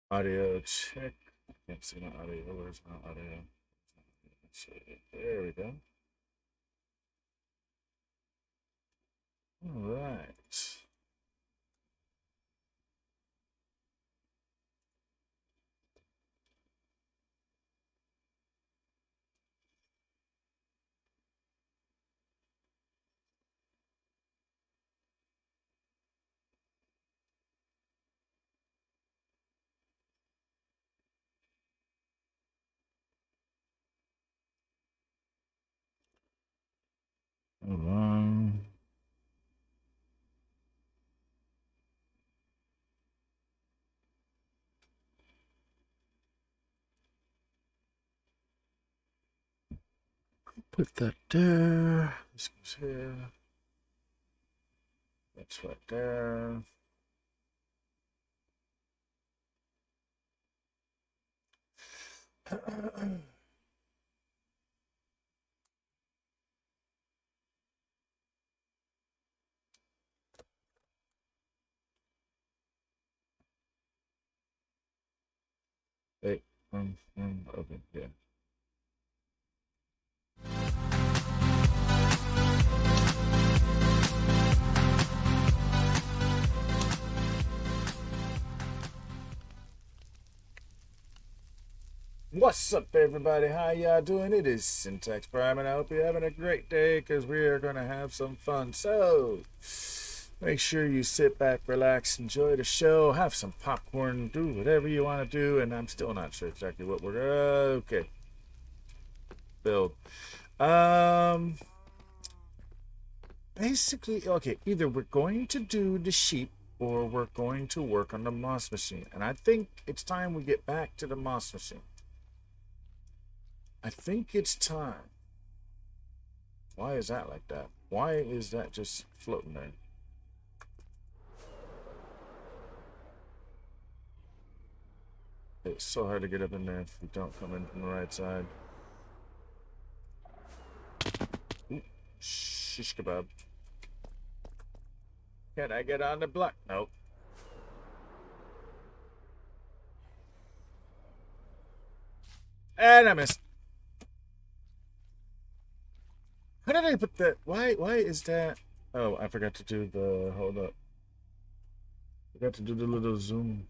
Audio check. Can't see my audio. Where's my audio? There we go. All right. Hold on. Put that there. This goes here. That's right there. Wait. Okay. Yeah. What's up, everybody? How y'all doing? It is Syntax Prime, and I hope you're having a great day because we are going to have some fun. So, make sure you sit back, relax, enjoy the show, have some popcorn, do whatever you want to do, and I'm still not sure exactly what we're okay. Build. Um, basically, okay, either we're going to do the sheep or we're going to work on the moss machine, and I think it's time we get back to the moss machine. I think it's time. Why is that like that? Why is that just floating there? It's so hard to get up in there if you don't come in from the right side. Ooh, shish kebab. Can I get on the block? Nope. And I missed. How did I put that? Why is that? Oh, I forgot to do the, hold up. Forgot to do the little zoom.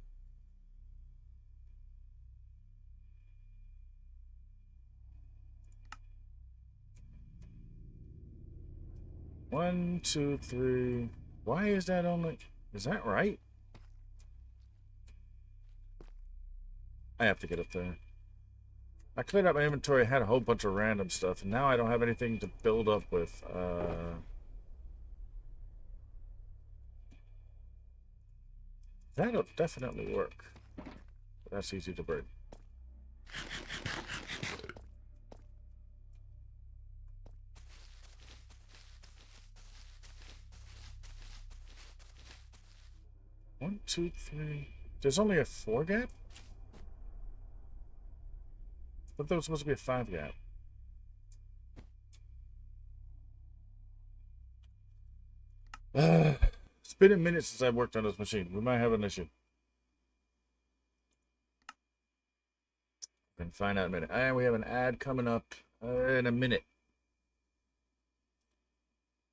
One, two, three. Why is that only, is that right? I have to get up there. I cleared out my inventory, I had a whole bunch of random stuff, and now I don't have anything to build up with. That'll definitely work. That's easy to break. One, two, three. There's only a 4 gap? I thought there was supposed to be a 5 gap. It's been a minute since I've worked on this machine. We might have an issue. We can find out in a minute. And we have an ad coming up in a minute.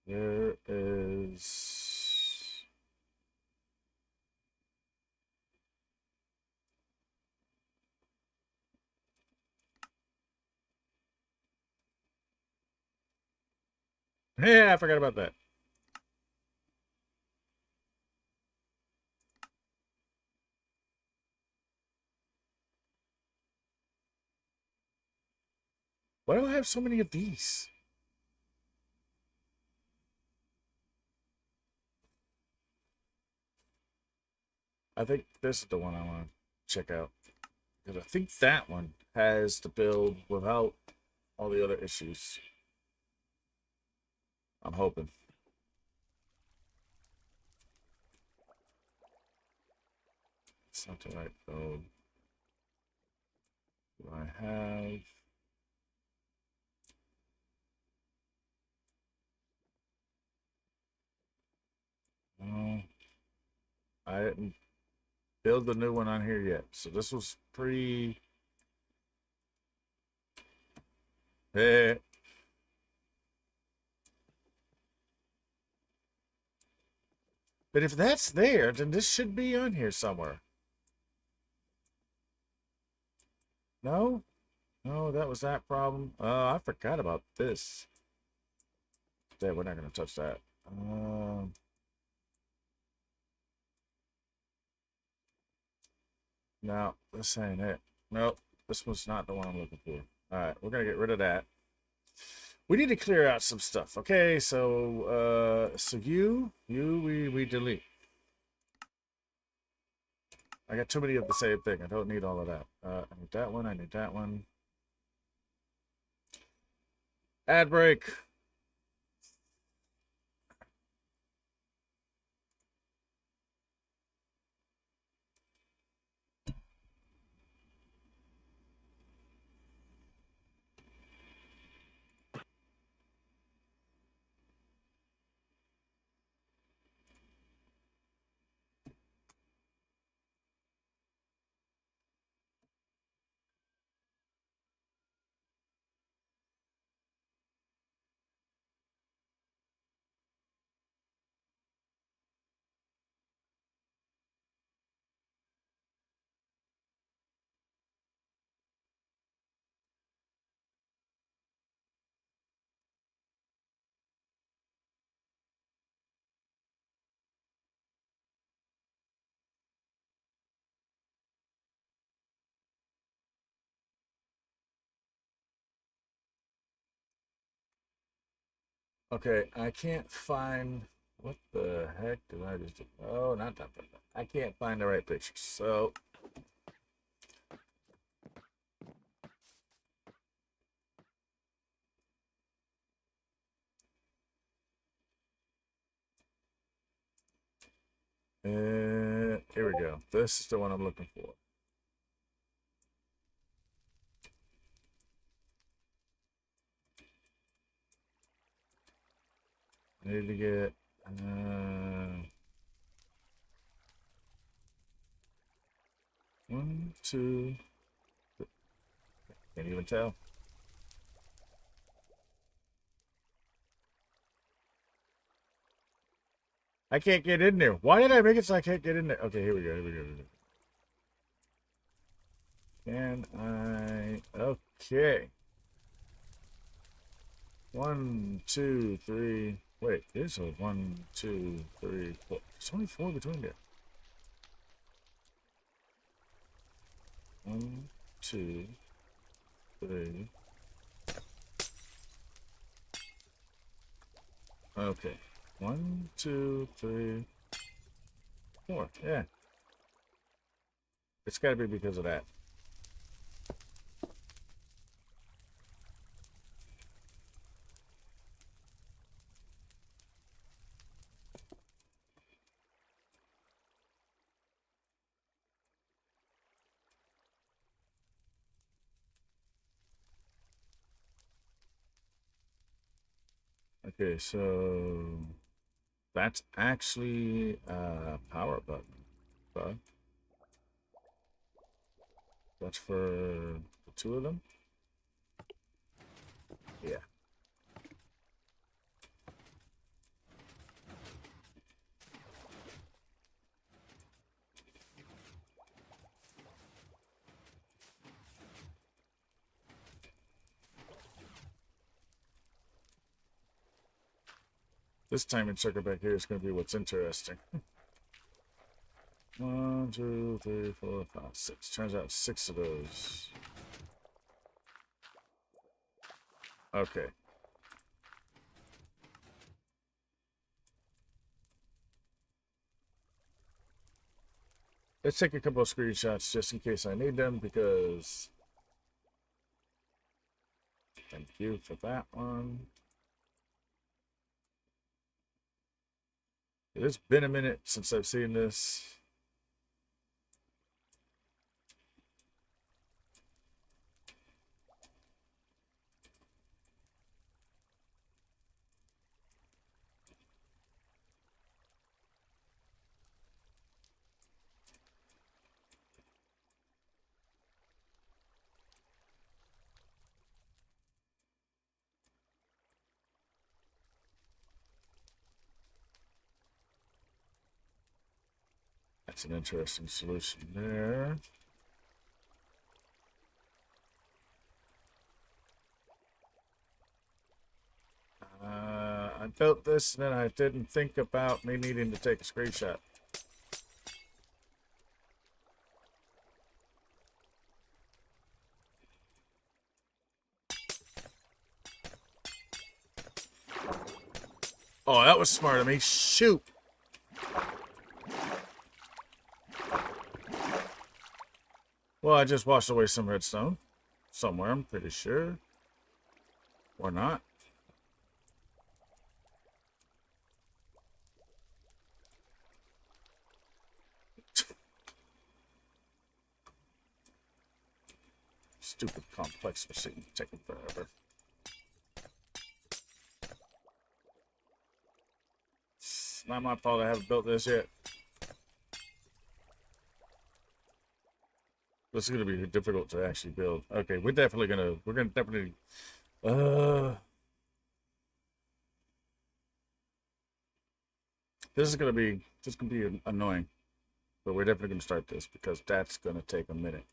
There is... Yeah, I forgot about that. Why do I have so many of these? I think this is the one I want to check out. Because I think that one has the build without all the other issues. I'm hoping. It's not the right build. Do I have... No. I didn't build the new one on here yet. So this was pre. Eh. But if that's there, then this should be on here somewhere. No? No, that was that problem. I forgot about this. Yeah, we're not going to touch that. No, this ain't it. Nope, this was not the one I'm looking for. All right, we're going to get rid of that. We need to clear out some stuff. Okay, so we delete. I got too many of the same thing. I don't need all of that. I need that one. I need that one. Ad break. Okay, I can't find what the heck did I just do? Oh, not that. I can't find the right pictures. So here we go. This is the one I'm looking for. I need to get one, two. Can't even tell. I can't get in there. Why did I make it so I can't get in there? Okay, here we go. Here we go. Here we go. Can I? Okay. 1, 2, 3. Wait, there's a 1, 2, 3, 4. There's only 4 between there. 1, 2, 3. Okay. 1, 2, 3, 4. Yeah. It's got to be because of that. Okay, so that's actually a power button. But that's for the 2 of them. Yeah. This timing circle back here is going to be what's interesting. 1, 2, 3, 4, 5, 6. Turns out 6 of those. Okay. Let's take a couple of screenshots just in case I need them because. Thank you for that one. It's been a minute since I've seen this. That's an interesting solution there. I built this and then I didn't think about me needing to take a screenshot. Oh, that was smart of me. Shoot. Well, I just washed away some redstone. Somewhere, I'm pretty sure. Or not. Stupid complex machine taking forever. It's not my fault I haven't built this yet. This is gonna be difficult to actually build. Okay, we're gonna definitely this is gonna be annoying. But we're definitely gonna start this because that's gonna take a minute.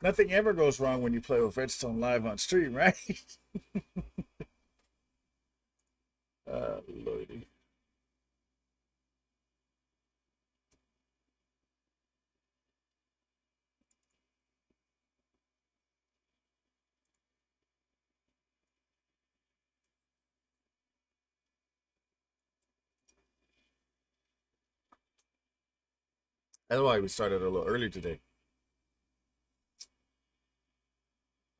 Nothing ever goes wrong when you play with Redstone live on stream, right? Lordy. That's why we started a little early today.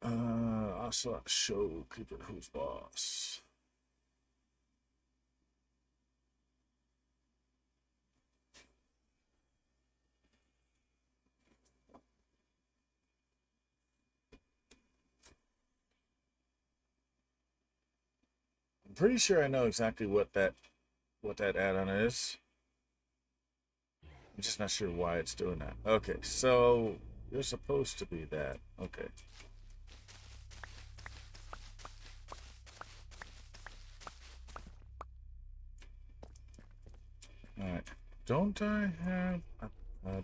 Ocelot show Creeper who's boss. I'm pretty sure I know exactly what that add-on is. I'm just not sure why it's doing that. Okay, so you're supposed to be that. Okay. Alright. Don't I have...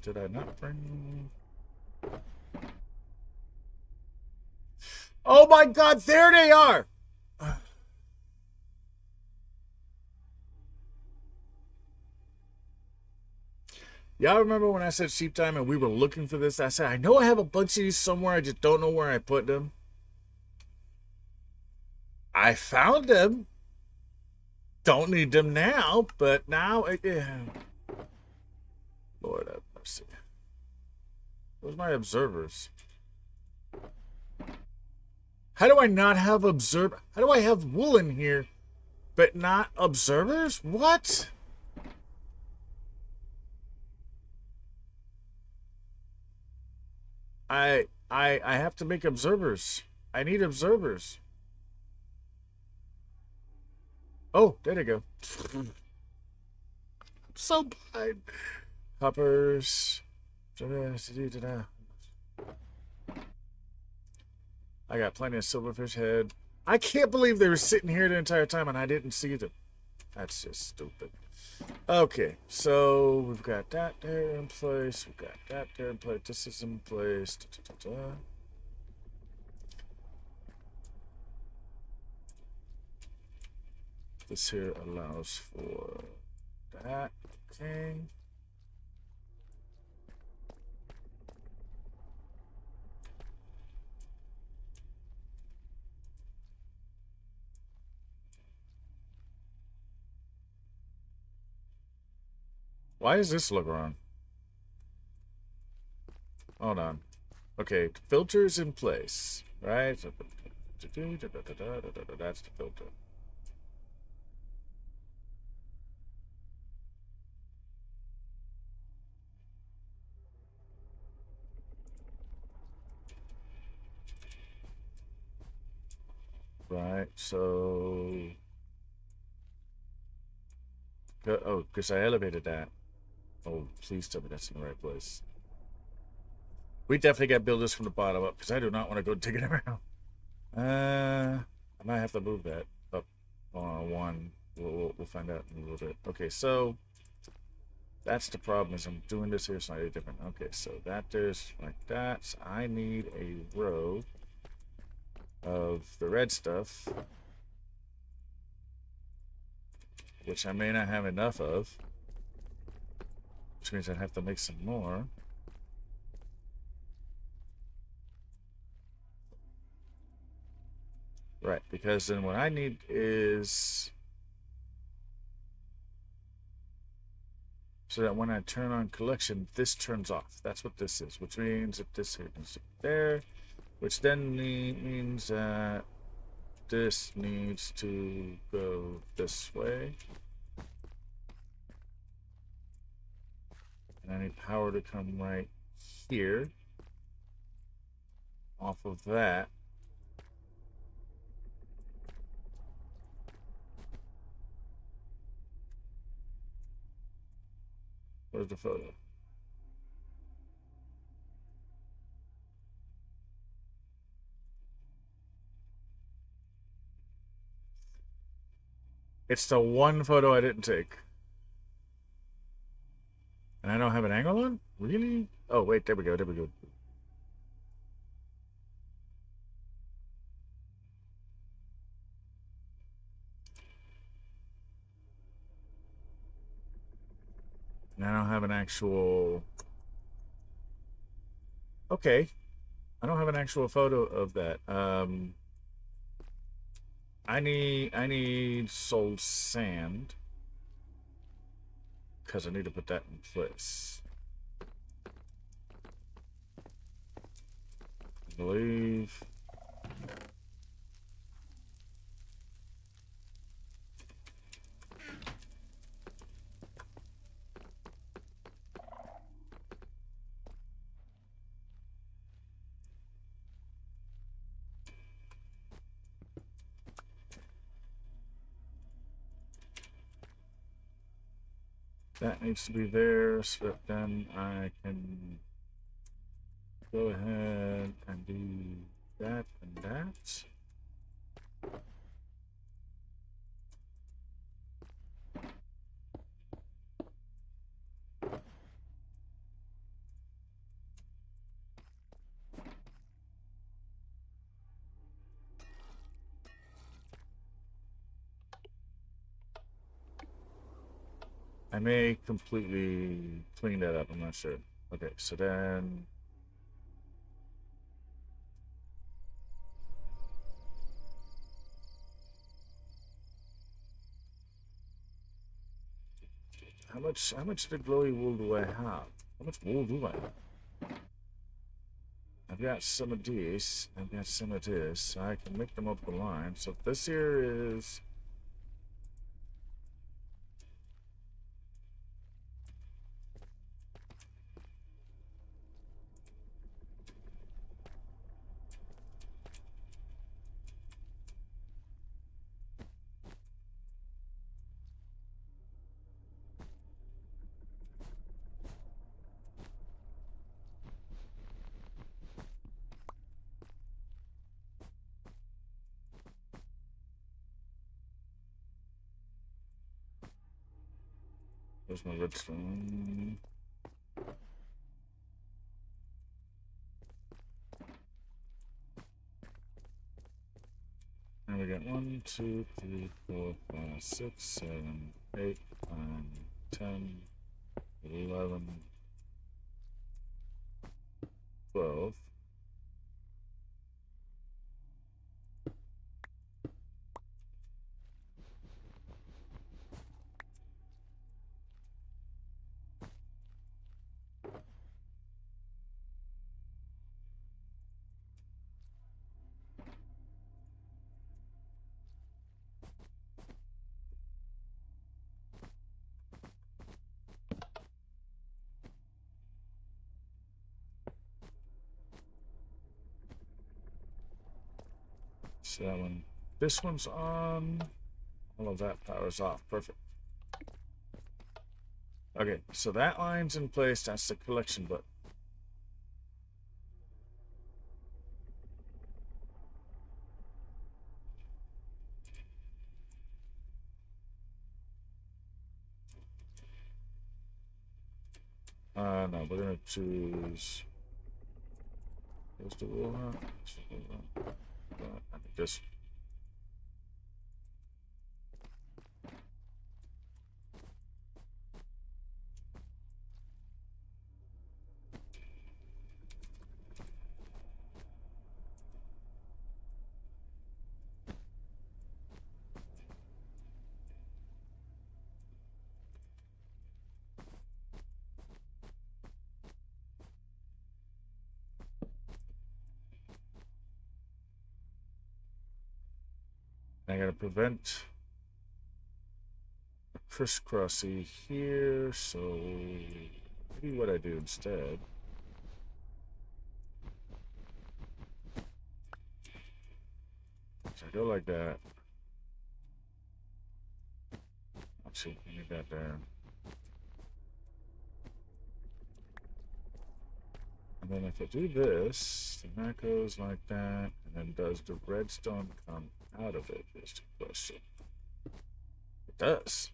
did I not bring... Oh my god, there they are! Y'all remember when I said sheep time and we were looking for this? I said, I know I have a bunch of these somewhere, I just don't know where I put them. I found them. Don't need them now, but now... Lord have mercy. Where's my observers? How do I not have observer? How do I have wool in here, but not observers? What? I have to make observers. I need observers. Oh, there they go. I'm so blind. Hoppers. I got plenty of silverfish head. I can't believe they were sitting here the entire time and I didn't see them. That's just stupid. Okay, so we've got that there in place. We've got that there in place. This is in place. This here allows for that. Okay. Why does this look wrong? Hold on. Okay, filter's in place, right? That's the filter. Right, so... Oh, because I elevated that. Oh, please tell me that's in the right place. We definitely got to build this from the bottom up, because I do not want to go digging around. I might have to move that up one. We'll find out in a little bit. Okay, so that's the problem is I'm doing this here slightly different. Okay, so that there's like that. So I need a row of the red stuff, which I may not have enough of, which means I have to make some more. Right, because then what I need is so that when I turn on collection, this turns off. That's what this is, which means that this here needs to be there, which then means that this needs to go this way. And I need power to come right here off of that. Where's the photo? It's the one photo I didn't take. And I don't have an angle on? Really? Oh, wait, there we go, there we go. And I don't have an actual... Okay. I don't have an actual photo of that. I need soul sand. Because I need to put that in place. I believe... that needs to be there so that then I can go ahead and do that and that. I may completely clean that up, I'm not sure. Okay, so then... How much of the glowy wool do I have? How much wool do I have? I've got some of this, I've got some of this, so I can make them up the line. So this here is... There's my redstone. And we got 1, 2, 3, 4, 5, 6, 7, 8, 9, 10, 11, 12. So that one, this one's on. All of that power's off. Perfect. Okay, so that line's in place. That's the collection button. . No, we're gonna choose. What's the wool hunt? I think this. I gotta prevent a crisscrossy here, so maybe what I do instead. So I go like that. Actually, I need that there. And then if I do this, then that goes like that, and then does the redstone come out of it is the question. It does.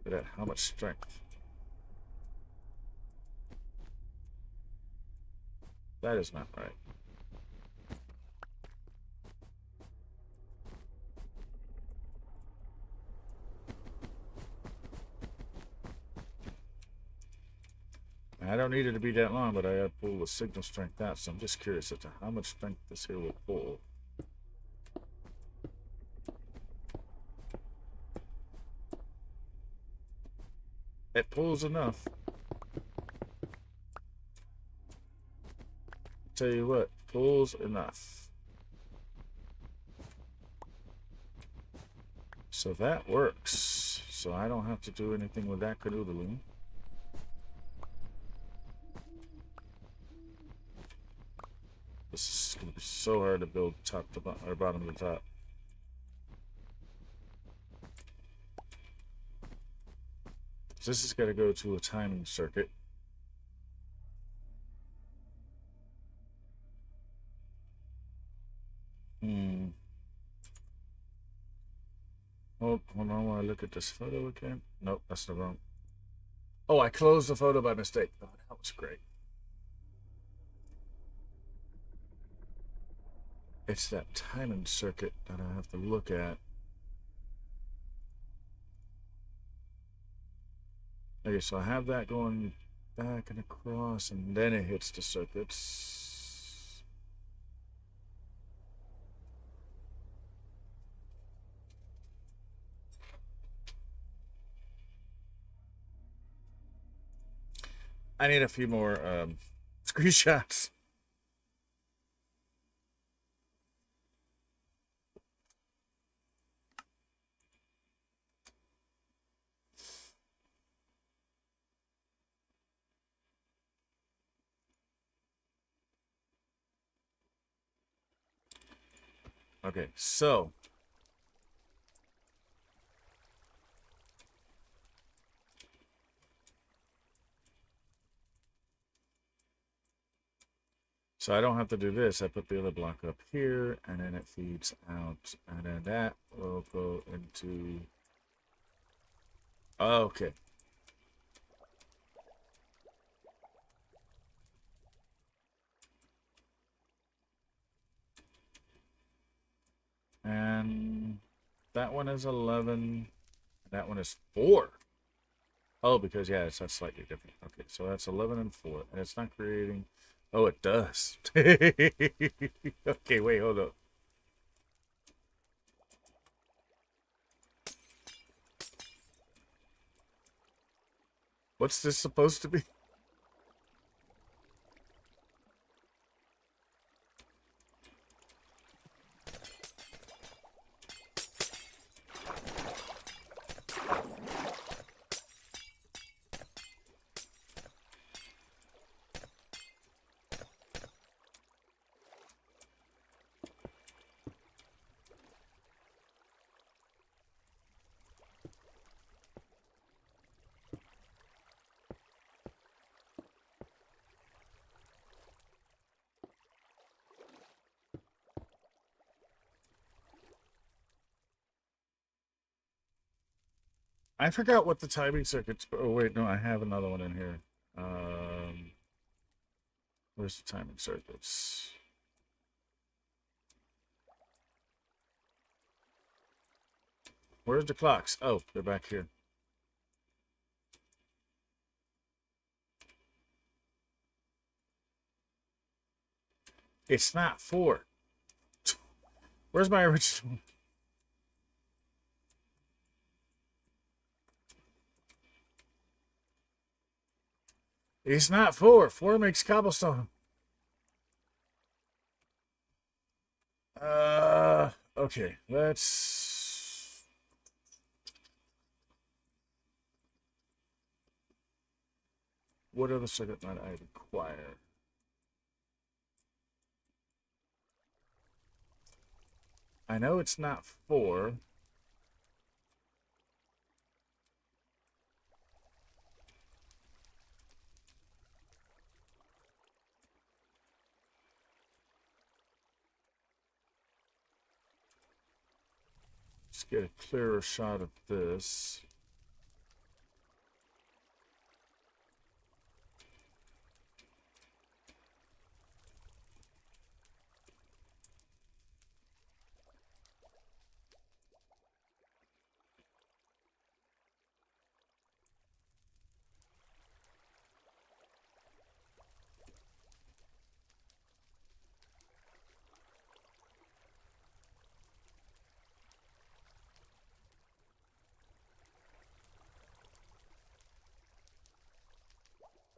But at how much strength? That is not right. I don't need it to be that long, but I gotta pull the signal strength out, so I'm just curious as to how much strength this here will pull. It pulls enough. Tell you what, pulls enough. So that works. So I don't have to do anything with that canoodling. This is going to be so hard to build top to bottom, or bottom to top. So this has got to go to a timing circuit. Oh, hold on while I look at this photo again. Nope, that's the wrong. Oh, I closed the photo by mistake. Oh, that was great. It's that timing circuit that I have to look at. Okay, so I have that going back and across, and then it hits the circuits. I need a few more screenshots. Okay, so I don't have to do this. I put the other block up here, and then it feeds out, and then that will go into. Okay. And that one is 11. That one is 4. Oh, because, yeah, that's slightly different. Okay, so that's 11 and 4. And it's not creating... Oh, it does. Okay, wait, hold up. What's this supposed to be? I forgot what the timing circuits. Oh wait, no, I have another one in here. Where's the timing circuits? Where's the clocks? Oh, they're back here. It's not 4. Where's my original? It's not 4. 4 makes cobblestone. Okay, let's... What other circuit might I require? I know it's not 4. Let's get a clearer shot of this.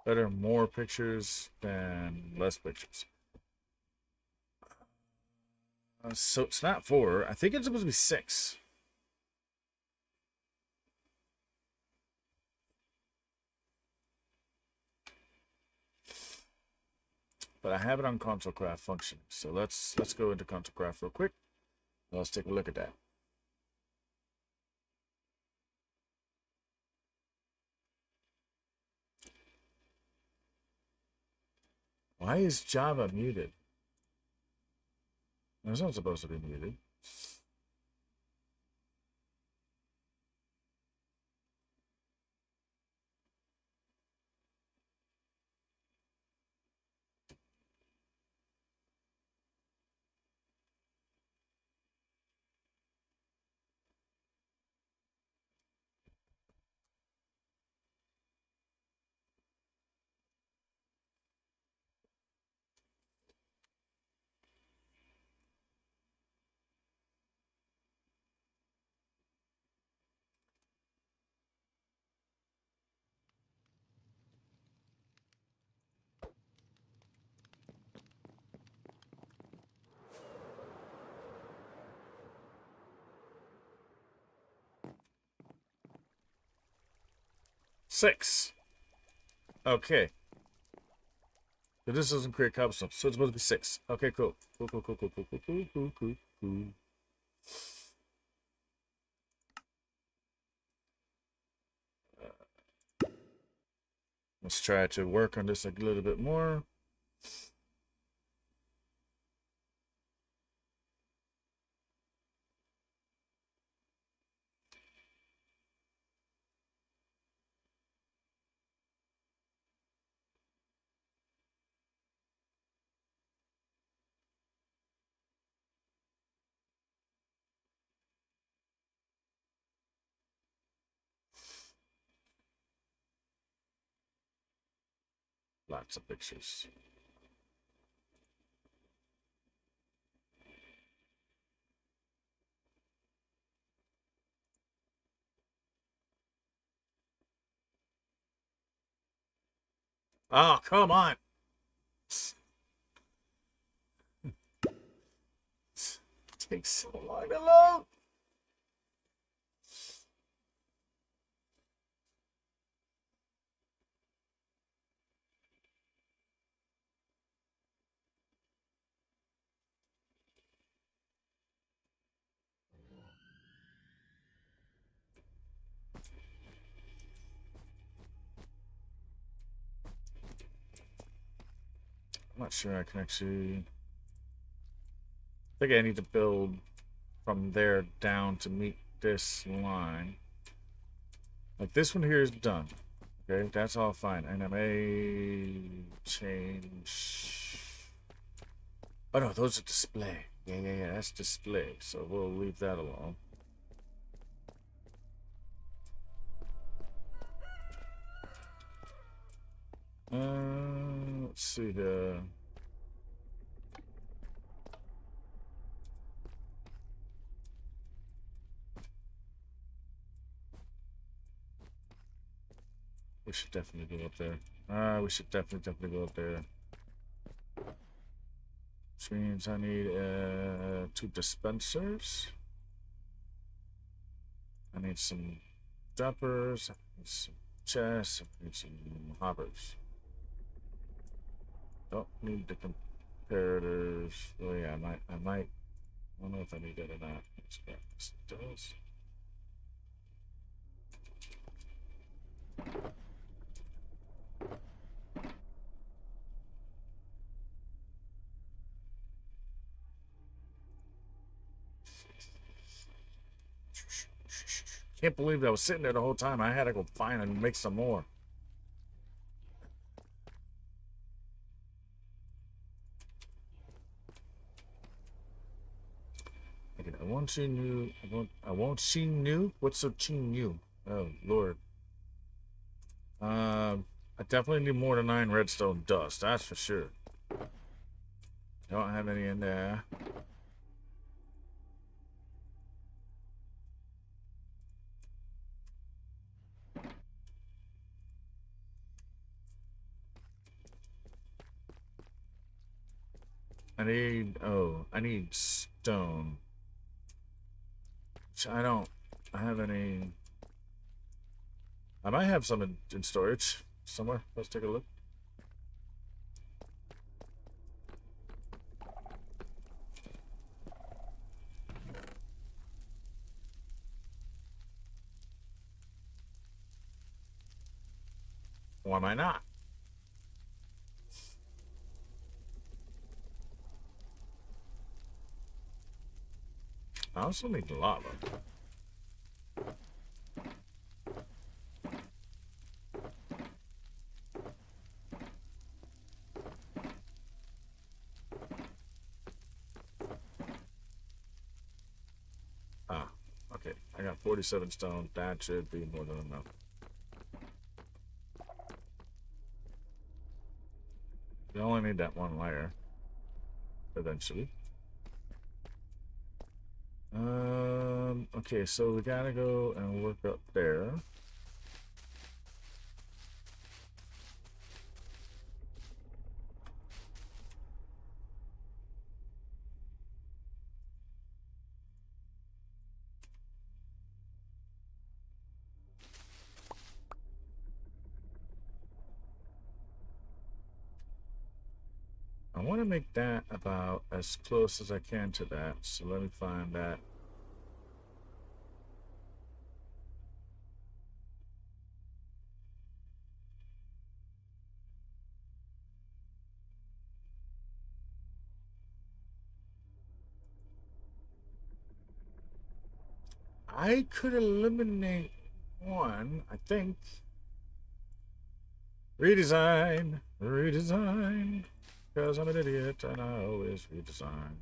Better more pictures than less pictures. So it's not 4. I think it's supposed to be 6. But I have it on console craft function. So let's go into console craft real quick. Let's take a look at that. Why is Java muted? It's not supposed to be muted. Six. Okay. So this doesn't create cobblestone. So it's supposed to be 6. Okay, cool. Cool. Let's try to work on this a little bit more. Lots of pictures. Oh, come on. Takes so long to load. I'm not sure I can actually... I think I need to build from there down to meet this line. Like this one here is done. Okay, that's all fine. And I may change. Oh no, those are display. Yeah, that's display. So we'll leave that alone. Let's see here. We should definitely go up there. We should definitely go up there. Which means I need 2 dispensers. I need some dumpers. I need some chests. I need some hoppers. Don't need the comparators. Oh yeah, I might. I don't know if I need that or not. Let's grab this. It does. Can't believe I was sitting there the whole time. I had to go find and make some more. Okay, I won't see new. I won't see new. What's a new? Oh Lord. I definitely need more than 9 redstone dust. That's for sure. Don't have any in there. I need stone. Which I don't have any. I might have some in storage somewhere. Let's take a look. Why am I not? I also need lava. Ah, okay. I got 47 stone. That should be more than enough. You only need that one layer. Eventually. Okay, so we gotta go and work up there. I want to make that about as close as I can to that, so let me find that. I could eliminate one, I think. Redesign, redesign, because I'm an idiot and I always redesign.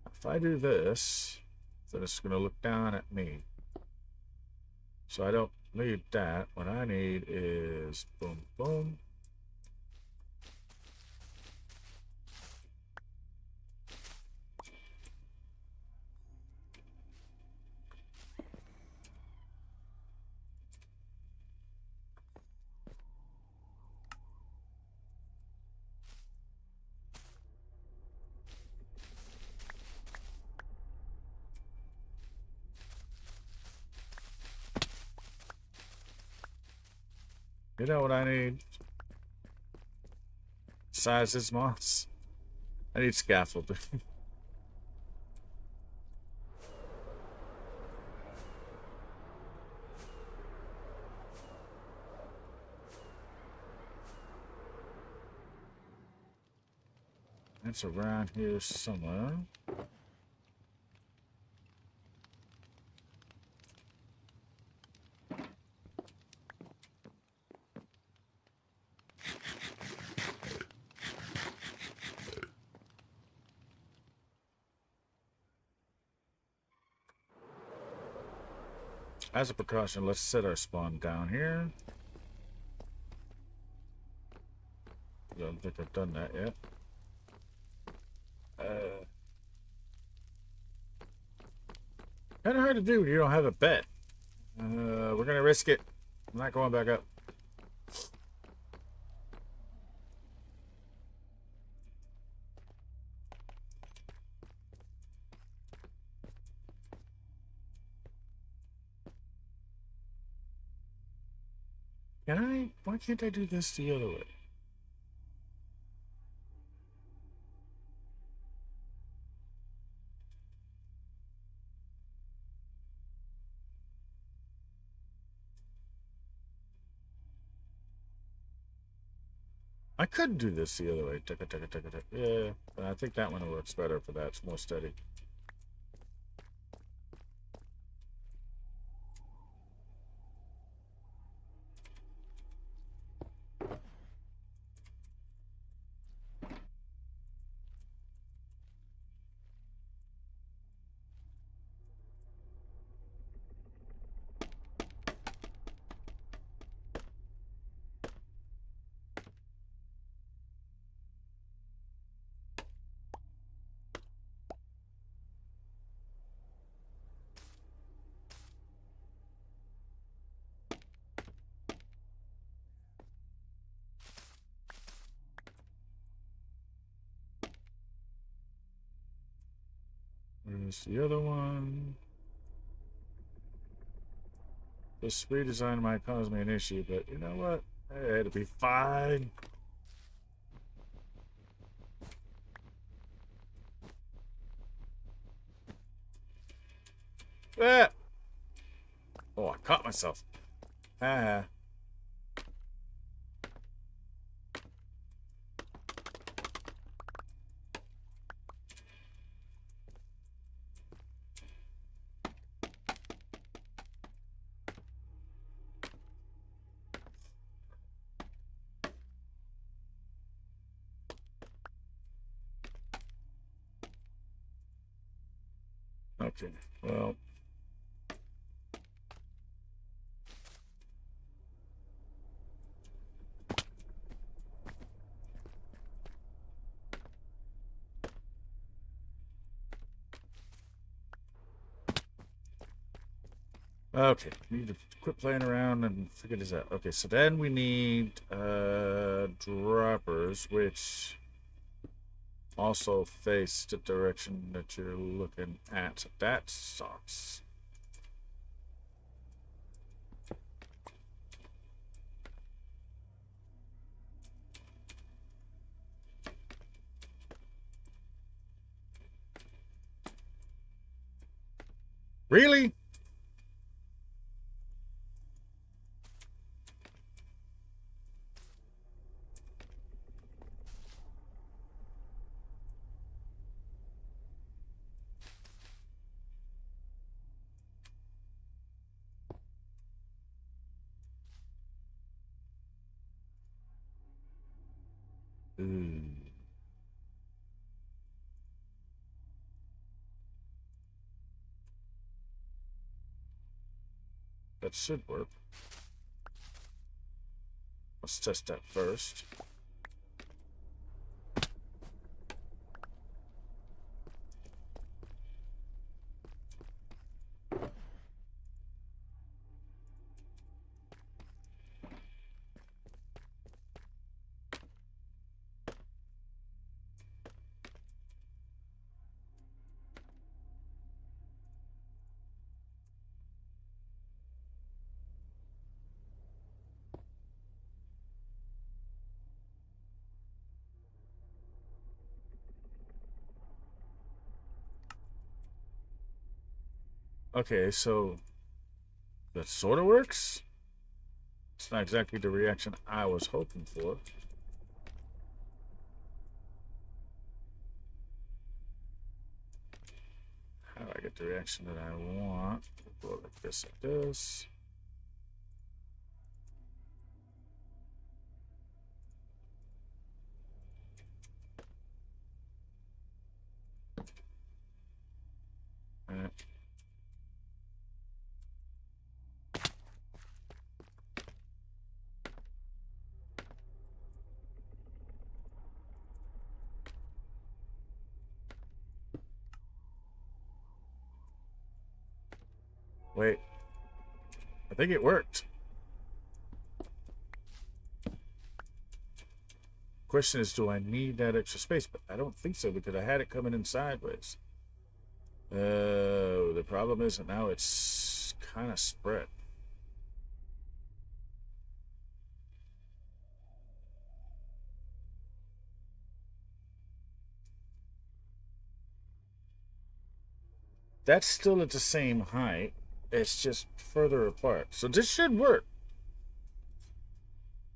If I do this, then it's going to look down at me. So I don't need that. What I need is boom, boom. You know what I need? Sizes moss. I need scaffolding. It's around here somewhere. As a precaution, let's set our spawn down here. I don't think I've done that yet. Kind of hard to do when you don't have a bed. We're gonna risk it. I'm not going back up. Can I? Why can't I do this the other way? I could do this the other way. Yeah, but I think that one works better for that. It's more steady. Where's the other one? This redesign might cause me an issue, but you know what? Hey, it'll be fine. Ah! Oh, I caught myself. Ah. Okay, well. Okay, need to quit playing around and figure this out. Okay, so then we need droppers, which also face the direction that you're looking at. That sucks. Really? That should work. Let's test that first. Okay, so that sort of works. It's not exactly the reaction I was hoping for. I get the reaction that I want. Go like this, like this. Alright. Wait. I think it worked. Question is, do I need that extra space? But I don't think so because I had it coming in sideways. The problem is that now it's kind of spread. That's still at the same height. It's just further apart. So this should work.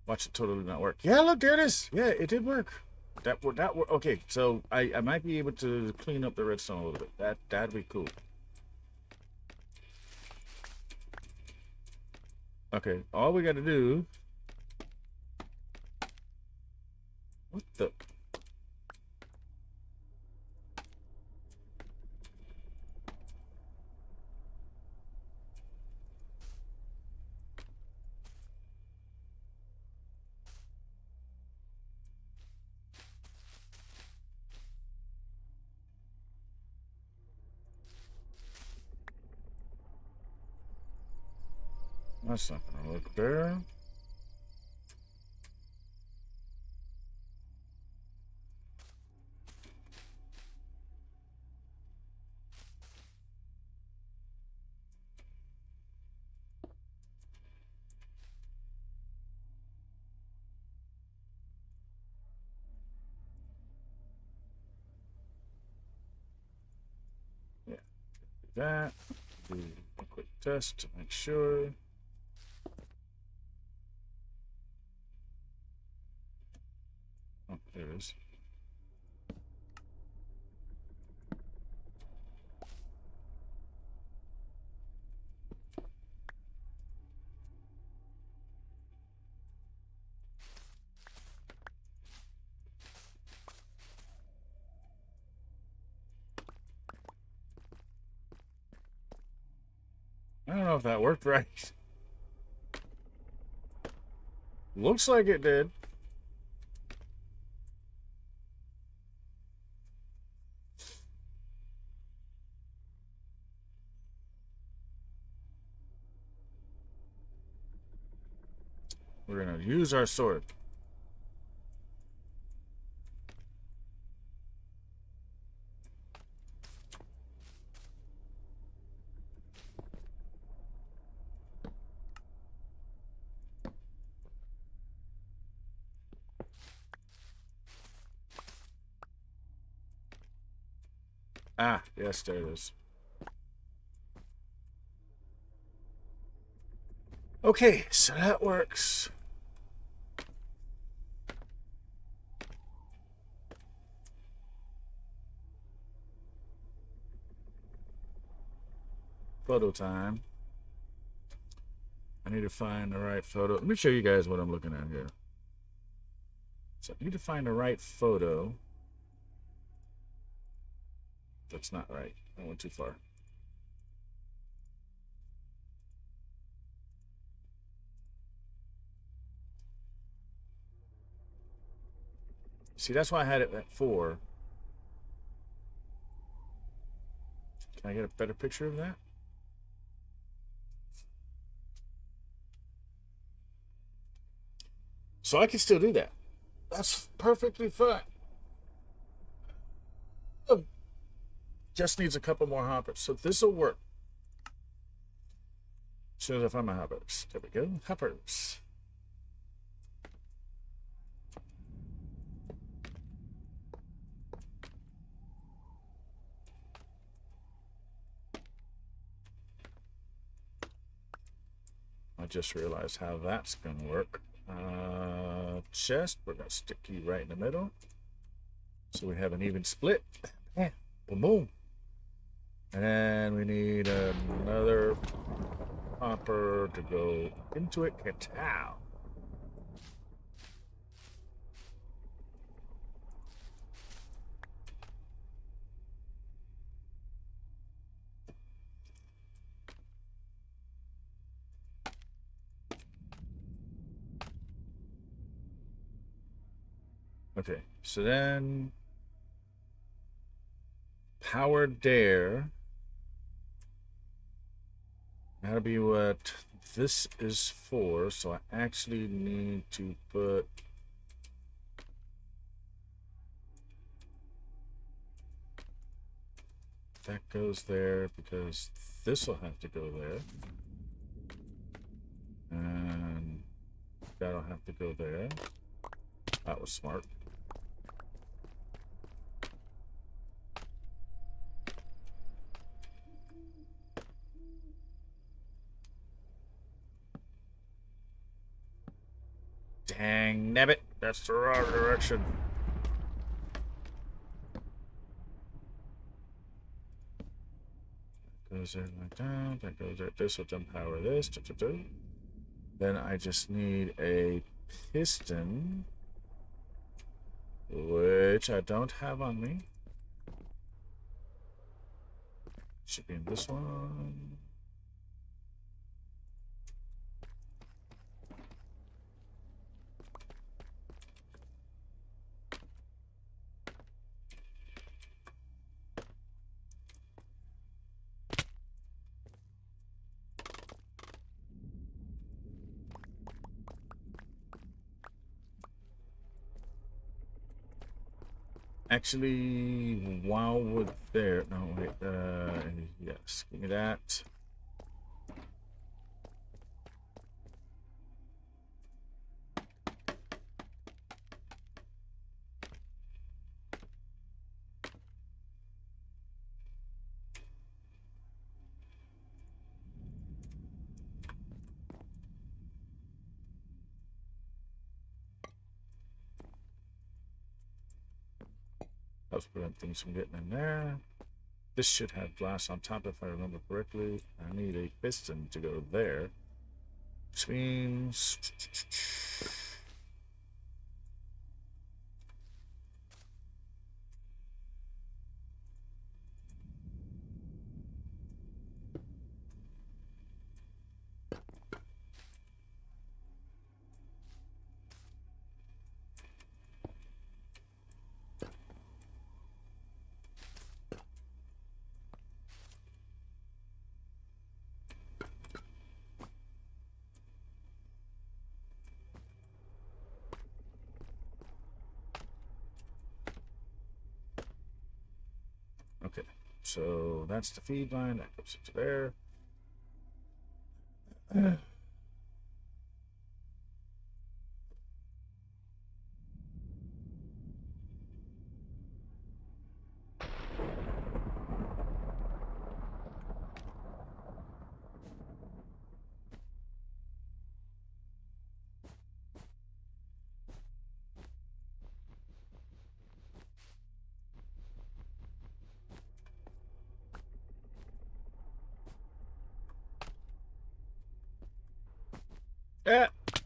Watch it totally not work. Yeah, look, there it is. Yeah, it did work. That worked. Okay, so I might be able to clean up the redstone a little bit. That'd be cool. Okay, all we got to do. What the? That's not gonna look there. Yeah, do that. Do a quick test to make sure. Oh, there it is. I don't know if that worked right. Looks like it did. We're gonna use our sword. Ah, yes, there it is. Okay, so that works. Photo time. I need to find the right photo. Let me show you guys what I'm looking at here. So I need to find the right photo. That's not right. I went too far. See, that's why I had it at 4. Can I get a better picture of that? So I can still do that. That's perfectly fine. Just needs a couple more hoppers. So this will work. As soon as I find my hoppers. There we go. Hoppers. I just realized how that's going to work. Chest. We're going to stick you right in the middle. So we have an even split. Yeah. Boom, boom. And then we need another hopper to go into it. Cacao. Okay, so then power dare. That'll be what this is for, so I actually need to put that goes there because this will have to go there. And that'll have to go there. That was smart. Dang nabbit, that's the wrong direction. That goes there like that, that goes there. This will jump power this. Then I just need a piston, which I don't have on me. Should be in this one. Actually, while we're there, no wait, yes, give me that. Helps prevent things from getting in there. This should have glass on top if I remember correctly. I need a piston to go there, which means okay. So that's the feed line that goes into there. Yeah.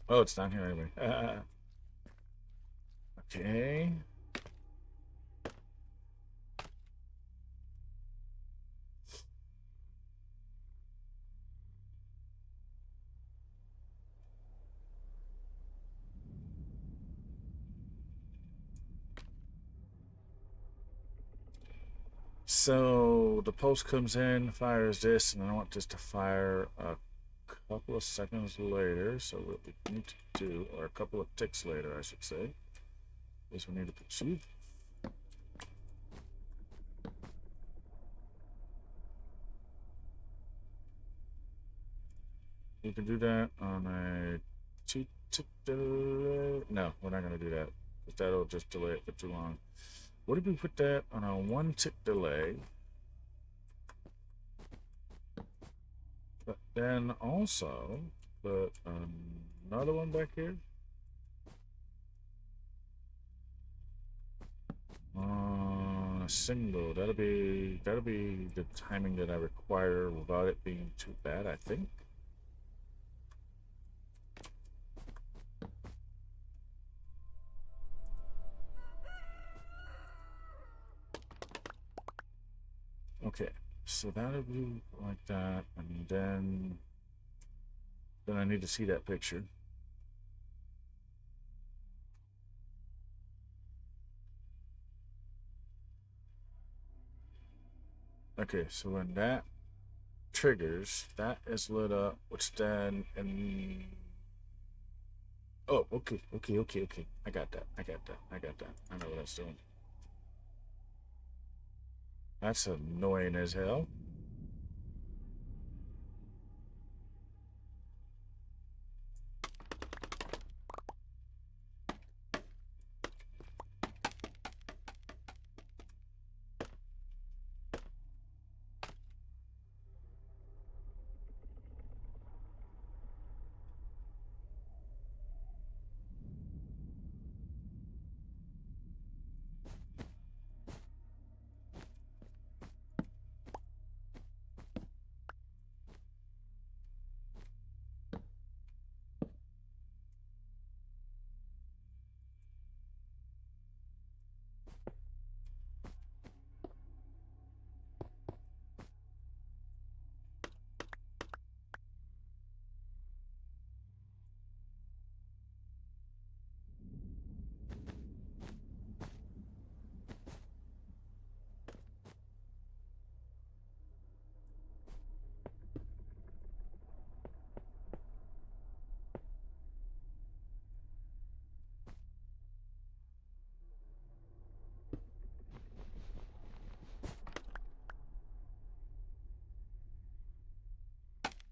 Oh, it's down here anyway. Okay. So the pulse comes in, fires this, and I want this to fire a couple of seconds later. So what we need to do, or a couple of ticks later, I should say, is we need to put soothe. You can do that on a 2-tick delay. No, we're not going to do that, because that'll just delay it for too long. What if we put that on a 1-tick delay? But then also put another one back here. On on a single. That'll be the timing that I require without it being too bad, I think. Okay, so that'll be like that, and then I need to see that picture. Okay, so when that triggers, that is lit up, which then, and oh, okay. I got that. I know what that's doing. That's annoying as hell.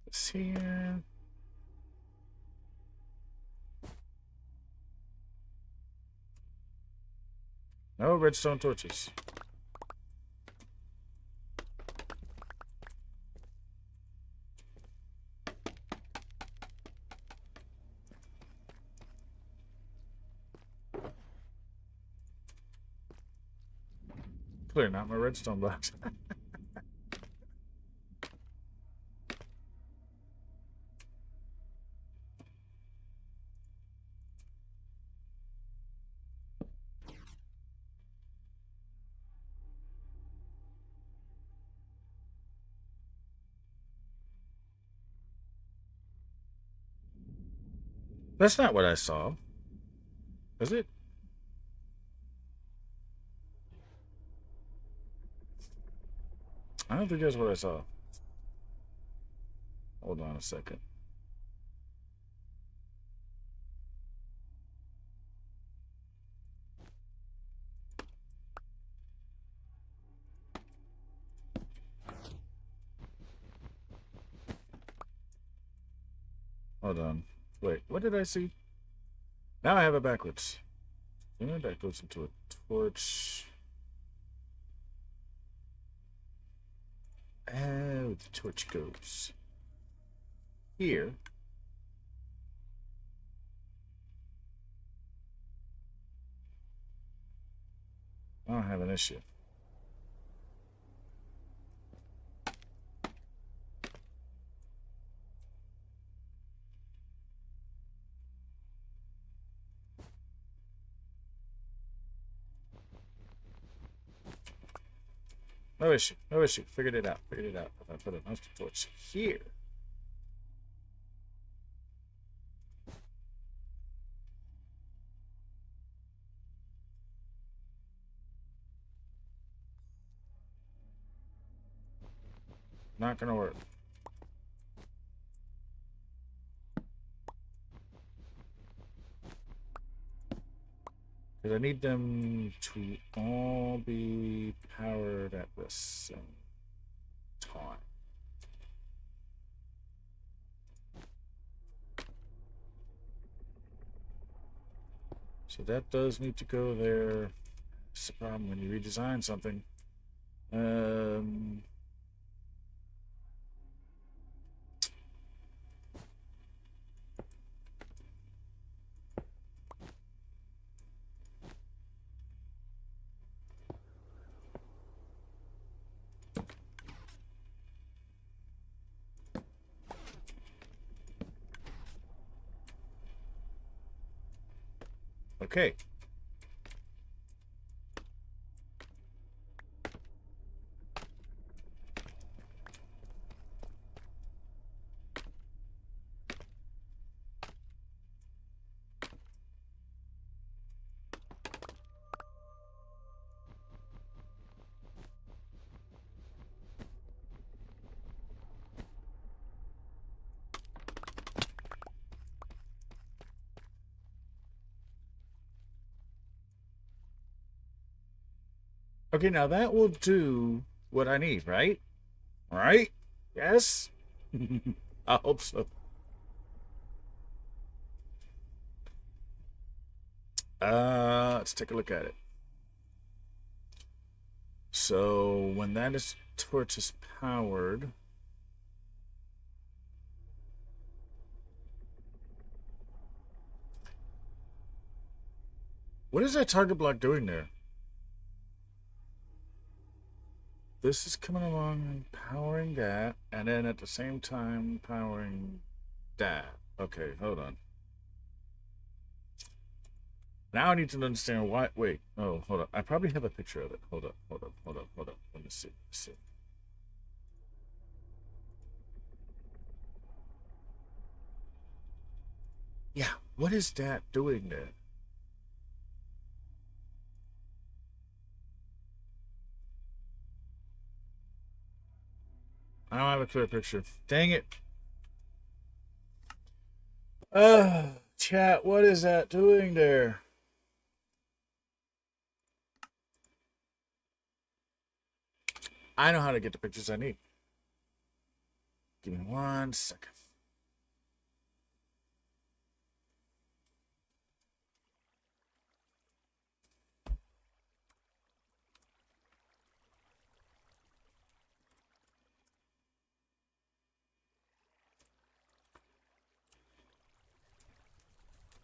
It's here. No redstone torches. Clear, not my redstone blocks. That's not what I saw. Is it? I don't think that's what I saw. Hold on a second. Hold on. Wait, what did I see? Now I have it backwards. Yeah, that goes into a torch. Oh, the torch goes here. I don't have an issue. No issue. No issue. Figured it out. Figured it out. If I put a monster torch here. Not gonna work. Because I need them to all be powered at the same time. So that does need to go there. It's the problem when you redesign something. Okay. Okay, now that will do what I need, right? Right? Yes? I hope so. Let's take a look at it. So when that torch is powered, what is that target block doing there? This is coming along and powering that, and then at the same time powering that. Okay, hold on. Now I need to understand why. Wait, oh, hold up. I probably have a picture of it. Hold up, hold up, hold up, hold up. Let me see. Let's see. Yeah, what is that doing there? I don't have a clear picture. Dang it. Chat, what is that doing there? I know how to get the pictures I need. Give me 1 second.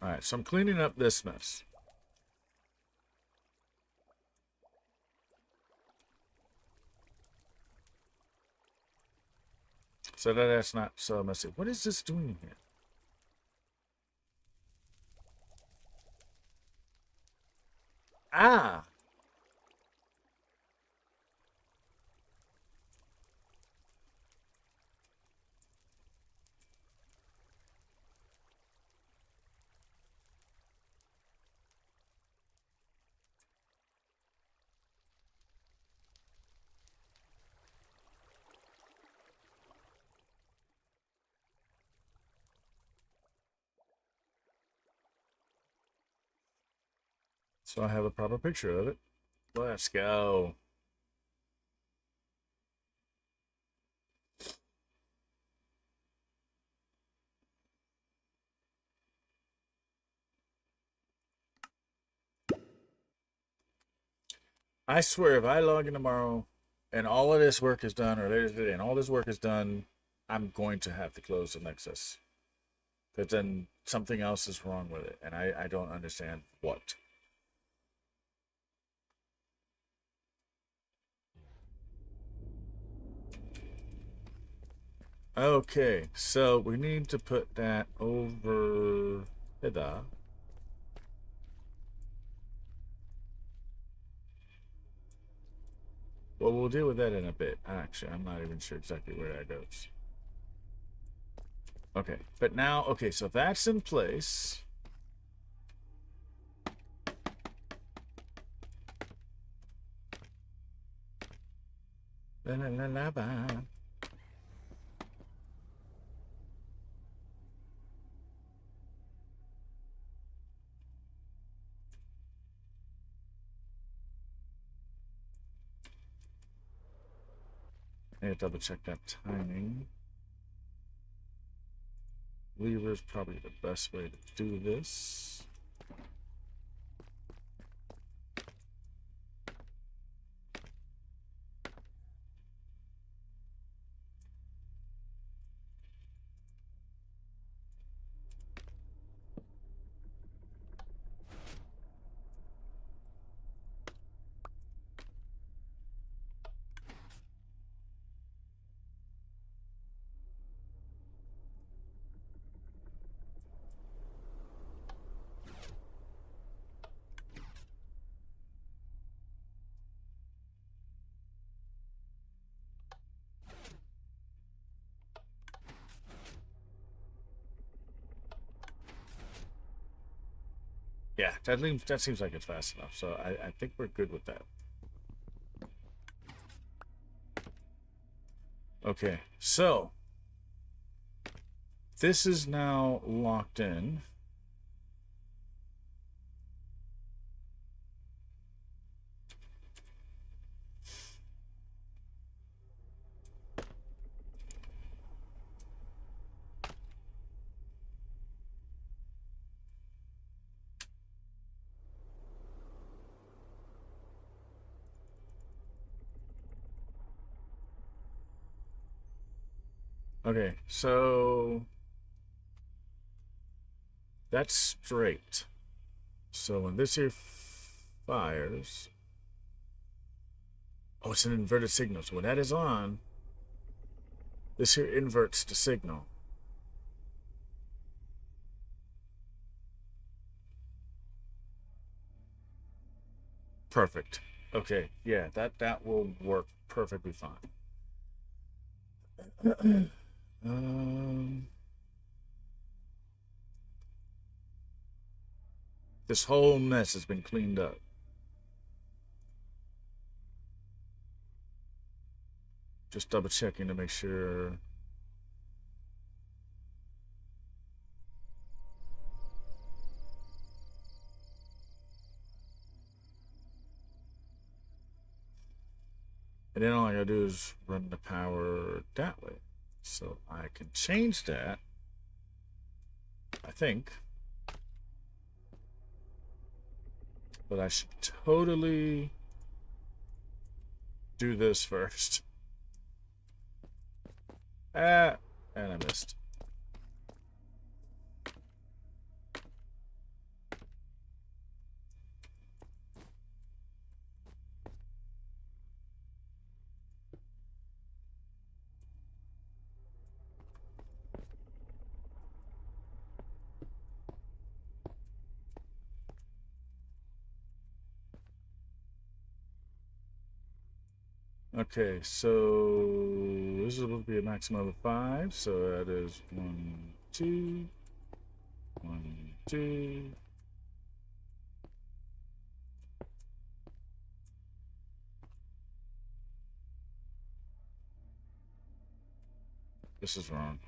All right, so I'm cleaning up this mess. So that's not so messy. What is this doing here? Ah! So I have a proper picture of it. Let's go. I swear, if I log in tomorrow and all of this work is done, or later today, and all this work is done, I'm going to have to close the Nexus. Because then something else is wrong with it, and I don't understand what. Okay, so we need to put that over hither. Well, we'll deal with that in a bit. Actually, I'm not even sure exactly where that goes. Okay, but now, okay, so that's in place. La la la la ba. I need to double check that timing. Lever is probably the best way to do this. that seems like it's fast enough. So I think we're good with that. Okay, so this is now locked in. Okay, so that's straight. So when this here fires, oh, it's an inverted signal. So when that is on, this here inverts the signal. Perfect. Okay, yeah, that will work perfectly fine. This whole mess has been cleaned up. Just double checking to make sure. And then all I gotta do is run the power that way. So I can change that, I think. But I should totally do this first. And I missed. Okay, so this is supposed to be a maximum of 5, so that is 1, 2, 1, 2. This is wrong.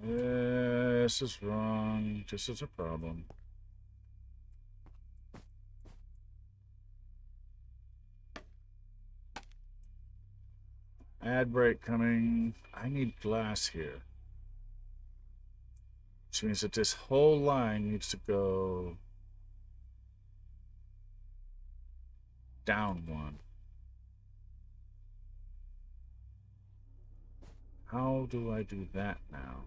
This is wrong. This is a problem. Ad break coming. I need glass here. Which means that this whole line needs to go down 1. How do I do that now?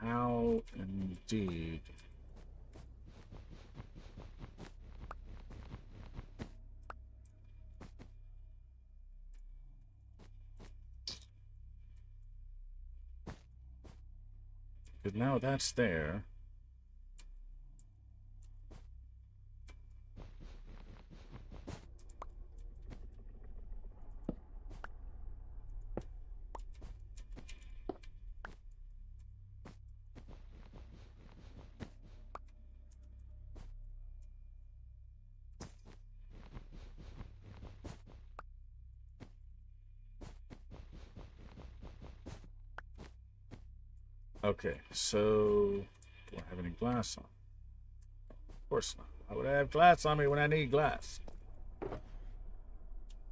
How indeed. Because now that's there. Okay, so do I have any glass on? Of course not. Why would I have glass on me when I need glass?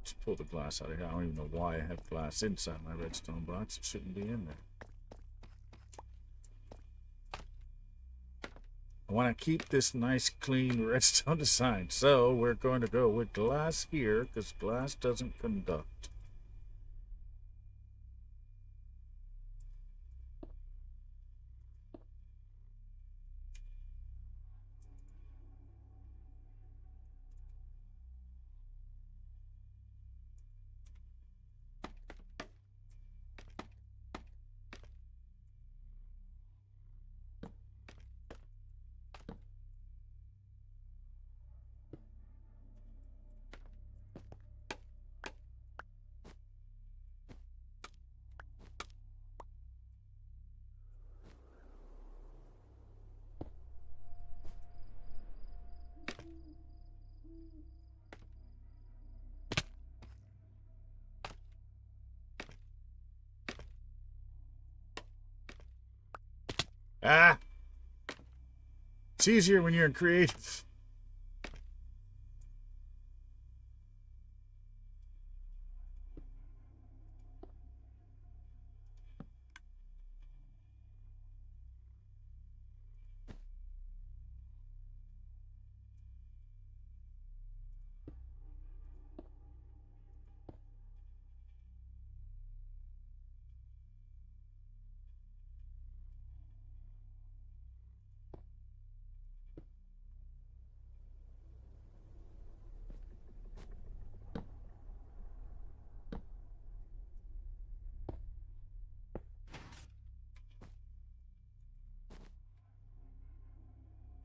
Just pull the glass out of here. I don't even know why I have glass inside my redstone box. It shouldn't be in there. I want to keep this nice, clean redstone design. So we're going to go with glass here because glass doesn't conduct. Ah! It's easier when you're in creative.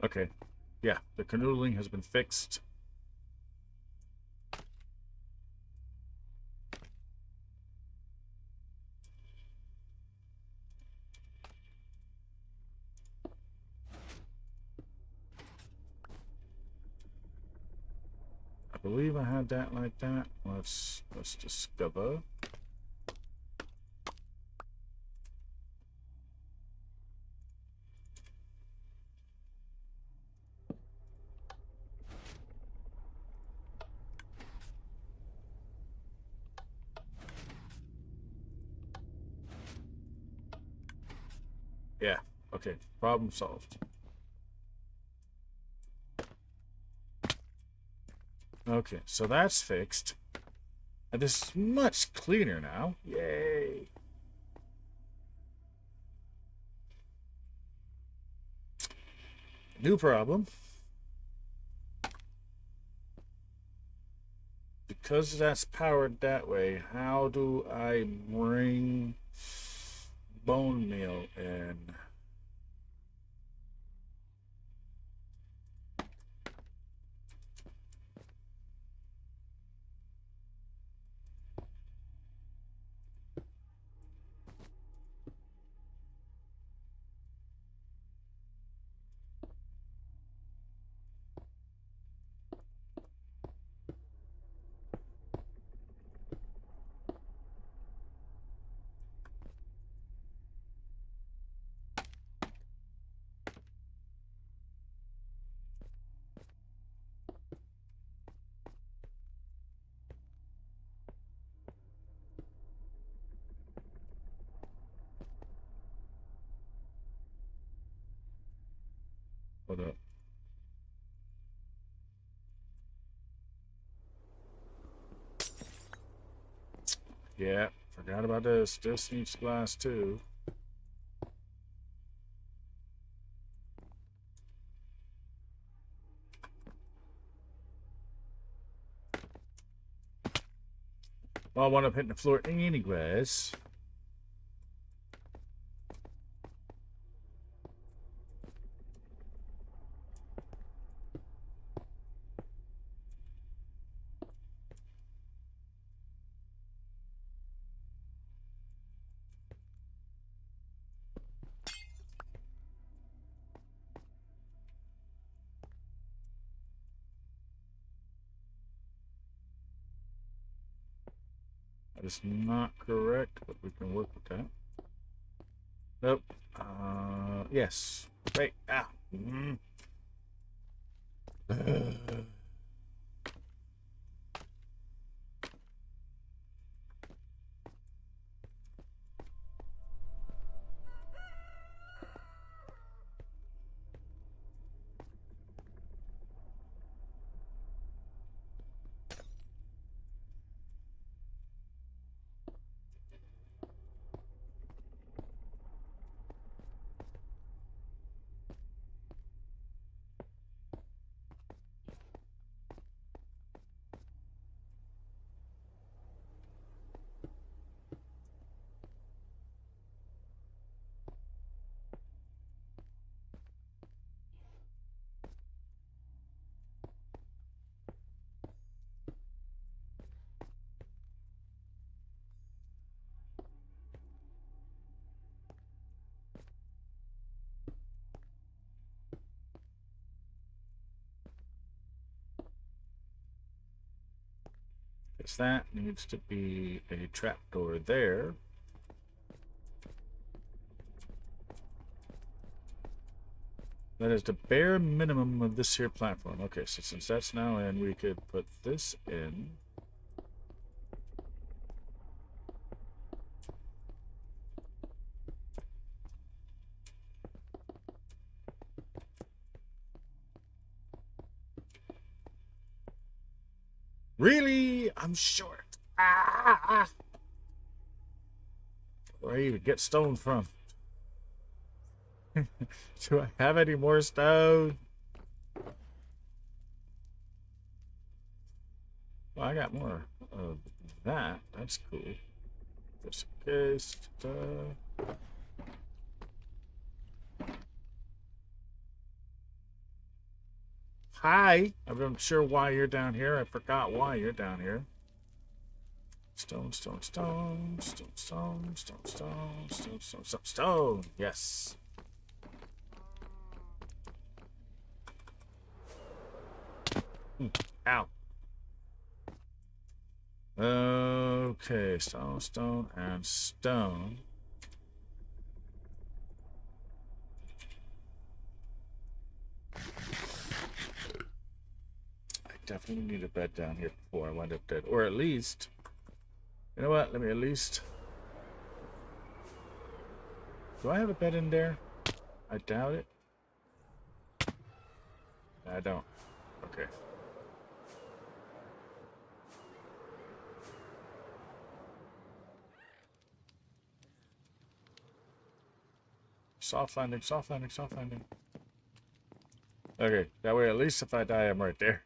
Okay. Yeah, the canoodling has been fixed. I believe I had that like that. Let's discover. Yeah. Okay. Problem solved. Okay, so that's fixed. And this is much cleaner now. Yay. New problem. Because that's powered that way, how do I bring bone meal in? Hold up. Yeah, forgot about this. This needs glass too. Well, I want up hitting the floor anyways. That is not correct, but we can work with that. Nope. Yes. Wait. Ah. Because that needs to be a trapdoor there. That is the bare minimum of this here platform. Okay, so since that's now in, we could put this in. Really? I'm short. Ah! Where do I even get stone from? Do I have any more stone? Well, I got more of that. That's cool. Just in case. Hi. I'm sure why you're down here. I forgot why you're down here. Stone, stone, stone, stone, stone, stone, stone, stone, stone, stone, stone. Yes. Ow. Okay, stone, stone, and stone. I definitely need a bed down here before I wind up dead. Or at least, you know what? Let me at least... Do I have a bed in there? I doubt it. I don't. Okay. Soft landing, soft landing, soft landing. Okay, that way at least if I die, I'm right there.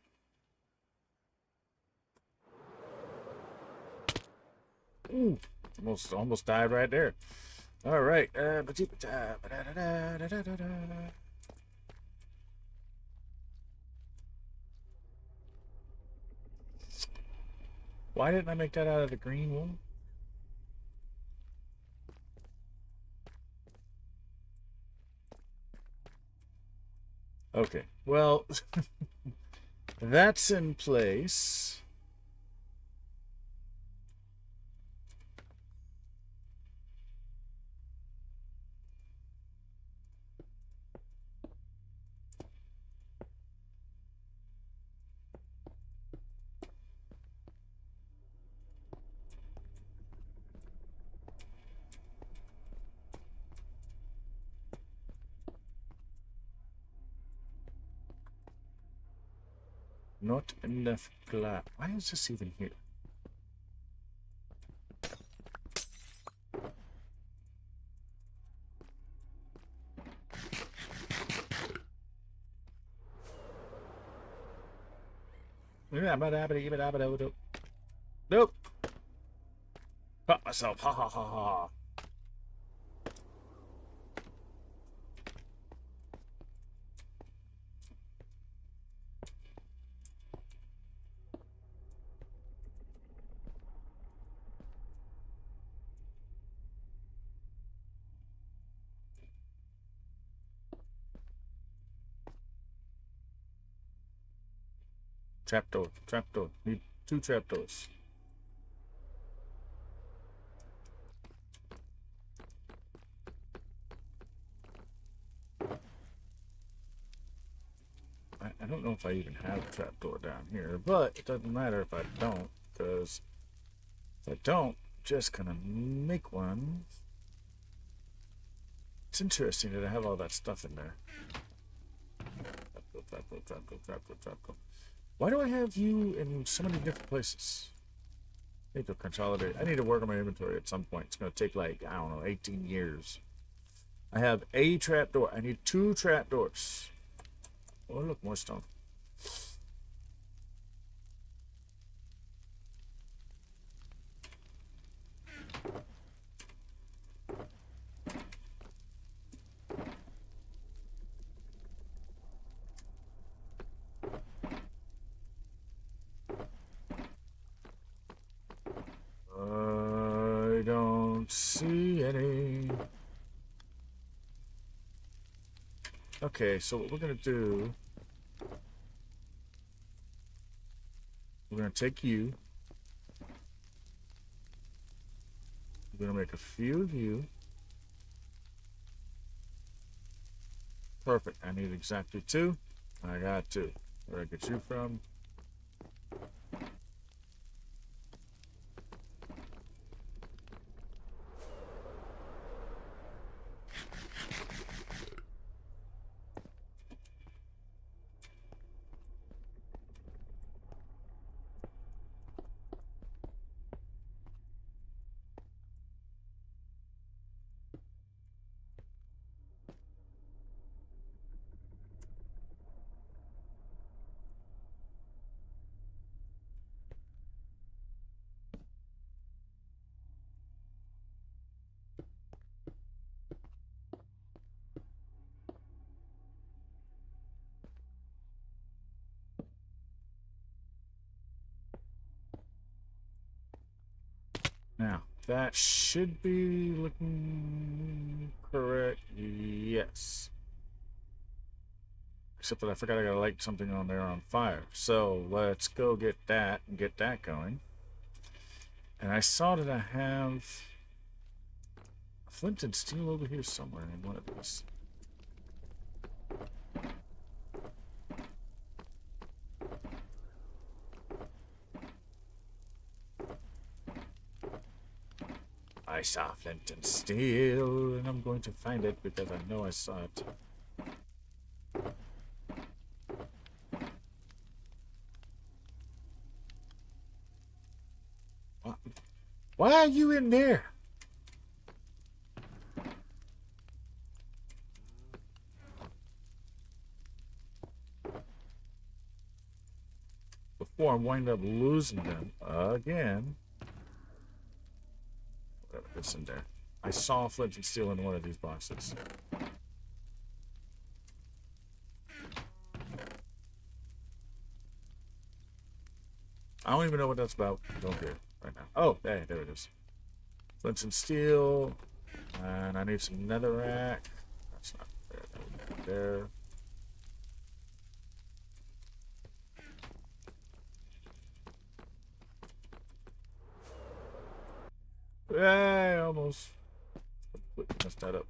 Ooh, almost died right there. All right. Why didn't I make that out of the green wool? Okay, well, that's in place. Not enough glass. Why is this even here? Nope. Caught myself. Ha ha ha ha. Trapdoor. Trapdoor. Need 2 trapdoors. I don't know if I even have a trapdoor down here, but it doesn't matter if I don't, because if I don't, I'm just gonna make one. It's interesting that I have all that stuff in there. Trapdoor. Why do I have you in so many different places? I need to consolidate. I need to work on my inventory at some point. It's going to take like, I don't know, 18 years. I have a trapdoor. I need 2 trapdoors. Oh, look, more stone. I don't see any. Okay, so what we're going to do, we're going to take you. We're going to make a few of you. Perfect. I need exactly 2. I got 2. Where did I get you from? Now, that should be looking correct. Yes. Except that I forgot I gotta light something on there on fire. So let's go get that and get that going. And I saw that I have flint and steel over here somewhere in one of these. I saw flint and steel, and I'm going to find it because I know I saw it. Why are you in there? Before I wind up losing them again. Whatever gets in there. I saw flint and steel in one of these boxes. I don't even know what that's about. I don't care right now. Oh, hey, there it is. Flint and steel. And I need some netherrack. That's not there. That would be there. Hey, almost messed that up.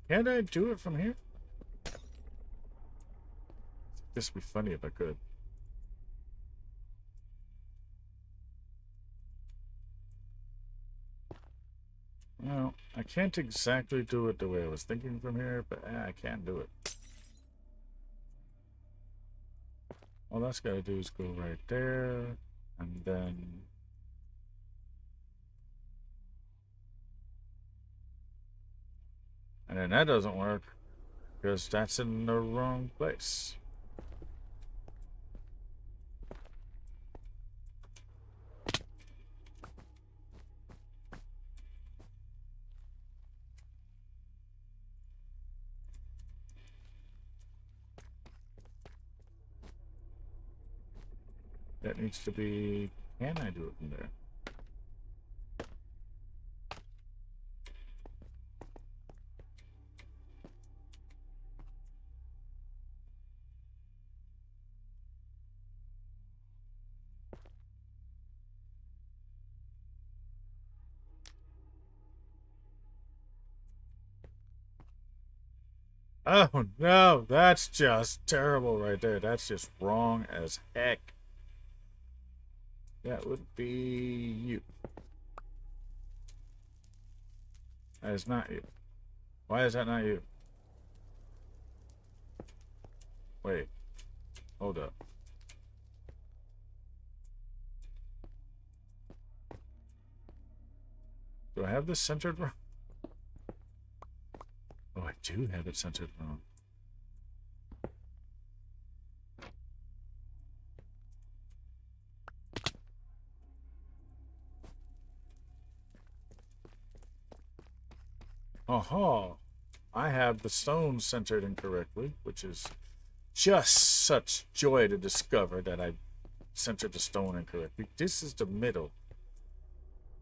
Can't I do it from here? This would be funny if I could. Well, I can't exactly do it the way I was thinking from here, but I can do it. All that's got to do is go right there, and then... And then that doesn't work, because that's in the wrong place. That needs to be... Can I do it from there? Oh no, that's just terrible right there. That's just wrong as heck. That would be you. That is not you. Why is that not you? Wait. Hold up. Do I have this centered wrong? Oh, I do have it centered wrong. Aha! I have the stone centered incorrectly, which is just such joy to discover that I centered the stone incorrectly. This is the middle.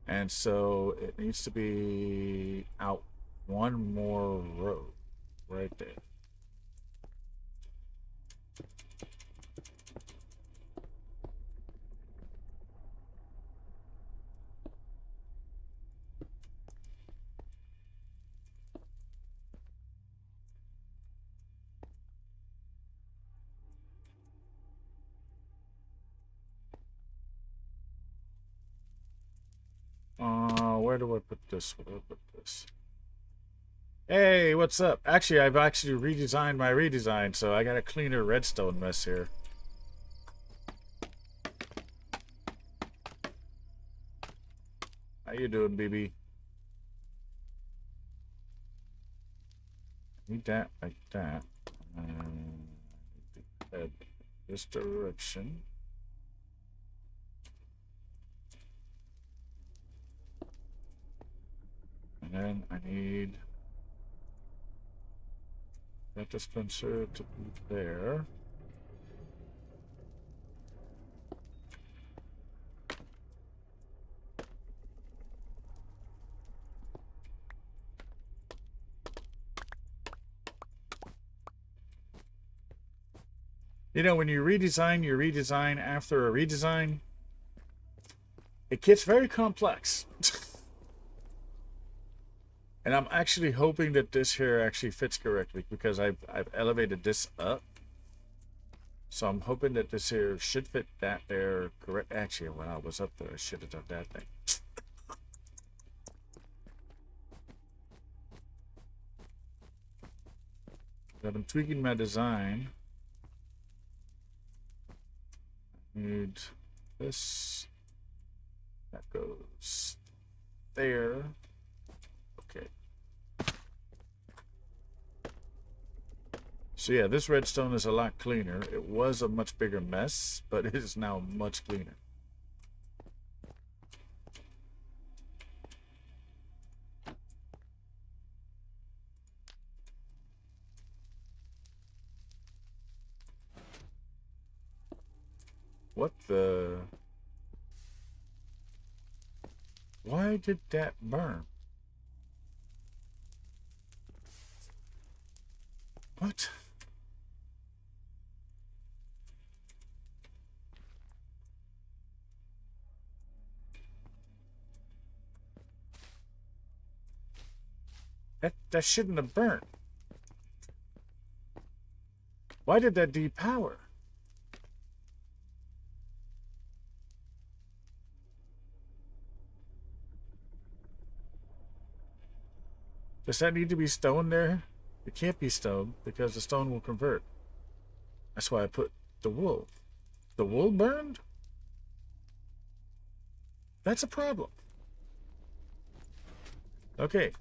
And so it needs to be out one more row right there. Where do I put this? Where do I put this? Hey, what's up? Actually, I've actually redesigned my redesign, so I got a cleaner redstone mess here. How you doing, BB? Need that like that. Head this direction. And then I need that dispenser to be there. You know, when you redesign after a redesign, it gets very complex. And I'm actually hoping that this here actually fits correctly because I've elevated this up. So I'm hoping that this here should fit that there correct. Actually, when I was up there, I should have done that thing. But I'm tweaking my design. I need this. That goes there. Okay. So yeah, this redstone is a lot cleaner. It was a much bigger mess, but it is now much cleaner. What the? Why did that burn? What? That shouldn't have burnt. Why did that depower? Does that need to be stone there? It can't be stone because the stone will convert. That's why I put the wool. The wool burned? That's a problem. Okay.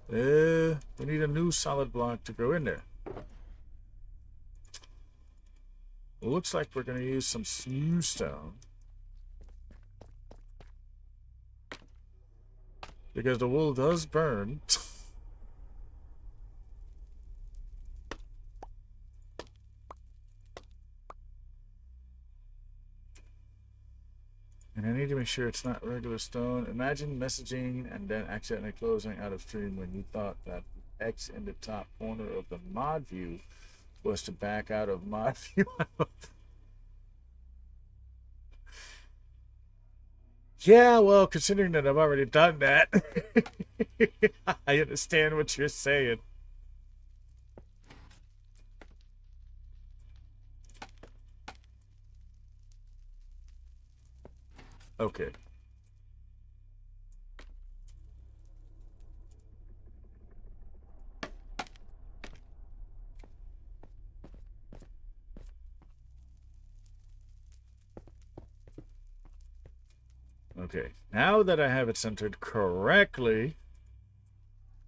We need a new solid block to go in there. It looks like we're going to use some smooth stone. Because the wool does burn. And I need to make sure it's not regular stone. Imagine messaging and then accidentally closing out of stream when you thought that the X in the top corner of the mod view was to back out of mod view. Yeah, well, considering that I've already done that, I understand what you're saying. Okay. Okay, now that I have it centered correctly,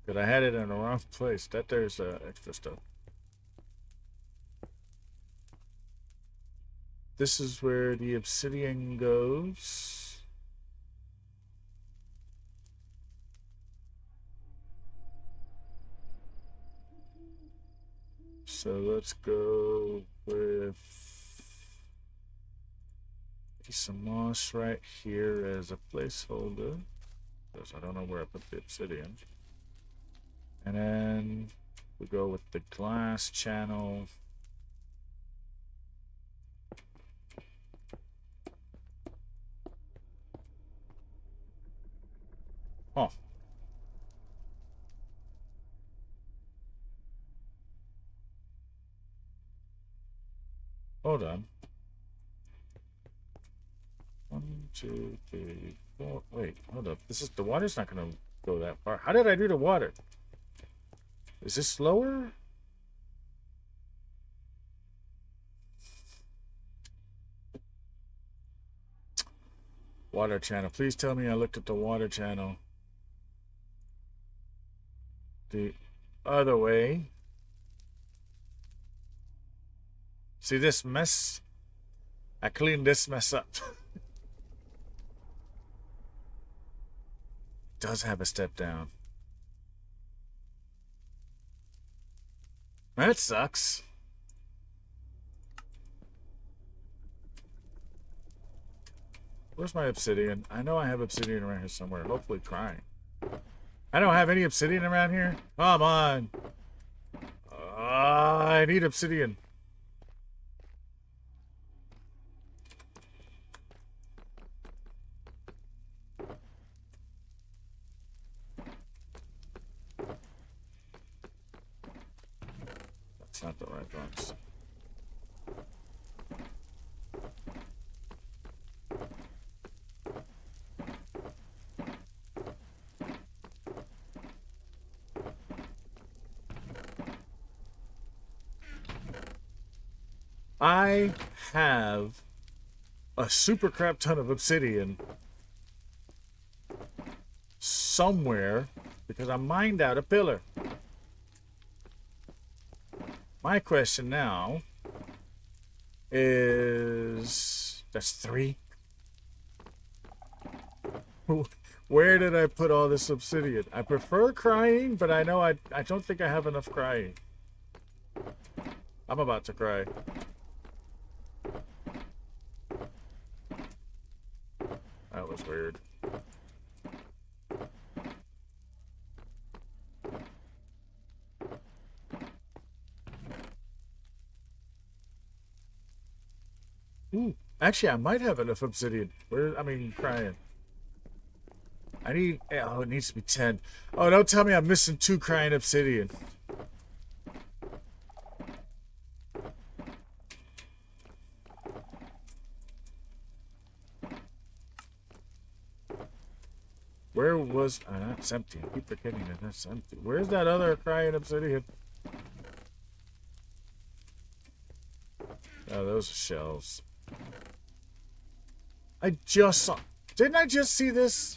but I had it in the wrong place. That there's extra stuff. This is where the obsidian goes. So let's go with some moss right here as a placeholder. Because I don't know where I put the obsidian. And then we go with the glass channel. Oh. Hold on. 1, 2, 3, 4. Wait, hold up. This is the water's not gonna go that far. How did I do the water? Is this slower? Water channel. Please tell me I looked at the water channel the other way. See this mess? I cleaned this mess up. Does have a step down. That sucks. Where's my obsidian? I know I have obsidian around here somewhere. Hopefully crying. I don't have any obsidian around here? Come on. I need obsidian. That's not the right box. I have a super crap ton of obsidian somewhere because I mined out a pillar. My question now is, that's 3. Where did I put all this obsidian? I prefer crying, but I know I don't think I have enough crying. I'm about to cry. That was weird. Ooh, actually, I might have enough obsidian. Crying. I need... Oh, it needs to be 10. Oh, don't tell me I'm missing 2 crying obsidian. Where was... that's empty. I keep forgetting that that's empty. Where's that other crying obsidian? Oh, those are shells. I just saw... Didn't I just see this?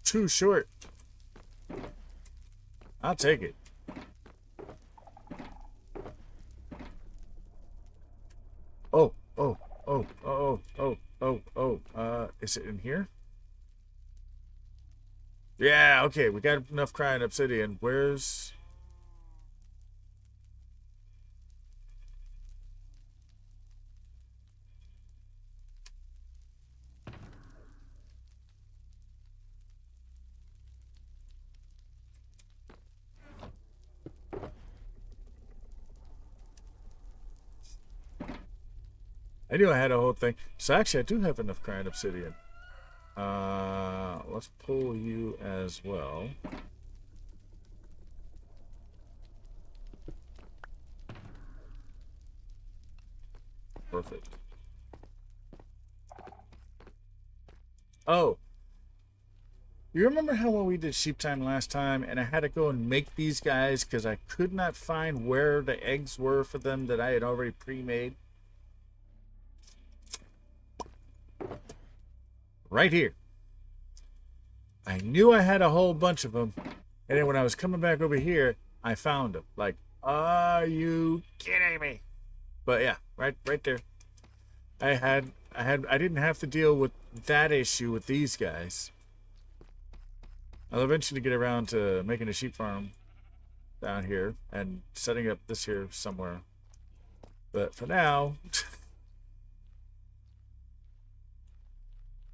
Too short. I'll take it. Oh, oh, oh, oh, oh, oh, oh, oh. Is it in here? Yeah, okay, we got enough crying obsidian. Where's... I knew I had a whole thing. So actually, I do have enough crying obsidian. Let's pull you as well. Perfect. Oh. You remember how when we did sheep time last time and I had to go and make these guys because I could not find where the eggs were for them that I had already pre-made? Right here. I knew I had a whole bunch of them. And then when I was coming back over here, I found them. Like, are you kidding me? But yeah, right there. I didn't have to deal with that issue with these guys. I'll eventually get around to making a sheep farm down here and setting up this here somewhere. But for now...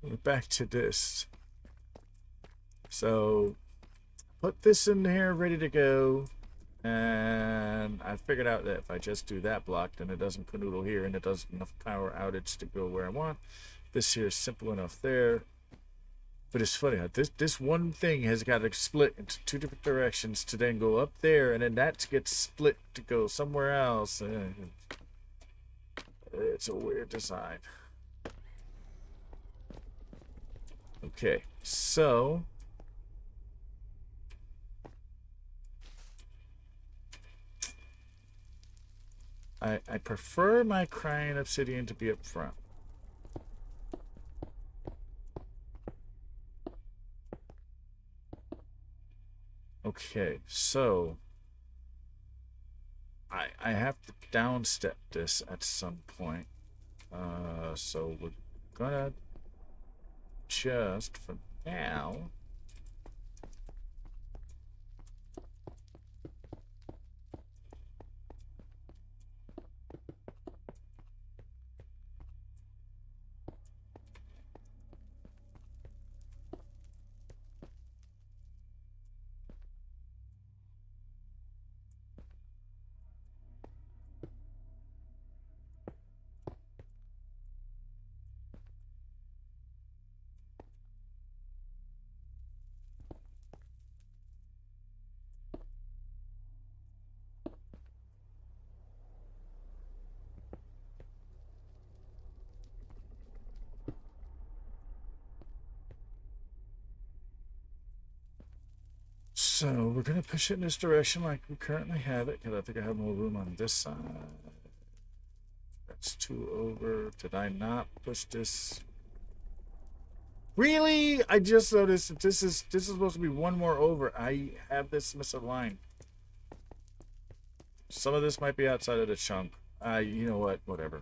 we're back to this. So put this in here ready to go, and I figured out that if I just do that block, then it doesn't canoodle here and it does enough power outage to go where I want. This here is simple enough there. But it's funny, this one thing has got to split into two different directions to then go up there, and then that gets split to go somewhere else. It's a weird design. Okay, so I prefer my crying obsidian to be up front. Okay, so I have to downstep this at some point. So we're gonna just for now So we're going to push it in this direction like we currently have it, because I think I have more room on this side. That's 2 over. Did I not push this? Really? I just noticed that this is supposed to be 1 more over. I have this misaligned. Some of this might be outside of the chunk. You know what? Whatever.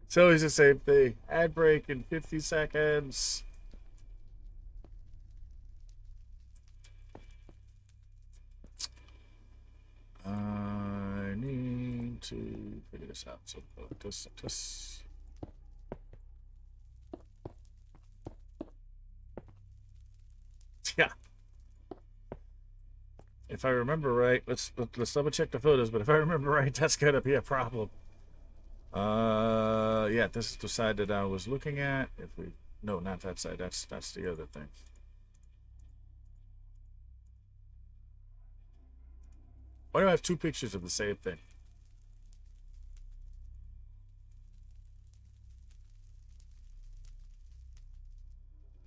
It's always the same thing. Ad break in 50 seconds. I need to figure this out. So this. Yeah. If I remember right, let's double check the photos. But if I remember right, that's gonna be a problem. Yeah, this is the side that I was looking at. No, not that side. That's the other thing. Why do I have 2 pictures of the same thing?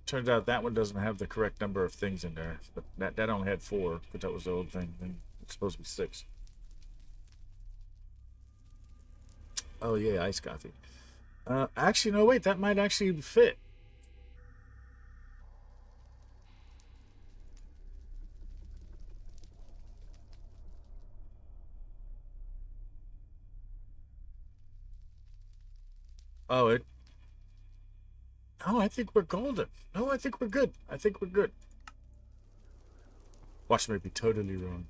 Turns out that one doesn't have the correct number of things in there, but that only had 4, because that was the old thing. And it's supposed to be 6. Oh yeah, iced coffee. Actually, no, wait, that might actually fit. Oh, it. Oh, I think we're golden. No, I think we're good. I think we're good. Watch me be totally wrong.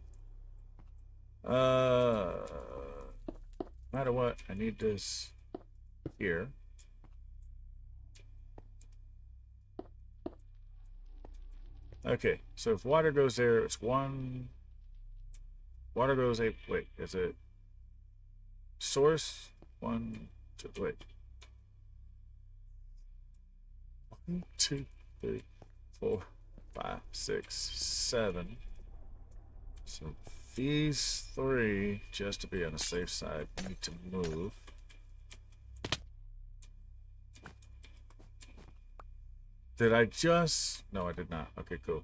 No matter what, I need this here. Okay, so if water goes there, it's 1. Water goes a. Wait, is it source? 1, 2. Wait. 1, 2, 3, 4, 5, 6, 7. So these 3, just to be on the safe side, need to move. Did I just? No, I did not. Okay, cool.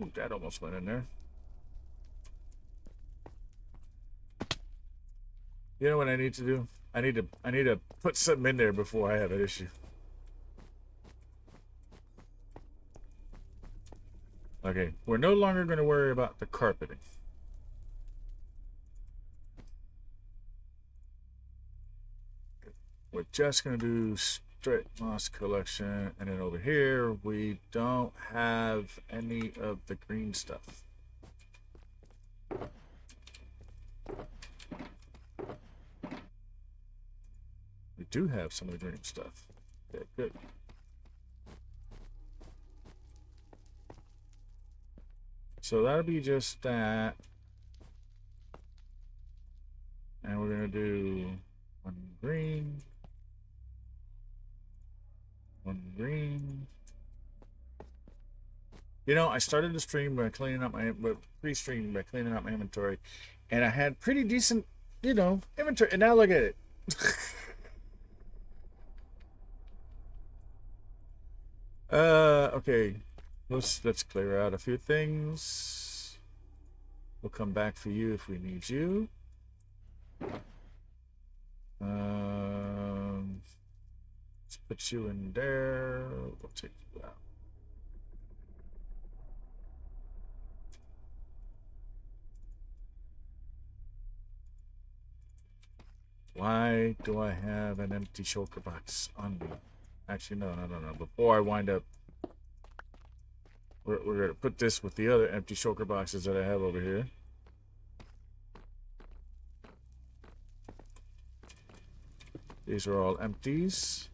Ooh, that almost went in there. You know what I need to do? I need to put something in there before I have an issue. Okay, we're no longer going to worry about the carpeting. We're just going to do straight moss collection, and then over here we don't have any of the green stuff. do have some of the green stuff. Okay, good. So that'll be just that. And we're going to do one green. One green. You know, I started the stream by cleaning up my pre-stream by cleaning up my inventory, and I had pretty decent, you know, inventory. And now look at it. Okay. Let's clear out a few things. We'll come back for you if we need you. Let's put you in there. We'll take you out. Why do I have an empty shulker box on me? Actually, no. Before I wind up, we're going to put this with the other empty shulker boxes that I have over here. These are all empties.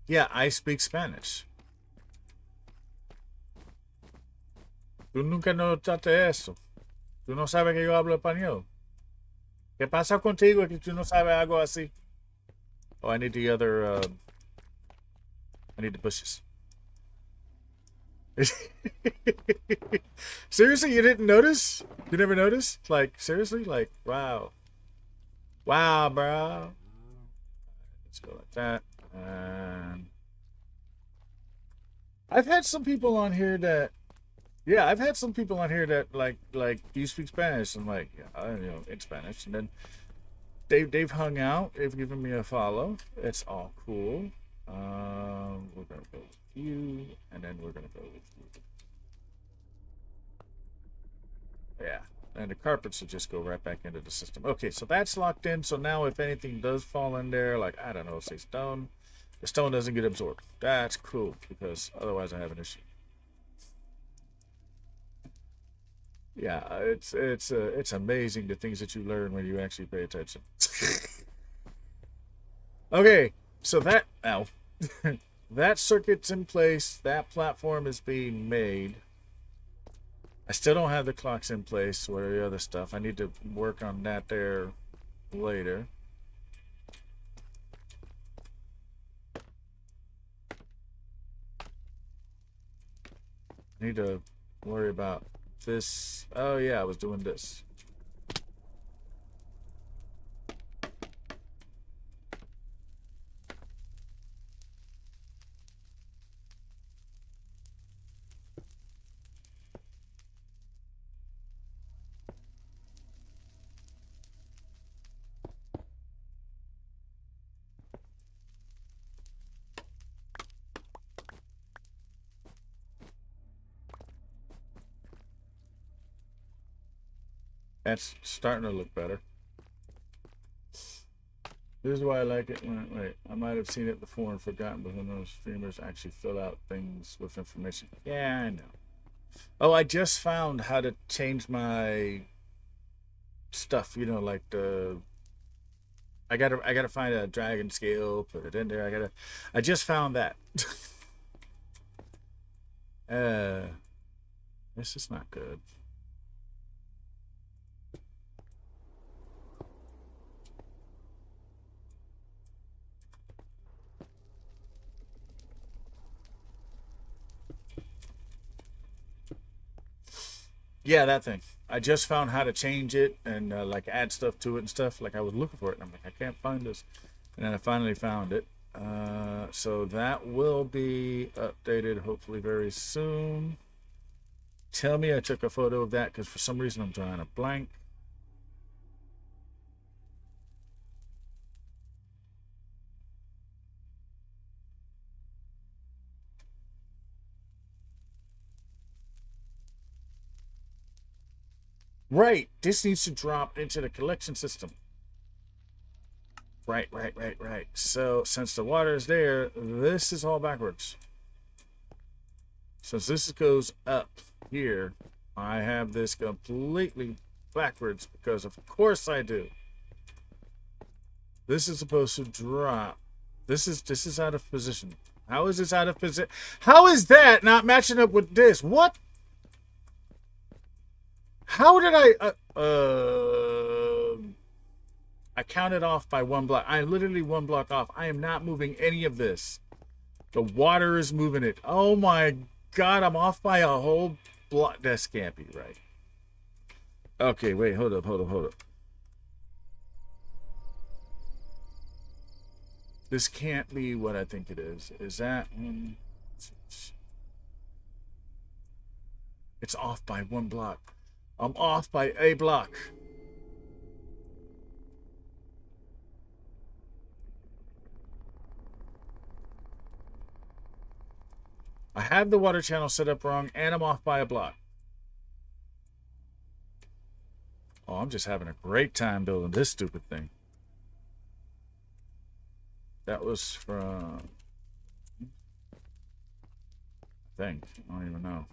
Yeah, I speak Spanish. Tú nunca notaste eso. Tú no sabes que yo hablo español. ¿Qué pasa contigo es que tú no sabes algo así? Oh, I need the other, I need the bushes. Seriously, you didn't notice? You never noticed? Like, seriously? Like, wow. Wow, bro. Let's go like that. And I've had some people on here that, yeah, I've had some people on here that like, do you speak Spanish? I'm like, yeah, I don't know, in Spanish. And then they've hung out. They've given me a follow. It's all cool. We're gonna go with you, and then we're gonna go with you. Yeah, and the carpets will just go right back into the system. Okay, so that's locked in. So now if anything does fall in there, like, I don't know, say stone, the stone doesn't get absorbed. That's cool, because otherwise I have an issue. Yeah, it's amazing the things that you learn when you actually pay attention. Okay, so that now that circuit's in place. That platform is being made. I still don't have the clocks in place or the other stuff. I need to work on that there later. I need to worry about this. Oh yeah, I was doing this. That's starting to look better. This is why I like it. Wait, I might have seen it before and forgotten, but when those streamers actually fill out things with information. Yeah, I know. Oh, I just found how to change my stuff. You know, like the. I gotta find a dragon scale, put it in there. I just found that. This is not good. Yeah, that thing. I just found how to change it and like add stuff to it and stuff. Like I was looking for it, and I'm like, I can't find this, and then I finally found it. So that will be updated hopefully very soon. Tell me I took a photo of that because for some reason I'm drawing a blank. Right, this needs to drop into the collection system. Right. So since the water is there, this is all backwards. Since this goes up here, I have this completely backwards because of course I do. This is supposed to drop. This is out of position. How is this out of position? How is that not matching up with this? What? How did I counted off by 1 block. I am literally 1 block off. I am not moving any of this. The water is moving it. Oh my God, I'm off by a whole block. That can't be right. Okay, wait, hold up. This can't be what I think it is. Is that one? It's off by 1 block. I'm off by a block. I have the water channel set up wrong, and I'm off by a block. Oh, I'm just having a great time building this stupid thing. That was from... I think. I don't even know.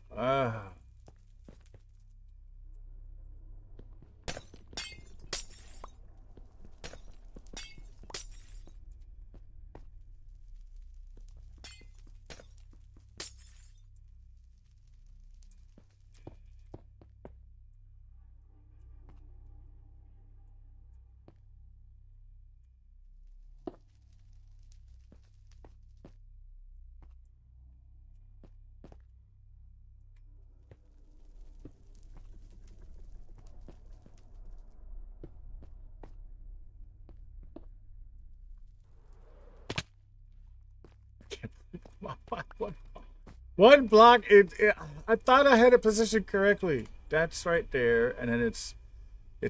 One block. I thought I had it positioned correctly. That's right there, and then it's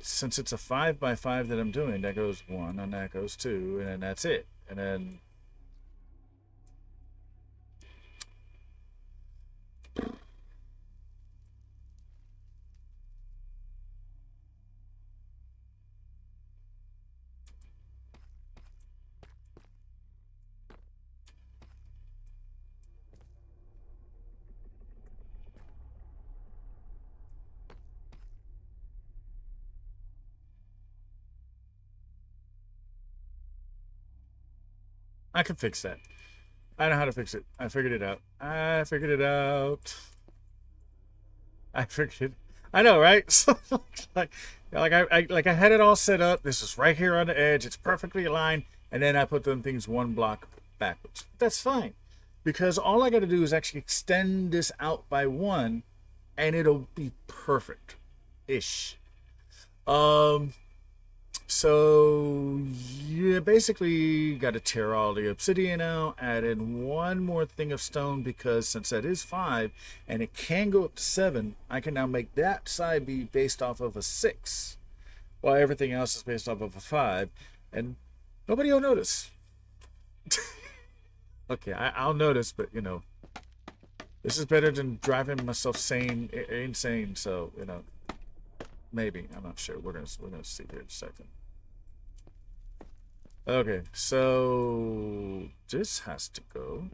since it's a 5 by 5 that I'm doing. That goes 1, and that goes 2, and then that's it. And then I can fix that. I know how to fix it. I figured it out. I figured it. I know, right? like I had it all set up. This is right here on the edge. It's perfectly aligned, and then I put them things 1 block backwards. That's fine, because all I got to do is actually extend this out by 1, and it'll be perfect, ish. So you basically got to tear all the obsidian out, add in 1 more thing of stone, because since that is 5 and it can go up to 7, I can now make that side be based off of a 6, while everything else is based off of a 5, and nobody will notice. Okay, I'll notice, but you know, this is better than driving myself insane. So you know, maybe, I'm not sure. We're gonna see here in a second. Okay, so this has to go.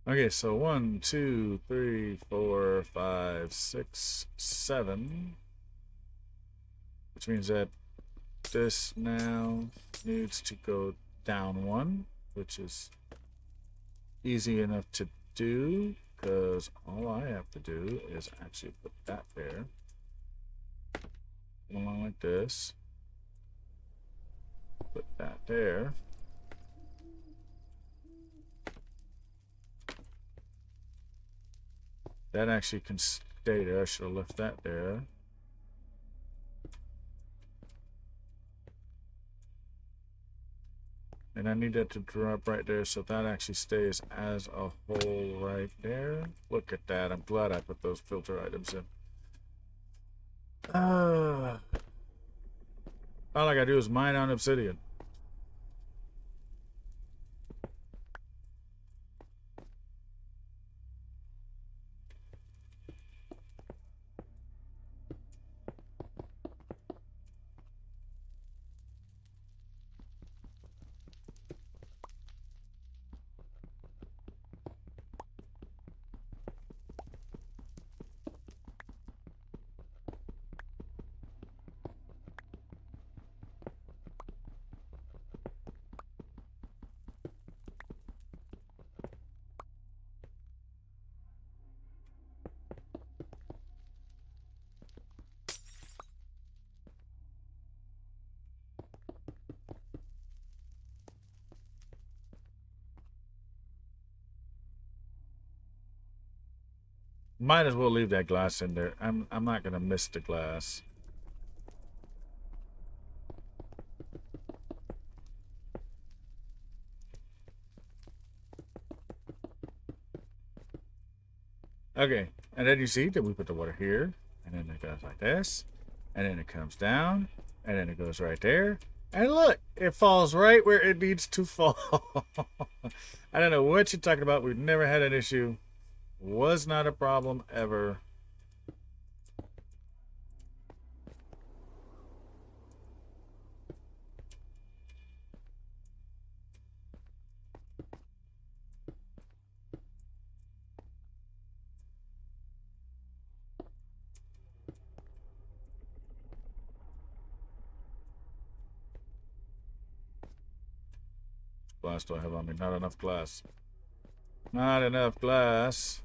Okay, so 1, 2, 3, 4, 5, 6, 7. Which means that this now needs to go down 1, which is easy enough to do, because all I have to do is actually put that there. Along like this. Put that there. That actually can stay there. I should have left that there. And I need that to drop right there so that actually stays as a whole right there. Look at that. I'm glad I put those filter items in. All I gotta do is mine on obsidian. Might as well leave that glass in there. I'm not gonna miss the glass. Okay, and then you see that we put the water here, and then it goes like this, and then it comes down, and then it goes right there, and look, it falls right where it needs to fall. I don't know what you're talking about. We've never had an issue. Was not a problem ever. Glass do I have on me? Not enough glass. Not enough glass.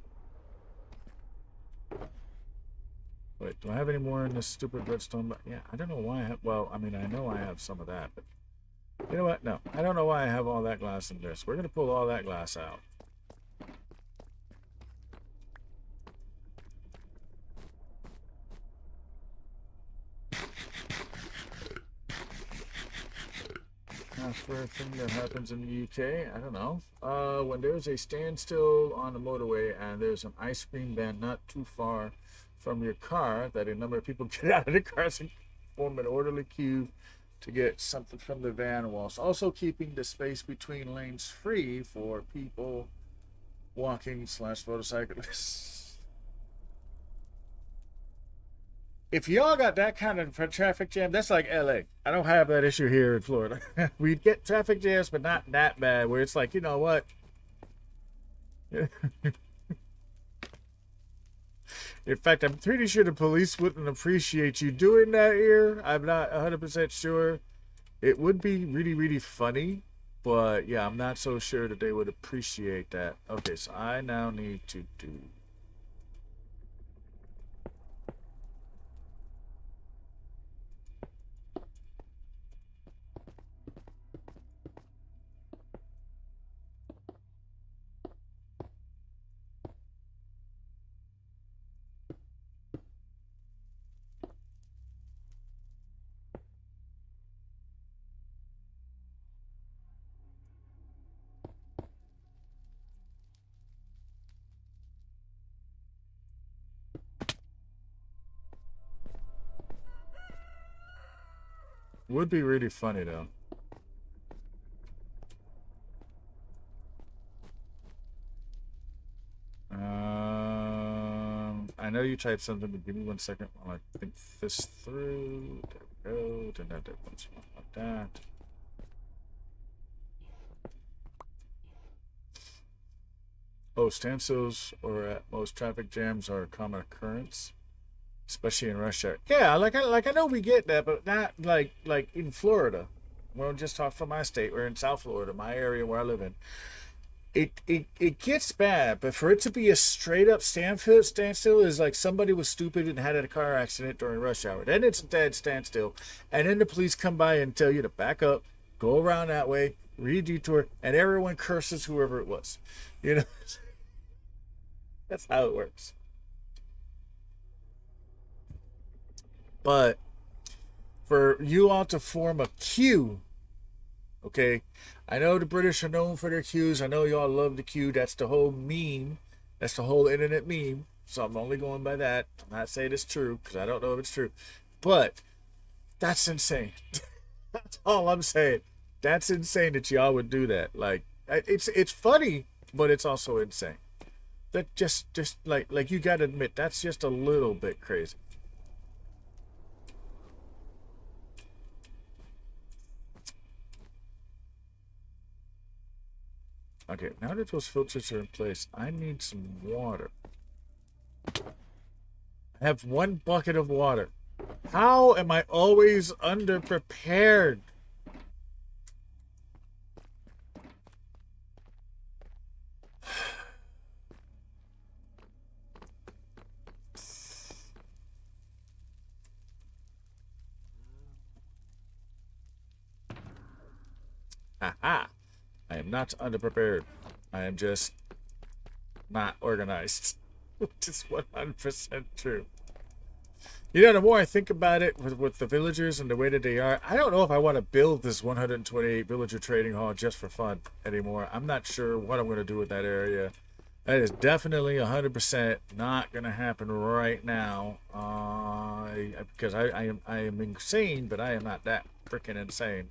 Wait, do I have any more in this stupid redstone? Yeah, I don't know why I have... Well, I mean, I know I have some of that, but... You know what? No, I don't know why I have all that glass in this. We're going to pull all that glass out. That's a thing that happens in the UK. I don't know. When there's a standstill on the motorway and there's an ice cream van not too far from your car, that a number of people get out of the cars and form an orderly queue to get something from the van, whilst also keeping the space between lanes free for people walking / motorcyclists. If y'all got that kind of traffic jam, that's like LA. I don't have that issue here in Florida. We get traffic jams, but not that bad, where it's like, you know what? In fact, I'm pretty sure the police wouldn't appreciate you doing that here. I'm not 100% sure. It would be really, really funny, but yeah, I'm not so sure that they would appreciate that. Okay, so I now need to do... Would be really funny though. I know you typed something, but give me 1 second while I think this through. There we go. Then that one's like that. Oh, standstills or at most traffic jams are a common occurrence, especially in rush hour. Yeah, like I know we get that, but not like in Florida. We'll just talk from my state. We're in South Florida, my area where I live in. It gets bad, but for it to be a straight up standstill is like somebody was stupid and had a car accident during rush hour. Then it's a dead standstill, and then the police come by and tell you to back up, go around that way, re-detour, and everyone curses whoever it was. You know, that's how it works. But for you all to form a queue, okay, I know the British are known for their queues. I know y'all love the queue. That's the whole meme. That's the whole internet meme. So I'm only going by that. I'm not saying it's true because I don't know if it's true. But that's insane. That's all I'm saying. That's insane that y'all would do that. Like it's funny, but it's also insane. That just like you gotta admit that's just a little bit crazy. Okay, now that those filters are in place, I need some water. I have one bucket of water. How am I always underprepared? Haha. I am not underprepared. I am just not organized. Which is 100% true. You know, the more I think about it with the villagers and the way that they are, I don't know if I want to build this 128 villager trading hall just for fun anymore. I'm not sure what I'm going to do with that area. That is definitely 100% not going to happen right now. Because I am insane, but I am not that freaking insane.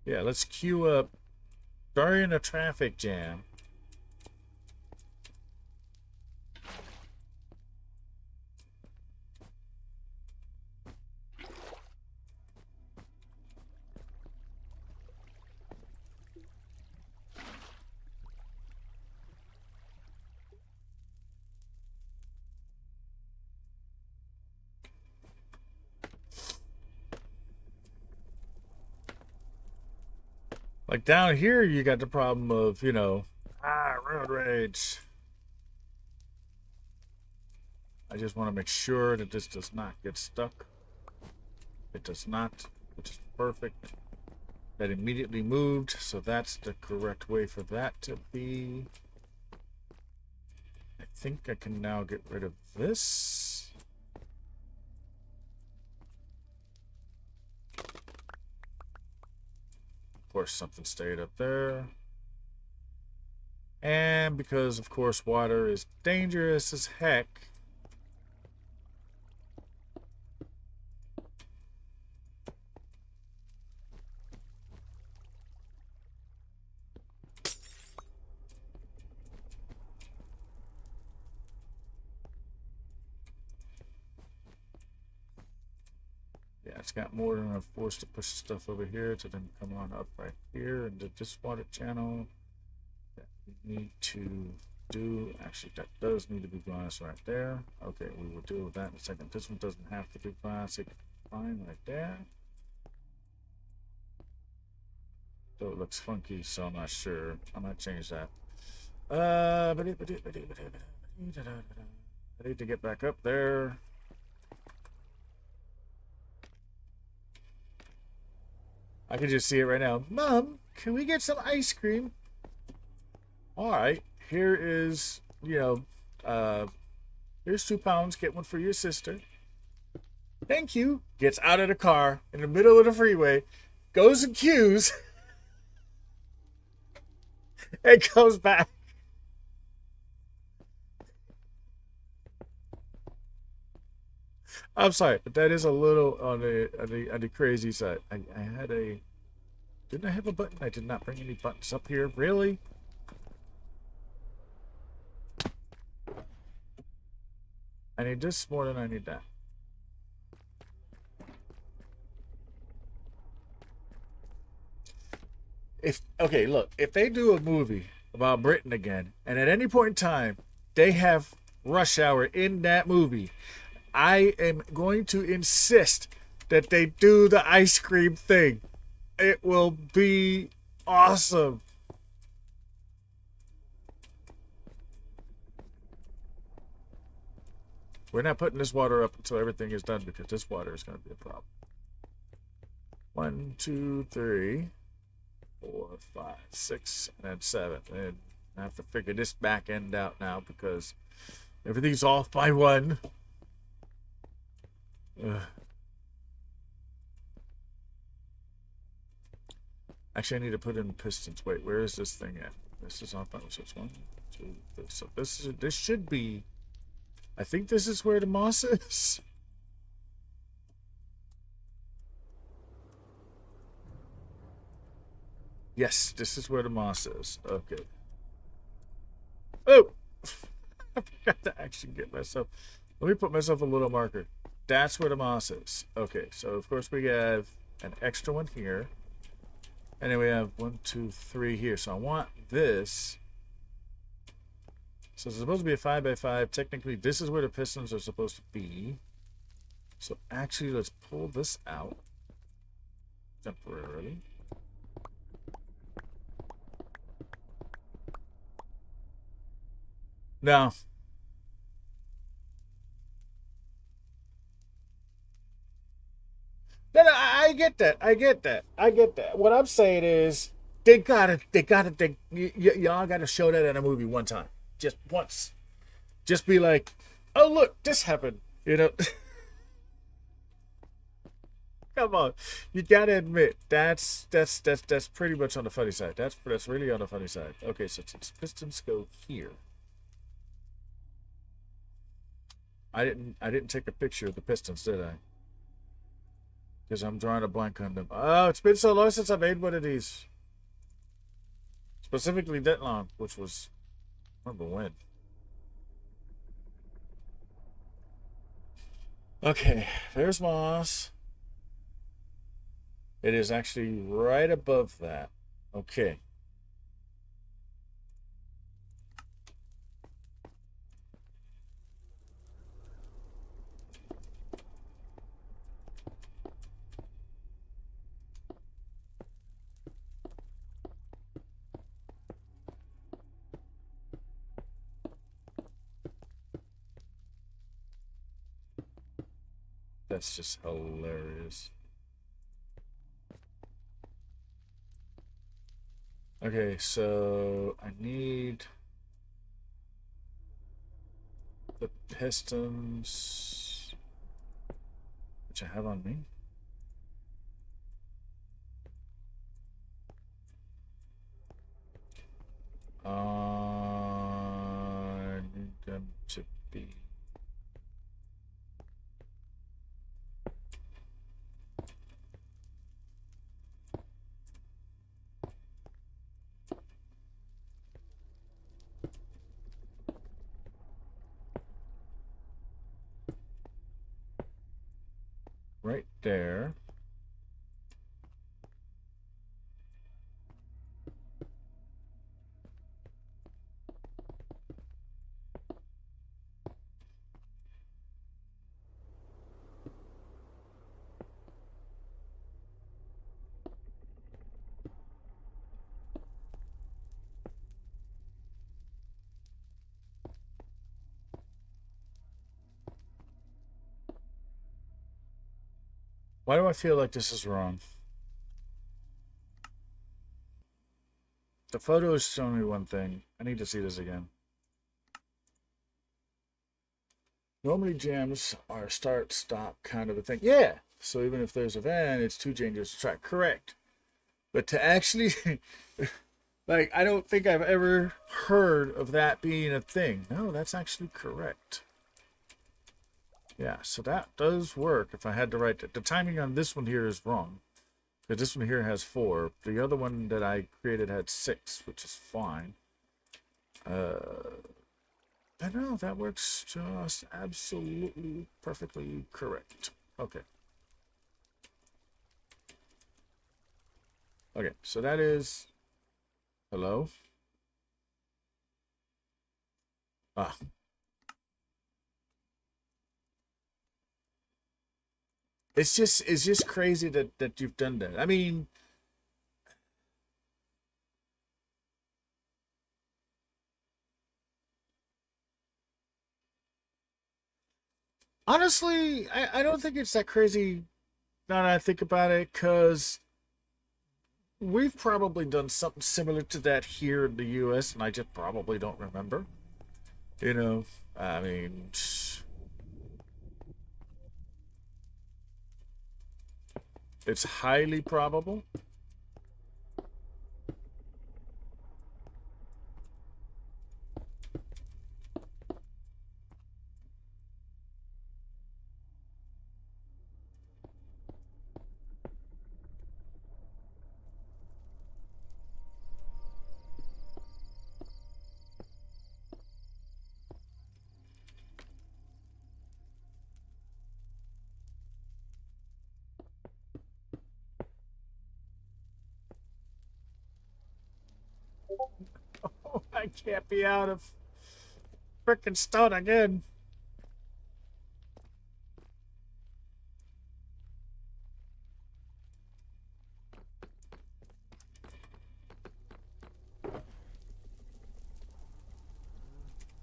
Yeah, let's queue up during a traffic jam. Like down here, you got the problem of, you know, road rage. I just want to make sure that this does not get stuck. It does not, which is perfect. That immediately moved, so that's the correct way for that to be. I think I can now get rid of this. Of course, something stayed up there. And because, of course, water is dangerous as heck, yeah, it's got more than enough force to push stuff over here to then come on up right here into this water channel. That we need to do, actually, that does need to be glass right there. Okay, we will deal with that in a second. This one doesn't have to be glass. It can be fine right there. Though it looks funky, so I'm not sure. I might change that. I need to get back up there. I can just see it right now. Mom, can we get some ice cream? All right, here is, you know, here's £2. Get one for your sister. Thank you. Gets out of the car in the middle of the freeway, goes and queues, and comes back. I'm sorry, but that is a little on the crazy side. I had a, didn't I have a button? I did not bring any buttons up here. Really? I need this more than I need that. Okay, look, if they do a movie about Britain again, and at any point in time they have rush hour in that movie, I am going to insist that they do the ice cream thing. It will be awesome. We're not putting this water up until everything is done because this water is going to be a problem. 1, 2, 3, 4, 5, 6, and then 7. And I have to figure this back end out now because everything's off by 1. Actually, I need to put in pistons. Wait, where is this thing at? This is off by 1. So it's 1, 2, 3. So this should be. I think this is where the moss is. Yes, this is where the moss is. Okay. Oh! I forgot to actually get myself. Let me put myself a little marker. That's where the moss is. Okay, so of course we have an extra one here. And then we have 1, 2, 3 here. So I want this. So it's supposed to be a 5 by 5. Technically, this is where the pistons are supposed to be. So actually, let's pull this out temporarily. No. No, I get that. I get that. I get that. What I'm saying is, y'all gotta show that in a movie one time. Just once. Just be like, oh, look, this happened. You know? Come on. You gotta admit, that's pretty much on the funny side. That's really on the funny side. Okay, so since pistons go here. I didn't take a picture of the pistons, did I? Because I'm drawing a blank on them. Oh, it's been so long since I made one of these. Specifically that long, which was, I don't remember when. Okay, there's moss. It is actually right above that. Okay. That's just hilarious. Okay, so I need the pistons, which I have on me. I need them to be. Right there. Why do I feel like this is wrong? The photo is showing me one thing. I need to see this again. Normally jams are start, stop kind of a thing. Yeah. So even if there's a van, it's 2 changes to track. Correct. But to actually, like, I don't think I've ever heard of that being a thing. No, that's actually correct. Yeah, so that does work if I had to write that. The timing on this one here is wrong. Because this one here has 4. The other one that I created had 6, which is fine. But no, that works just absolutely perfectly correct. Okay. Okay, so that is... Hello? Ah. It's just crazy that you've done that. I mean... Honestly, I don't think it's that crazy now that I think about it, because we've probably done something similar to that here in the US, and I just probably don't remember. You know, I mean, it's highly probable. Oh, I can't be out of frickin' stone again.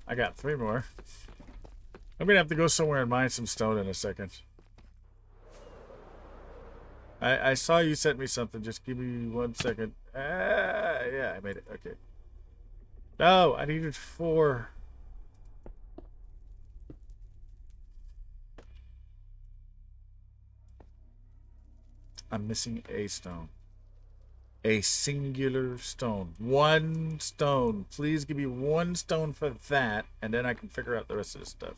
I got 3 more. I'm gonna have to go somewhere and mine some stone in a second. I saw you sent me something. Just give me 1 second. Yeah, I made it. Okay. No, I needed 4. I'm missing a stone. A singular stone. 1 stone. Please give me 1 stone for that, and then I can figure out the rest of this stuff.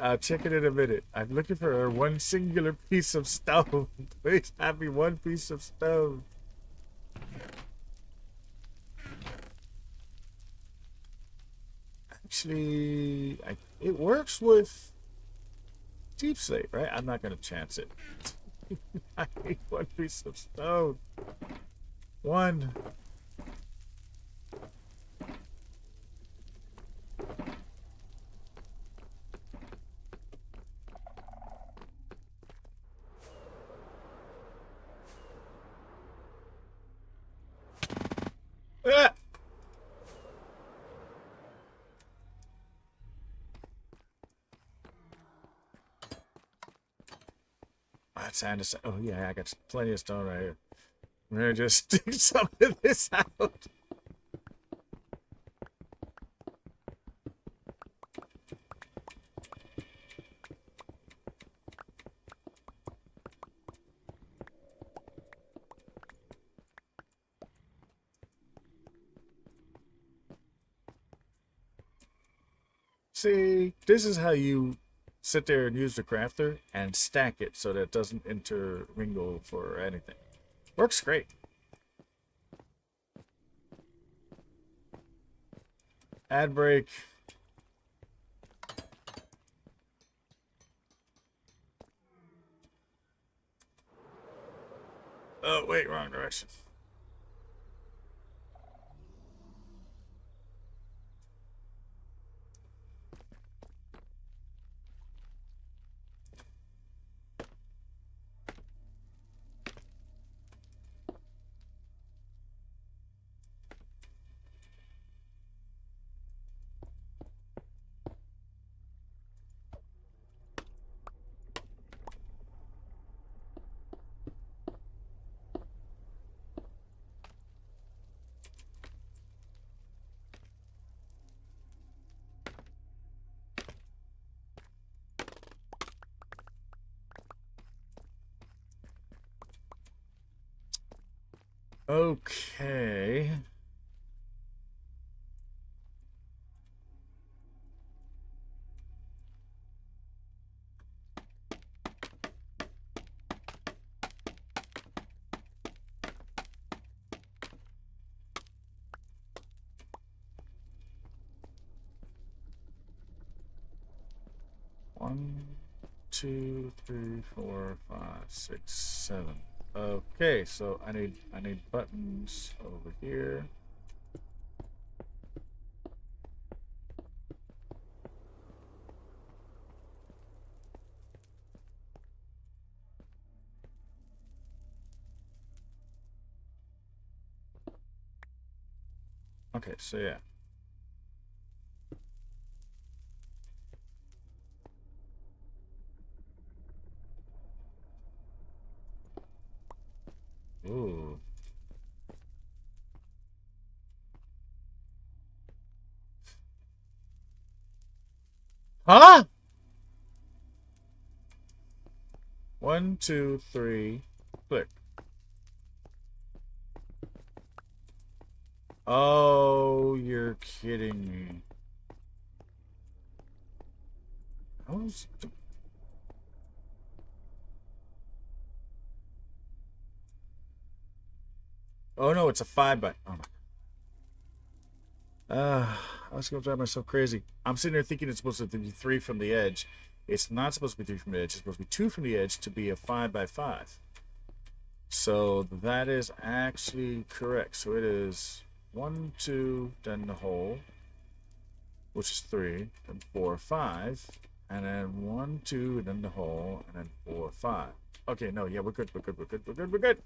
I'll check it in a minute. I'm looking for 1 singular piece of stone. Please have me 1 piece of stone. Actually, it works with deep slate, right? I'm not going to chance it. I need 1 piece of stone. 1. Ah! That's oh yeah, I got plenty of stone right here. I'm gonna just dig some of this out. See, this is how you sit there and use the crafter and stack it so that it doesn't intermingle for anything. Works great. Ad break. Oh, wait, wrong direction. Okay. One, two, three, four, five, six, 7. Okay, so I need buttons over here. Okay, so yeah. Ooh. Huh? 1, 2, 3, click. Oh, you're kidding me. Oh no, it's a 5 by. Oh my. I was gonna drive myself crazy. I'm sitting there thinking it's supposed to be 3 from the edge. It's not supposed to be 3 from the edge. It's supposed to be 2 from the edge to be a 5 by 5. So that is actually correct. So it is 1, 2, then the hole, which is 3, then 4, 5, and then 1, 2, and then the hole, and then 4, 5. Okay, no, yeah, we're good, we're good, we're good, we're good, we're good.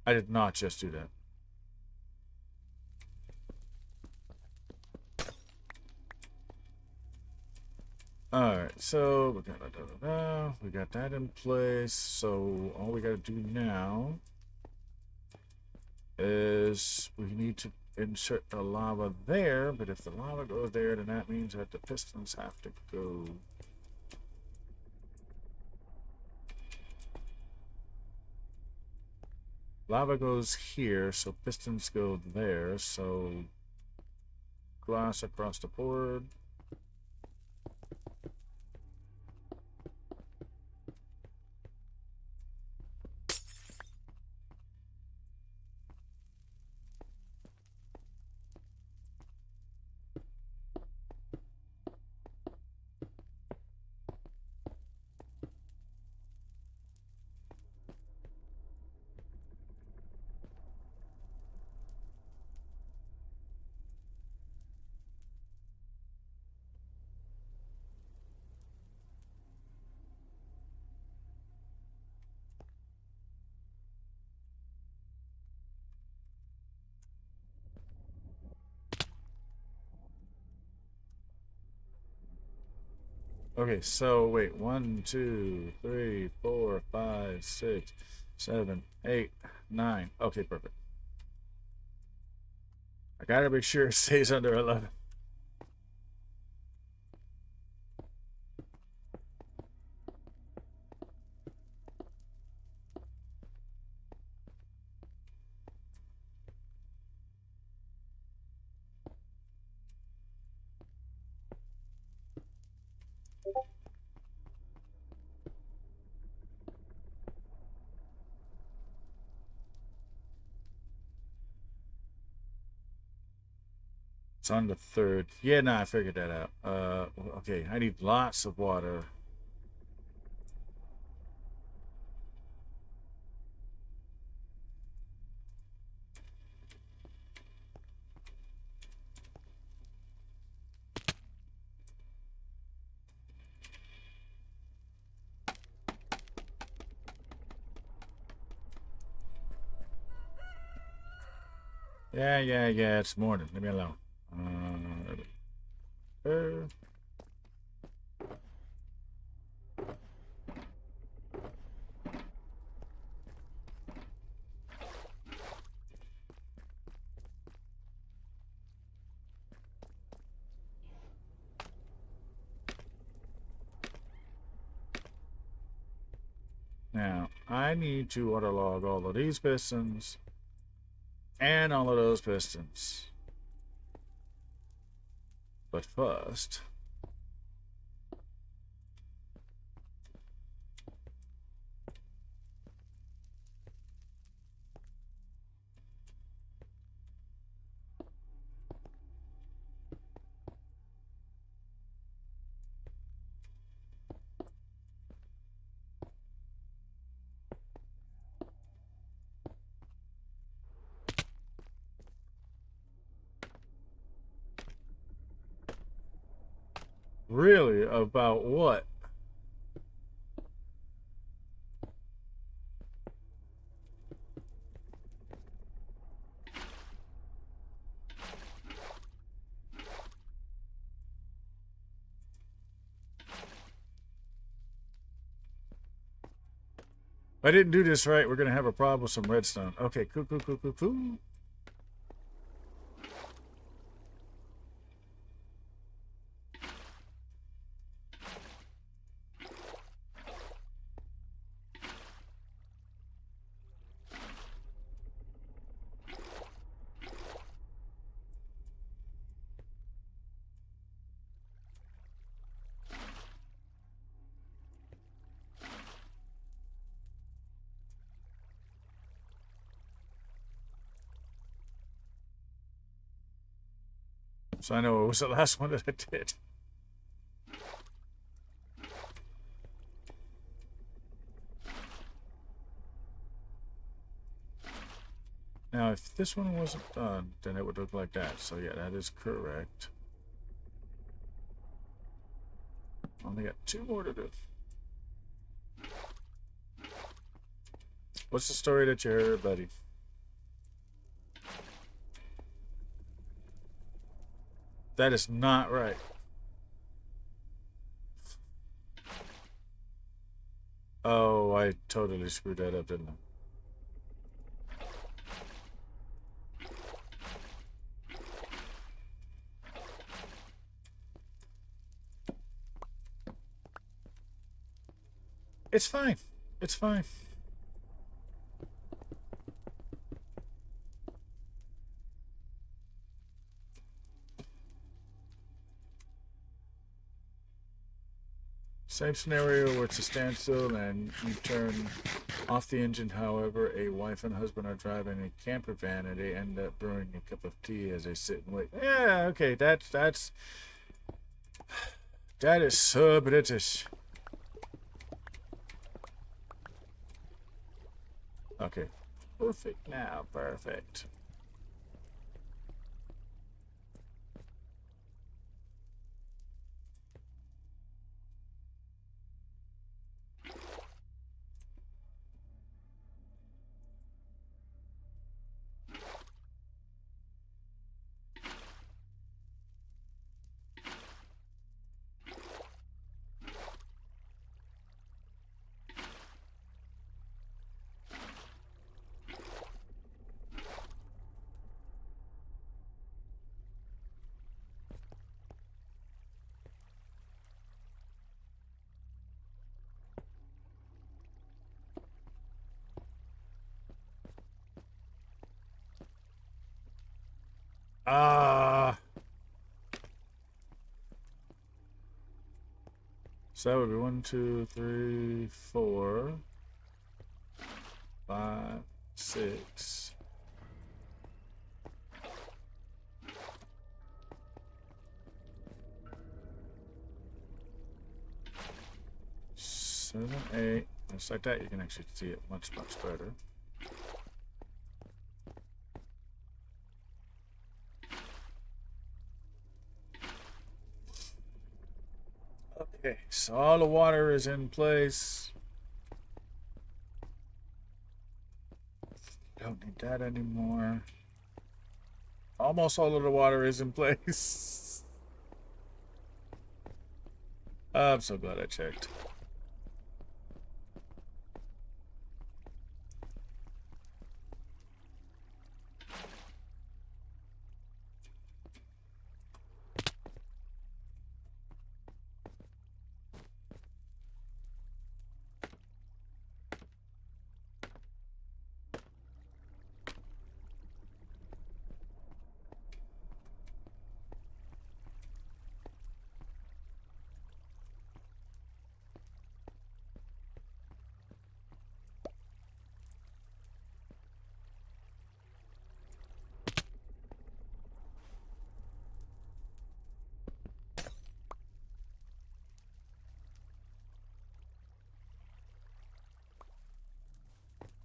I did not just do that. Alright, so we got that in place. So all we gotta do now is we need to insert the lava there, but if the lava goes there, then that means that the pistons have to go. Lava goes here, so pistons go there, so glass across the board. Okay, so wait, 1, 2, 3, 4, 5, 6, 7, 8, 9. Okay, perfect. I gotta make sure it stays under 11. It's on the 3rd. Yeah, nah, I figured that out. Okay, I need lots of water. Yeah, it's morning. Leave me alone. Uh, Now, I need to waterlog all of these pistons and all of those pistons. But first, really, about what? If I didn't do this right, we're going to have a problem with some redstone. Okay, cool, cool, cool, cool, cool. So I know it was the last one that I did. Now, if this one wasn't done, then it would look like that. So yeah, that is correct. Only got 2 more to do. What's the story that you heard, buddy? That is not right. Oh, I totally screwed that up, didn't I? It's fine. It's fine. Same scenario where it's a standstill and you turn off the engine. However, a wife and husband are driving a camper van and they end up brewing a cup of tea as they sit and wait. Yeah, okay, that is so British. Okay, perfect now, perfect. So that would be 1, 2, 3, 4, 5, 6. 7, 8. Just like that, you can actually see it much, much better. Okay, so all the water is in place. Don't need that anymore. Almost all of the water is in place. I'm so glad I checked.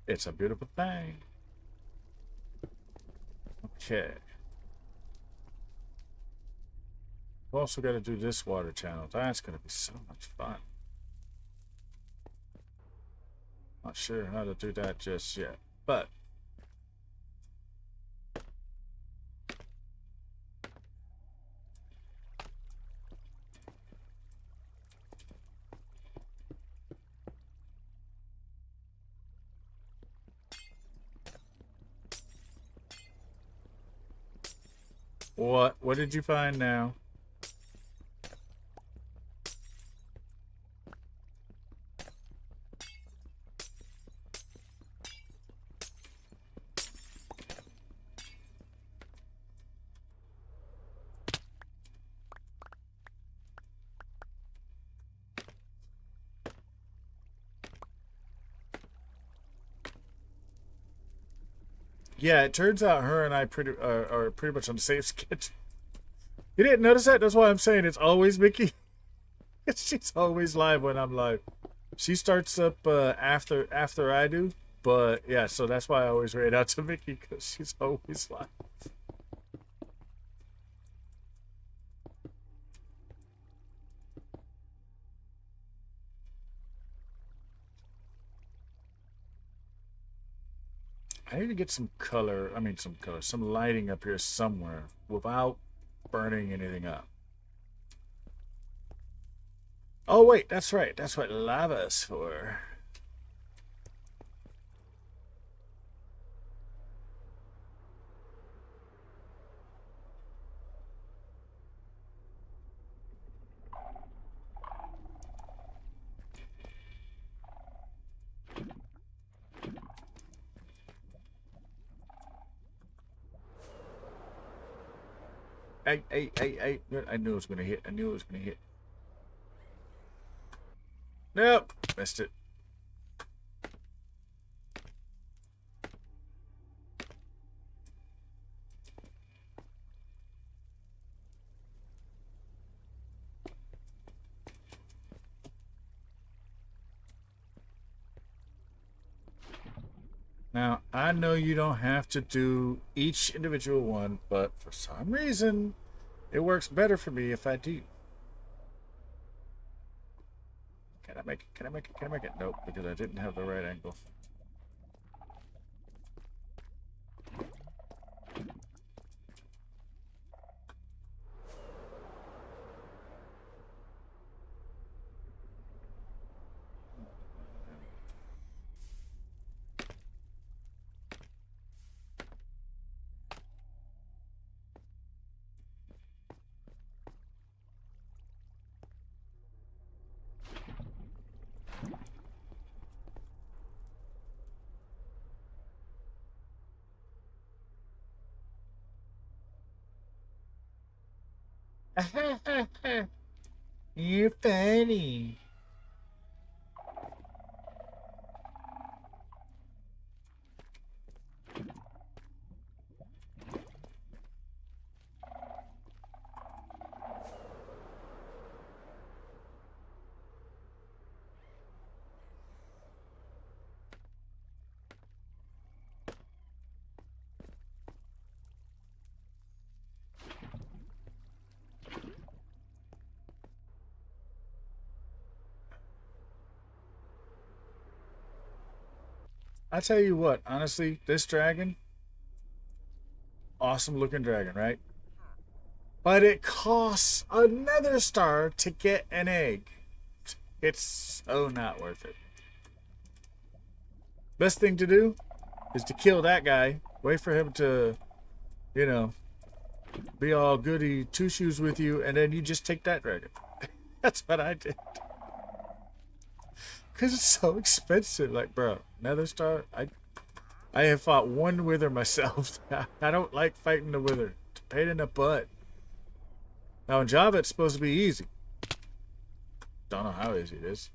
It's a beautiful thing. Okay. We've also got to do this water channel. That's going to be so much fun. Not sure how to do that just yet, but What? What did you find now? Yeah, it turns out her and I are pretty much on the same sketch. You didn't notice that? That's why I'm saying it's always Mickey. She's always live when I'm live. She starts up after I do, but yeah, so that's why I always rate out to Mickey because she's always live. I need to get some color. I mean, some color, some lighting up here somewhere without burning anything up. Oh wait, that's right. That's what lava is for. Hey. I knew it was gonna hit. I knew it was gonna hit. Nope. Missed it. Now, I know you don't have to do each individual one, but for some reason, it works better for me if I do. Can I make it? Can I make it? Can I make it? Nope, because I didn't have the right angle. You're funny. I tell you what, honestly, this dragon, awesome looking dragon, right? But it costs another star to get an egg. It's so not worth it. Best thing to do is to kill that guy, wait for him to, you know, be all goody two shoes with you, and then you just take that dragon. That's what I did. Because it's so expensive. Like, bro, Nether Star, I have fought one wither myself. I don't like fighting the wither. It's a pain in the butt. Now, in Java, it's supposed to be easy. Don't know how easy it is.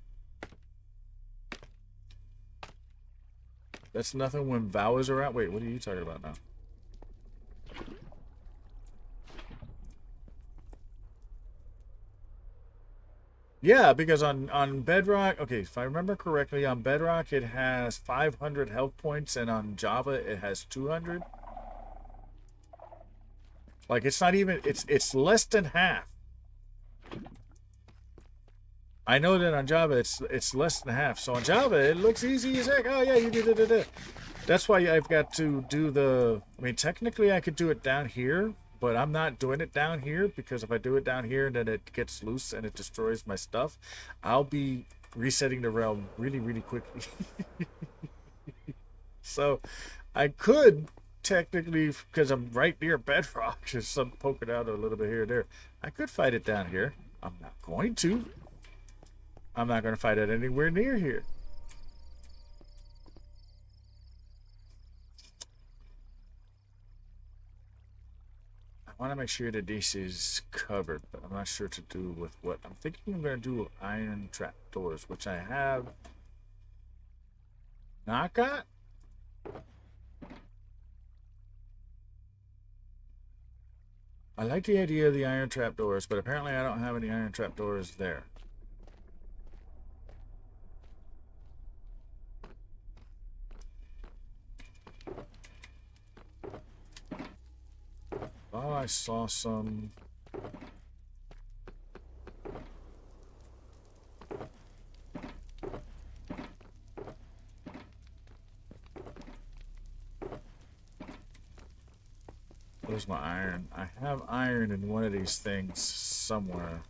That's nothing when Vow is around. Wait, what are you talking about now? Yeah, because on Bedrock, okay, if I remember correctly, on Bedrock it has 500 health points, and on Java it has 200. Like it's not even it's less than half. I know that on Java it's less than half. So on Java it looks easy as heck. Oh yeah, you did it. That's why I've got to do the. I mean, technically I could do it down here, but I'm not doing it down here because if I do it down here and then it gets loose and it destroys my stuff, I'll be resetting the realm really, really quickly. So I could technically, because I'm right near bedrock, just some poking out a little bit here and there. I could fight it down here. I'm not going to. I'm not going to fight it anywhere near here. I want to make sure the DC is covered, but I'm not sure to do with what. I'm thinking I'm going to do iron trapdoors, which I have not got. I like the idea of the iron trapdoors, but apparently I don't have any iron trapdoors there. Oh, I saw some. Where's my iron? I have iron in one of these things somewhere.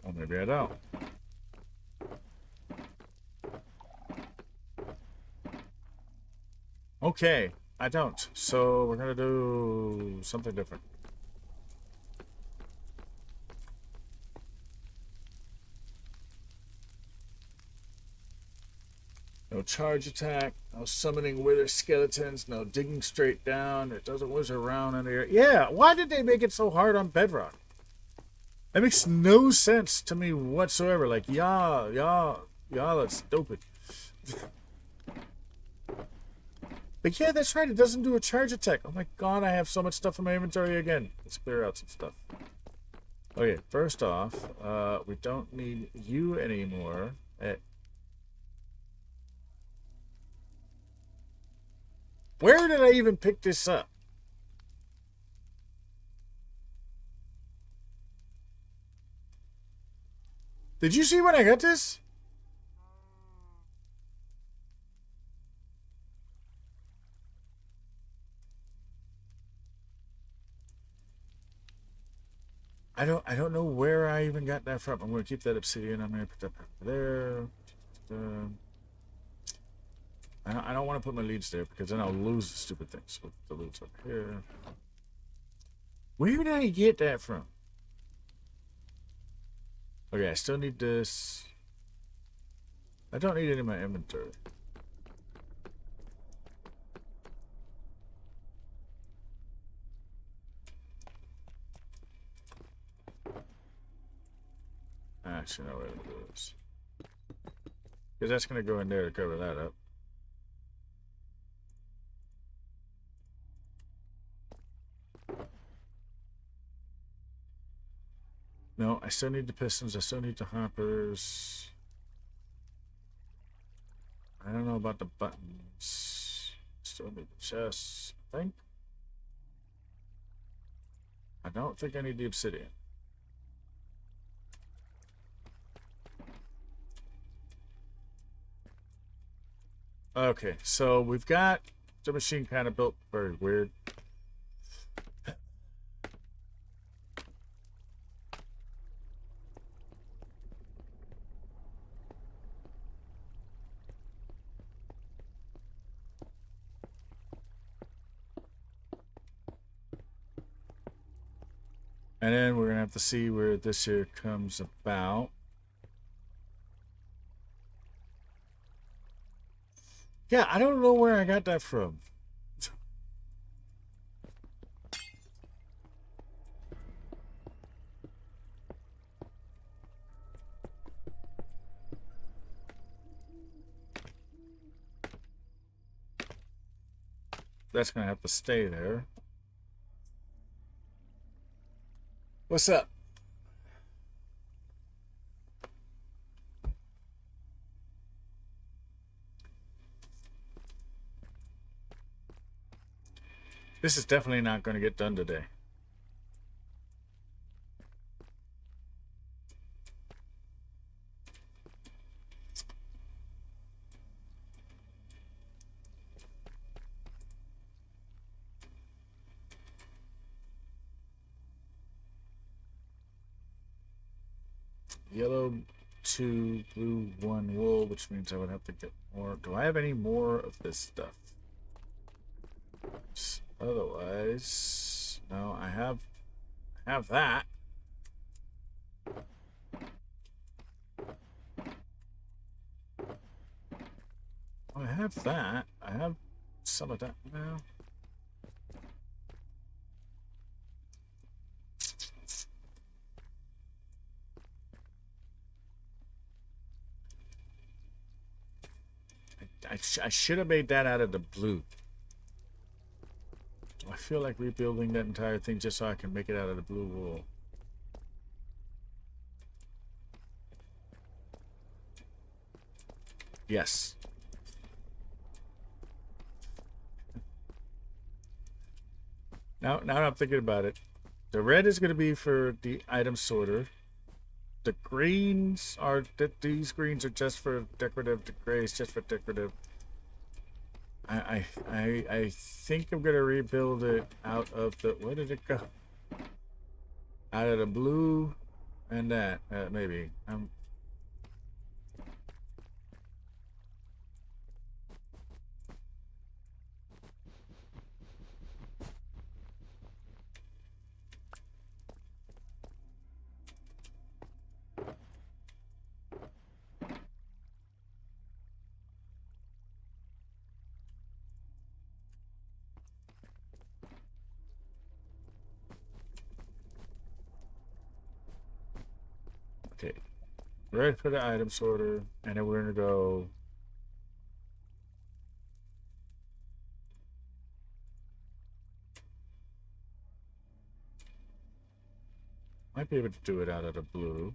Or maybe I don't. Okay, I don't. So we're gonna do something different. No charge attack, no summoning wither skeletons, no digging straight down. It doesn't whiz around in the air. Yeah, why did they make it so hard on bedrock? That makes no sense to me whatsoever. Like, y'all, that's stupid. But yeah, that's right. It doesn't do a charge attack. Oh my god, I have so much stuff in my inventory again. Let's clear out some stuff. Okay, first off, we don't need you anymore. Where did I even pick this up? Did you see when I got this? I don't know where I even got that from. I'm gonna keep that obsidian. I'm gonna put that back there. I don't want to put my leads there because then I'll lose the stupid things. Put the leads up here. Where did I get that from? Okay, I still need this. I don't need it in my inventory. Actually, no way to do this. Because that's going to go in there to cover that up. No, I still need the pistons. I still need the hoppers. I don't know about the buttons. Still need the chests, I think. I don't think I need the obsidian. Okay, so we've got the machine kind of built very weird. And then we're going to have to see where this here comes about. Yeah, I don't know where I got that from. That's going to have to stay there. What's up? This is definitely not going to get done today. yellow 2, blue 1 wool, which means I would have to get more. Do I have any more of this stuff? Otherwise, no, I have that. I have that. I have some of that now. I should have made that out of the blue. I feel like rebuilding that entire thing just so I can make it out of the blue wool. Yes. Now that I'm thinking about it, the red is going to be for the item sorter. The greens are these greens are just for decorative. The grays just for decorative. I think I'm gonna rebuild it out of the, where did it go? Out of the blue and that maybe. Okay, red for the item sorter, and then we're gonna go. Might be able to do it out of the blue.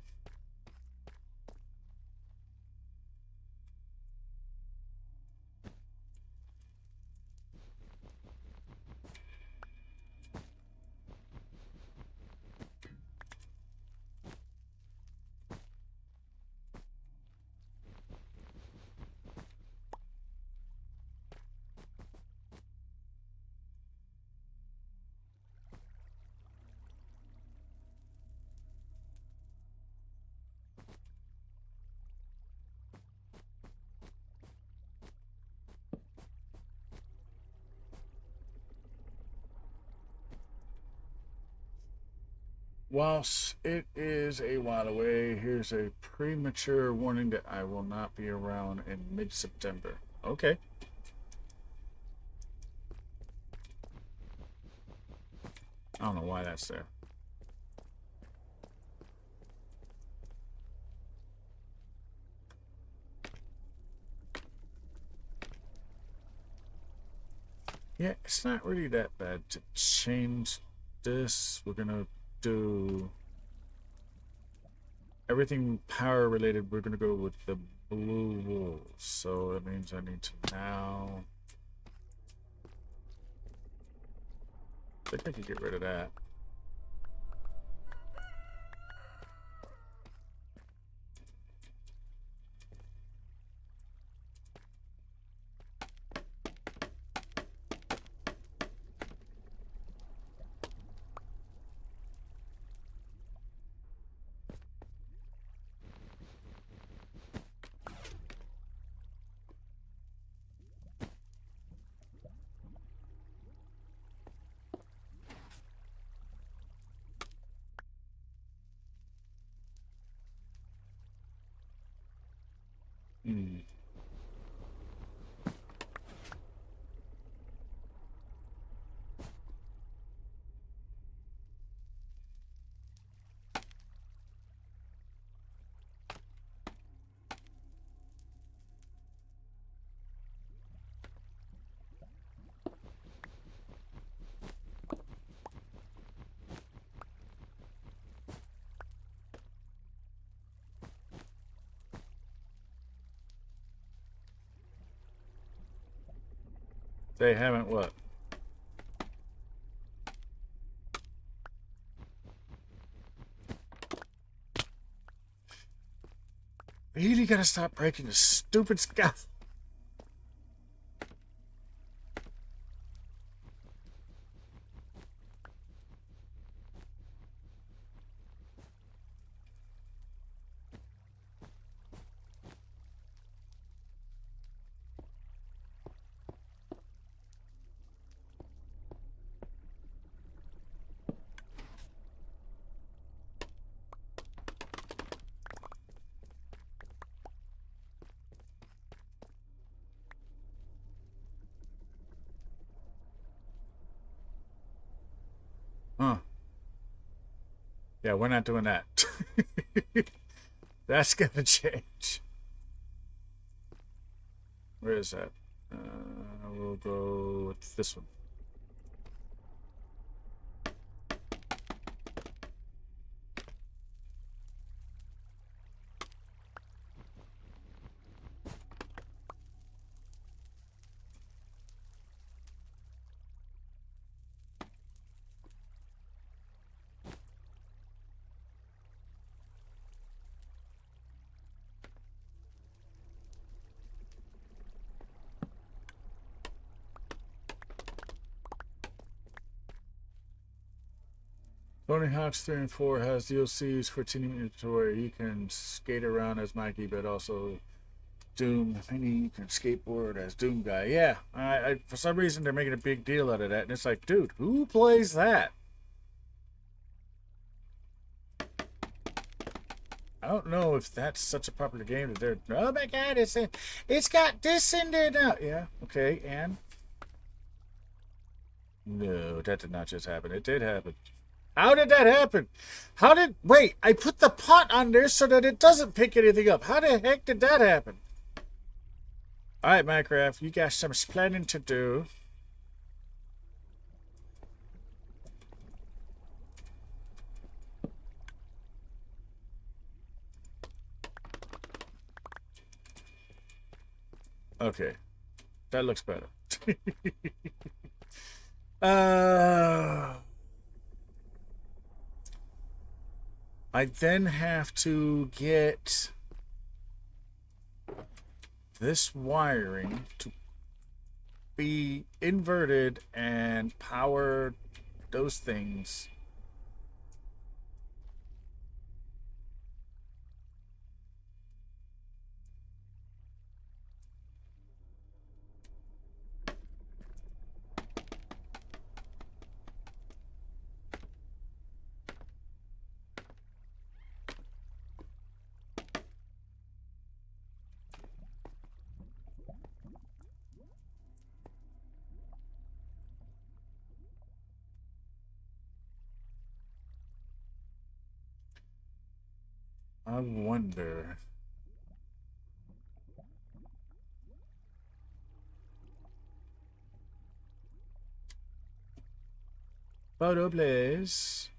Whilst it is a while away, here's a premature warning that I will not be around in mid-September. Okay. I don't know why that's there. Yeah, it's not really that bad to change this. We're gonna do everything power related. We're gonna go with the blue wool. So that means I need to now. I think I can get rid of that. Hmm. They haven't what? Really gotta stop breaking the stupid stuff. Yeah, we're not doing that. That's gonna change. Where is that? We'll go with this one. Tony Hawk's 3 and 4 has DLCs for teenagers where you can skate around as Mikey, but also Doom. Maybe you can skateboard as Doom Guy. Yeah, for some reason they're making a big deal out of that, and it's like, dude, who plays that? I don't know if that's such a popular game that they're, oh my god, it's got this in there now. Yeah, okay, and no, that did not just happen. It did happen. How did that happen? Wait, I put the pot on there so that it doesn't pick anything up. How the heck did that happen? All right, Minecraft, you got some planning to do. Okay, that looks better. I then have to get this wiring to be inverted and power those things. I wonder. Photo, please.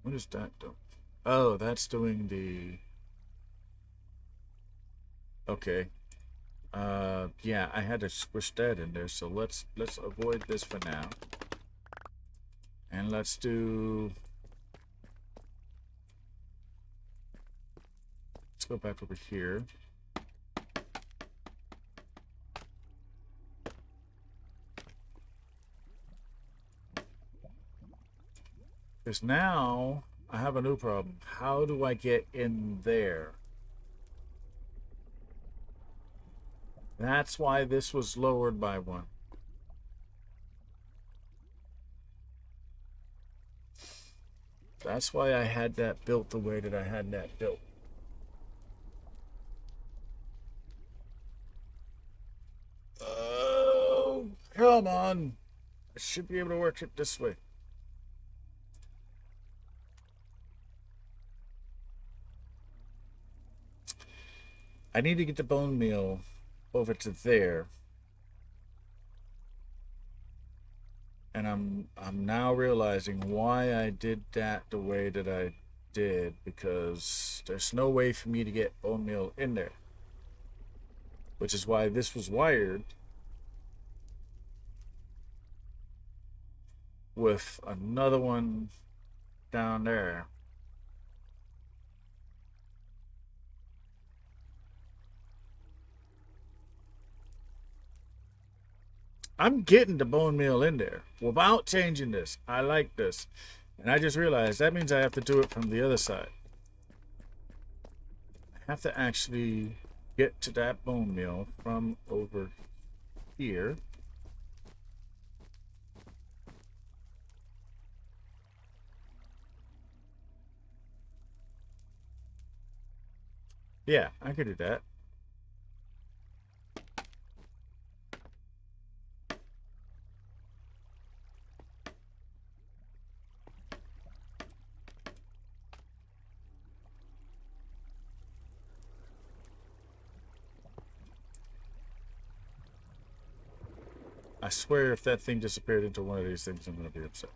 What is that doing? Oh, that's doing the... Okay. Yeah, I had to squish that in there, so let's avoid this for now. And let's do... Let's go back over here. Because now I have a new problem. How do I get in there? That's why this was lowered by one. That's why I had that built the way that I had that built. Oh, come on. I should be able to work it this way. I need to get the bone meal over to there. And I'm now realizing why I did that the way that I did, because there's no way for me to get bone meal in there. Which is why this was wired with another one down there. I'm getting the bone meal in there without changing this. I like this. And I just realized that means I have to do it from the other side. I have to actually get to that bone meal from over here. Yeah, I could do that. swear if that thing disappeared into one of these things, I'm going to be upset.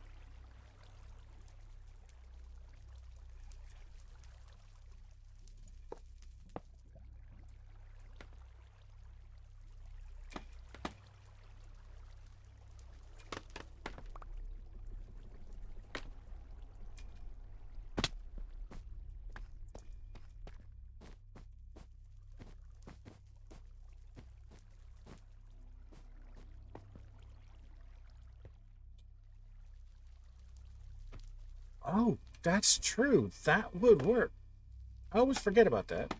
Oh, that's true. That would work. I always forget about that.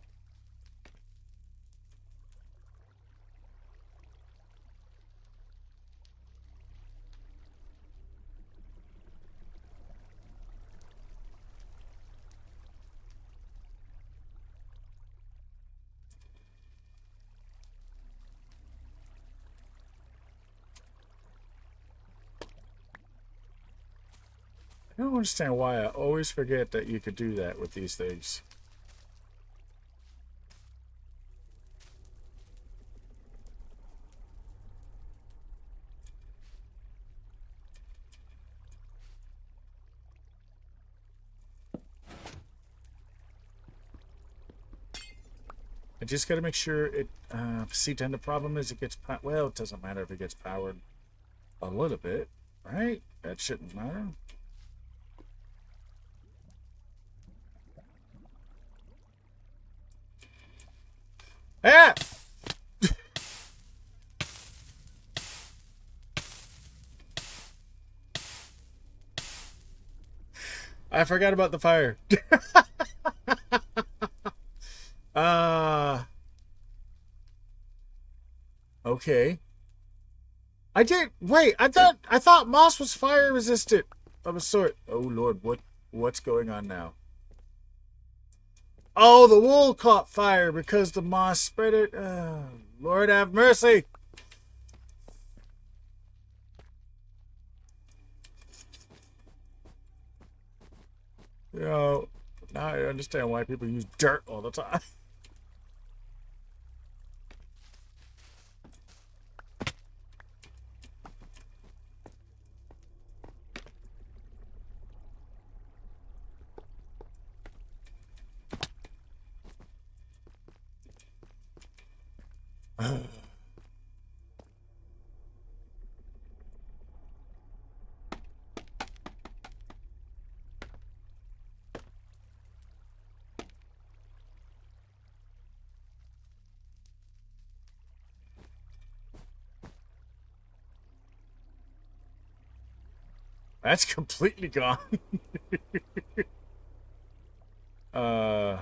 I don't understand why I always forget that you could do that with these things. I just got to make sure it. See, then the problem is it gets. Well, it doesn't matter if it gets powered a little bit, right? That shouldn't matter. Ah! I forgot about the fire. Okay. I did wait. I thought moss was fire resistant of a sort. Oh Lord, what's going on now? Oh, the wool caught fire because the moss spread it. Lord have mercy. You know, now I understand why people use dirt all the time. That's completely gone. uh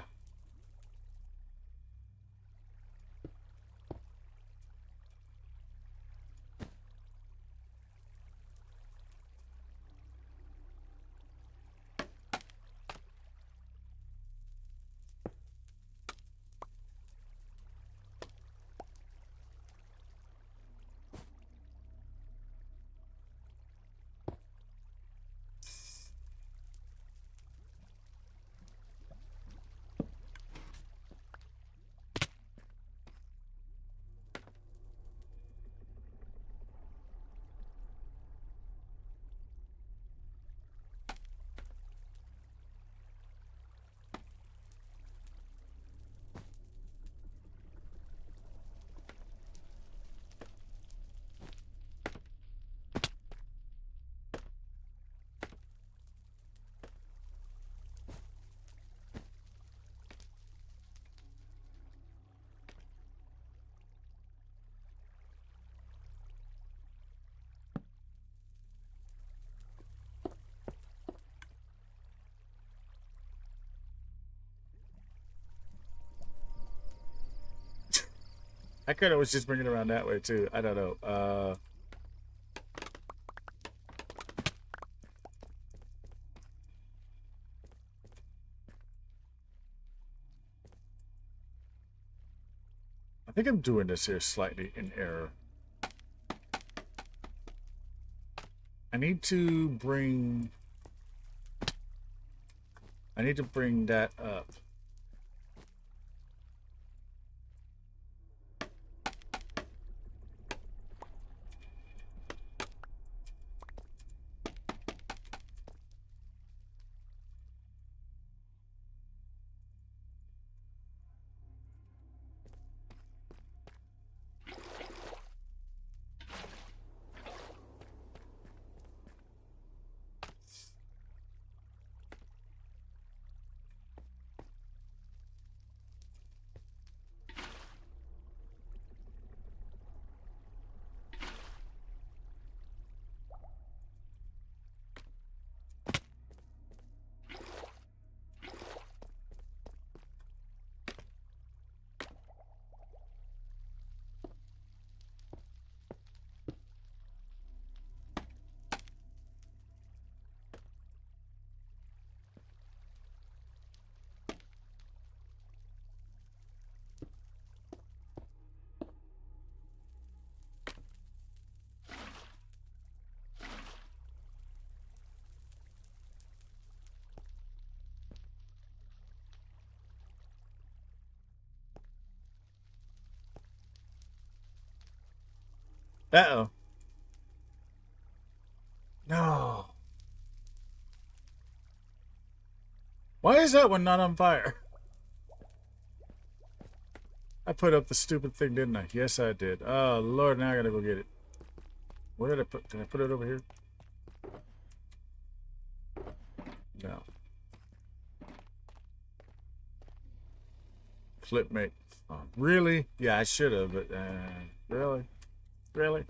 I could always just bring it around that way too. I don't know. I think I'm doing this here slightly in error. I need to bring that up. Uh-oh. No. Why is that one not on fire? I put up the stupid thing, didn't I? Yes, I did. Oh, Lord, now I gotta go get it. Where did I put? Did I put it over here? No. Flipmate. Oh, really? Yeah, I should have, but really? Really?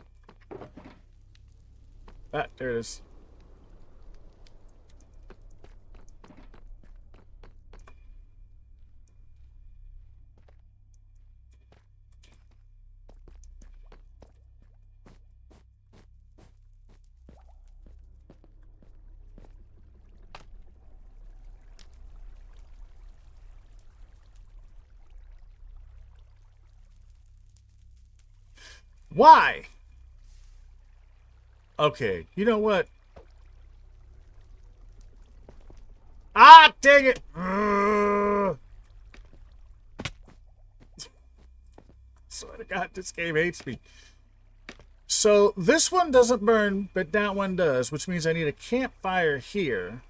Ah, there it is. Why? Okay, you know what? Ah, dang it! Swear to God, this game hates me. So this one doesn't burn, but that one does, which means I need a campfire here.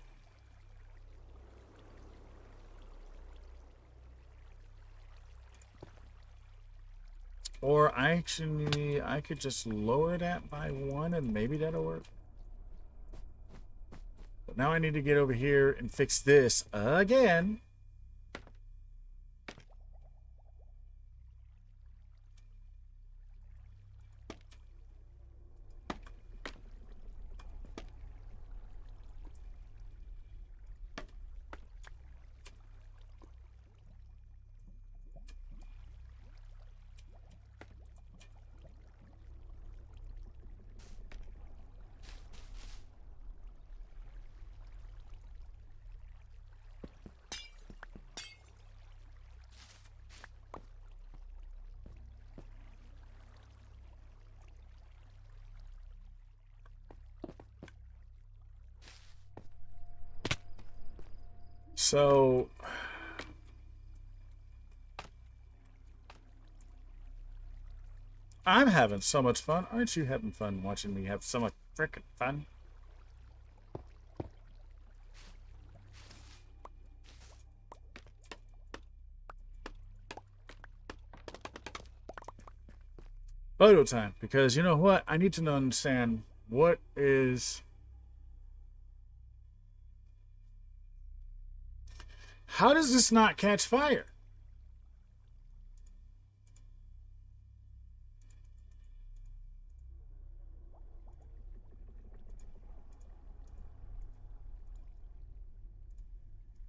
Or I could just lower that by 1 and maybe that'll work. But now I need to get over here and fix this again. So I'm having so much fun. Aren't you having fun watching me have so much frickin' fun? Photo time, because you know what? I need to understand what is... How does this not catch fire?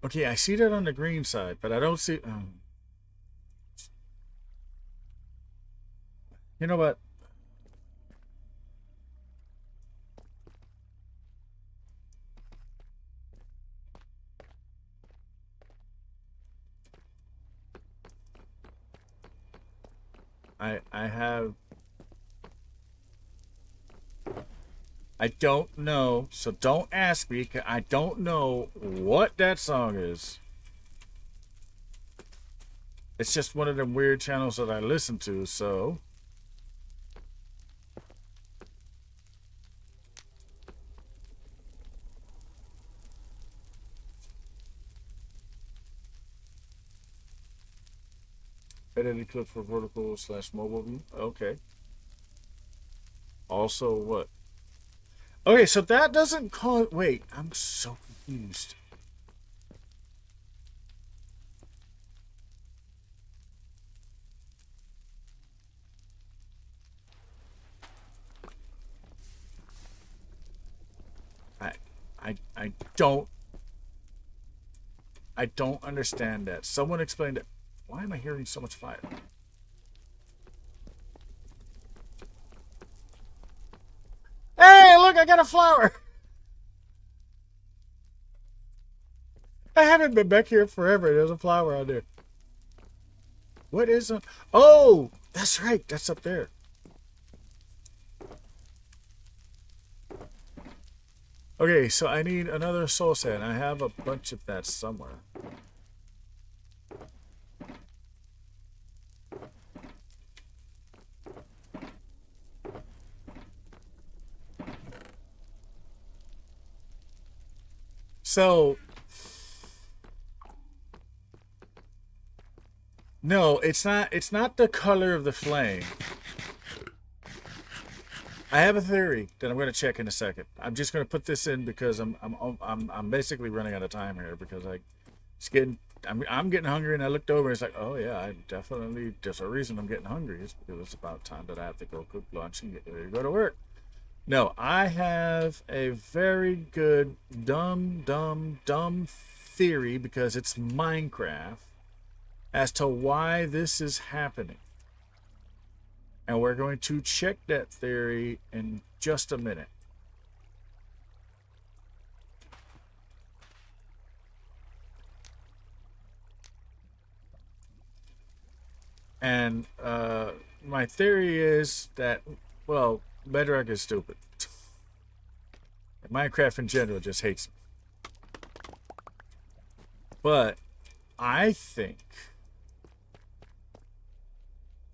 Okay, I see that on the green side, but I don't see... You know what? I have... I don't know, so don't ask me, 'cause I don't know what that song is. It's just one of them weird channels that I listen to, so... Editing clip for vertical / mobile view. Okay. Also, what? Okay, so that doesn't call it. Wait, I'm so confused. I don't. I don't understand that. Someone explained it. Why am I hearing so much fire? Hey, look, I got a flower. I haven't been back here forever. There's a flower out there. What is it? Oh, that's right. That's up there. Okay, so I need another soul sand. I have a bunch of that somewhere. So no, it's not. It's not the color of the flame. I have a theory that I'm going to check in a second. I'm just going to put this in because I'm basically running out of time here because I'm getting hungry, and I looked over and it's like, oh yeah, I definitely, there's a reason I'm getting hungry. It's because it's about time that I have to go cook lunch and get ready to go to work. No, I have a very good dumb theory because it's Minecraft as to why this is happening. And we're going to check that theory in just a minute. And my theory is that, well, Bedrock is stupid. Minecraft in general just hates me. But I think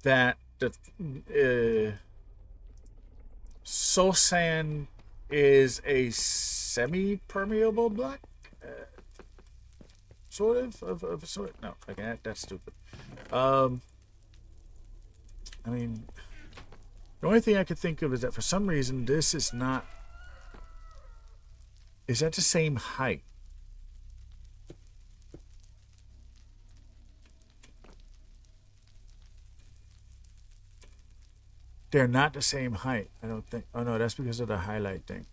that the soul sand is a semi-permeable block, sort of sort. No, okay, that's stupid. I mean, the only thing I could think of is that for some reason this is not. Is that the same height? They're not the same height, I don't think. Oh no, that's because of the highlight thing.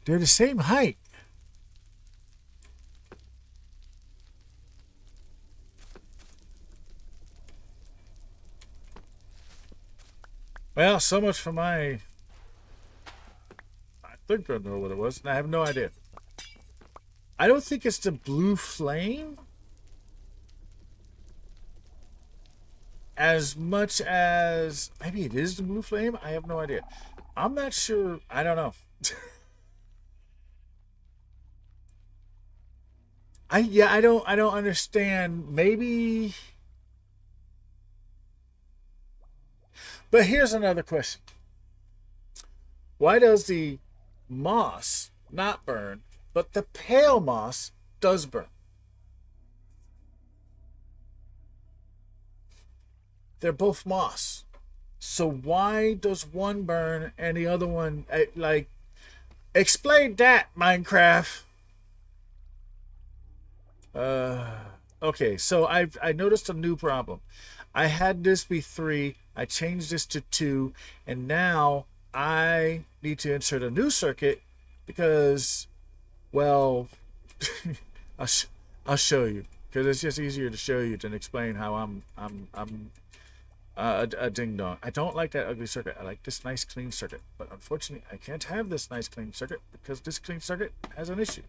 They're the same height. Well, so much for my... I think I know what it was. I have no idea. I don't think it's the blue flame as much as... Maybe it is the blue flame? I have no idea. I'm not sure. I don't know. I don't understand. Maybe... But here's another question. Why does the moss not burn, but the pale moss does burn? They're both moss. So why does one burn and the other one, like, explain that, Minecraft. Okay, so I noticed a new problem. I had this be 3, I changed this to 2, and now I need to insert a new circuit because, well, I'll show you because it's just easier to show you than explain how I'm a ding dong. I don't like that ugly circuit. I like this nice clean circuit, but unfortunately, I can't have this nice clean circuit because this clean circuit has an issue,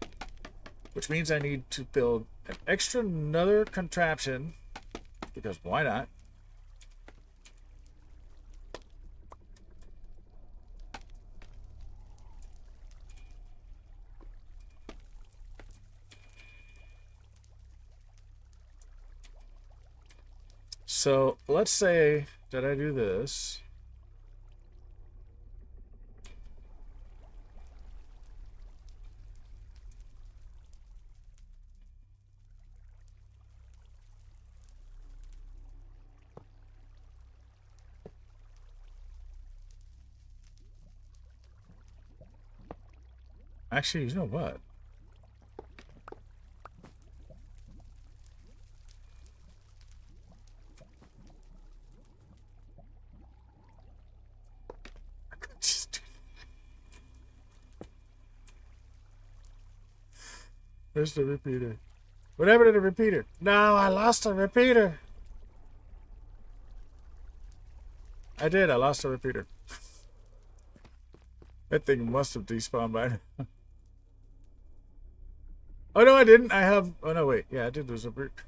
which means I need to build an extra another contraption because why not? So let's say that I do this. Actually, you know what? Where's the repeater? What happened to the repeater? No, I lost the repeater. I did. I lost the repeater. That thing must have despawned by now. Oh, no, I didn't. I have... Oh, no, wait. Yeah, I did lose a repeater.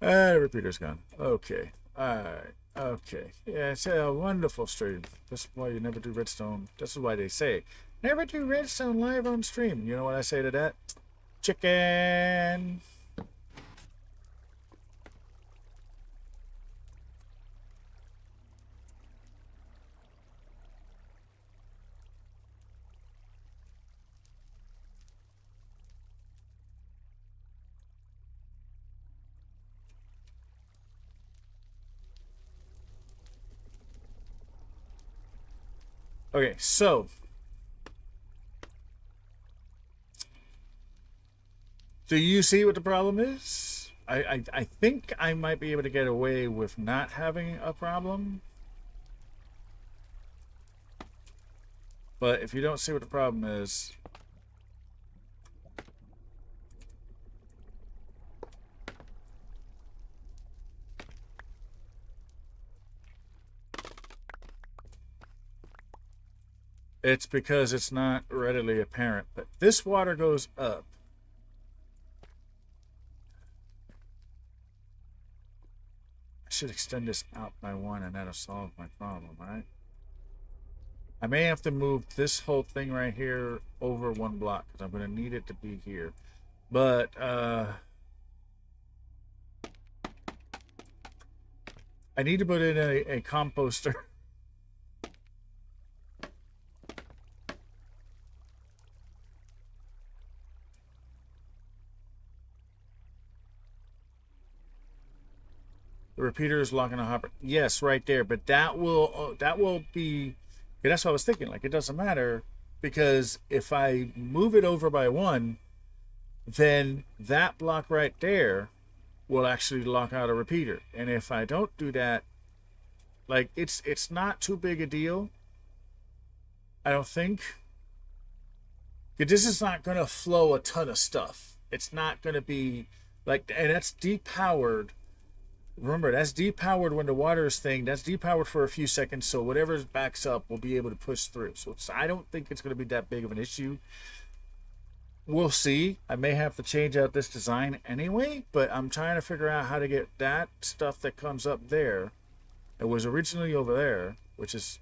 The repeater's gone. Okay. Alright. Okay. Yeah, it's a wonderful stream. That's why you never do redstone. That's why they say Never do redstone live on stream. You know what I say to that? Chicken. Okay, so do you see what the problem is? I think I might be able to get away with not having a problem. But if you don't see what the problem is, it's because it's not readily apparent. But this water goes up. I should extend this out by 1 and that'll solve my problem, right? I may have to move this whole thing right here over 1 block because I'm going to need it to be here. But, I need to put in a composter. The repeater is locking a hopper. Yes, right there. But that will be. Yeah, that's what I was thinking. Like, it doesn't matter because if I move it over by 1, then that block right there will actually lock out a repeater. And if I don't do that, like, it's not too big a deal. I don't think. This is not going to flow a ton of stuff. It's not going to be like, and that's depowered. Remember, that's depowered when the water is thing. That's depowered for a few seconds, so whatever backs up will be able to push through. So I don't think it's going to be that big of an issue. We'll see. I may have to change out this design anyway, but I'm trying to figure out how to get that stuff that comes up there. It was originally over there, which is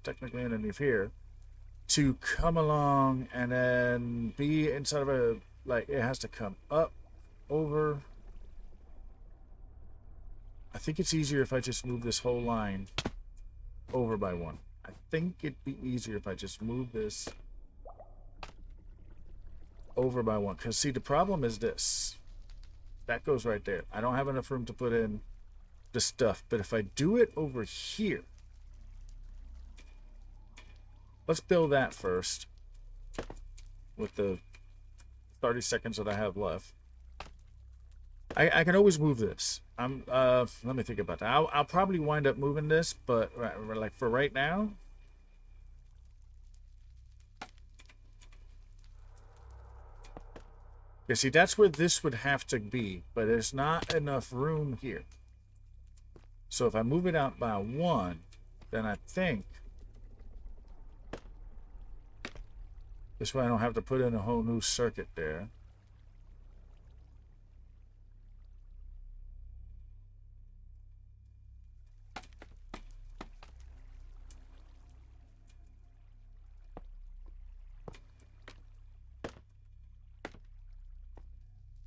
technically underneath here, to come along and then be inside of a, like, it has to come up, over. I think it's easier if I just move this whole line over by 1. I think it'd be easier if I just move this over by 1. Because, see, the problem is this. That goes right there. I don't have enough room to put in the stuff. But if I do it over here, let's build that first with the 30 seconds that I have left. I can always move this. Let me think about that. I'll probably wind up moving this, but like for right now, yeah, see, that's where this would have to be, but there's not enough room here. So if I move it out by 1, then I think this way I don't have to put in a whole new circuit there.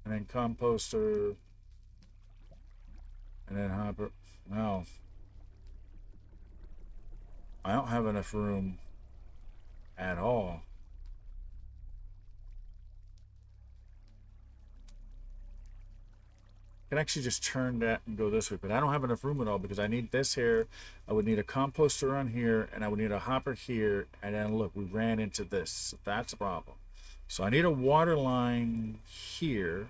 And then composter, and then hopper. No, I don't have enough room at all. I can actually just turn that and go this way, but I don't have enough room at all because I need this here. I would need a composter on here, and I would need a hopper here, and then look, we ran into this. So that's a problem. So I need a water line here.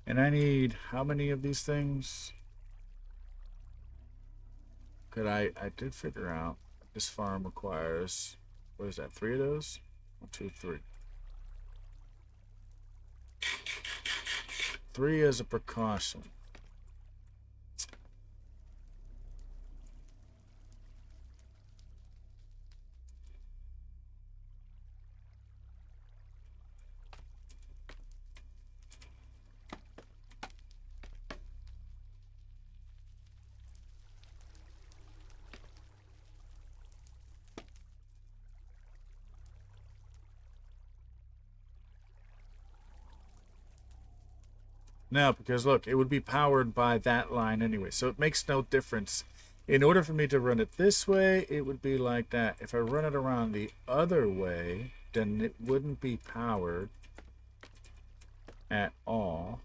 And I need how many of these things? Could I did figure out this farm requires, what is that, 3 of those? 1, 2, 3. 3 as a precaution. No, because look, it would be powered by that line anyway, so it makes no difference. In order for me to run it this way, it would be like that. If I run it around the other way, then it wouldn't be powered at all.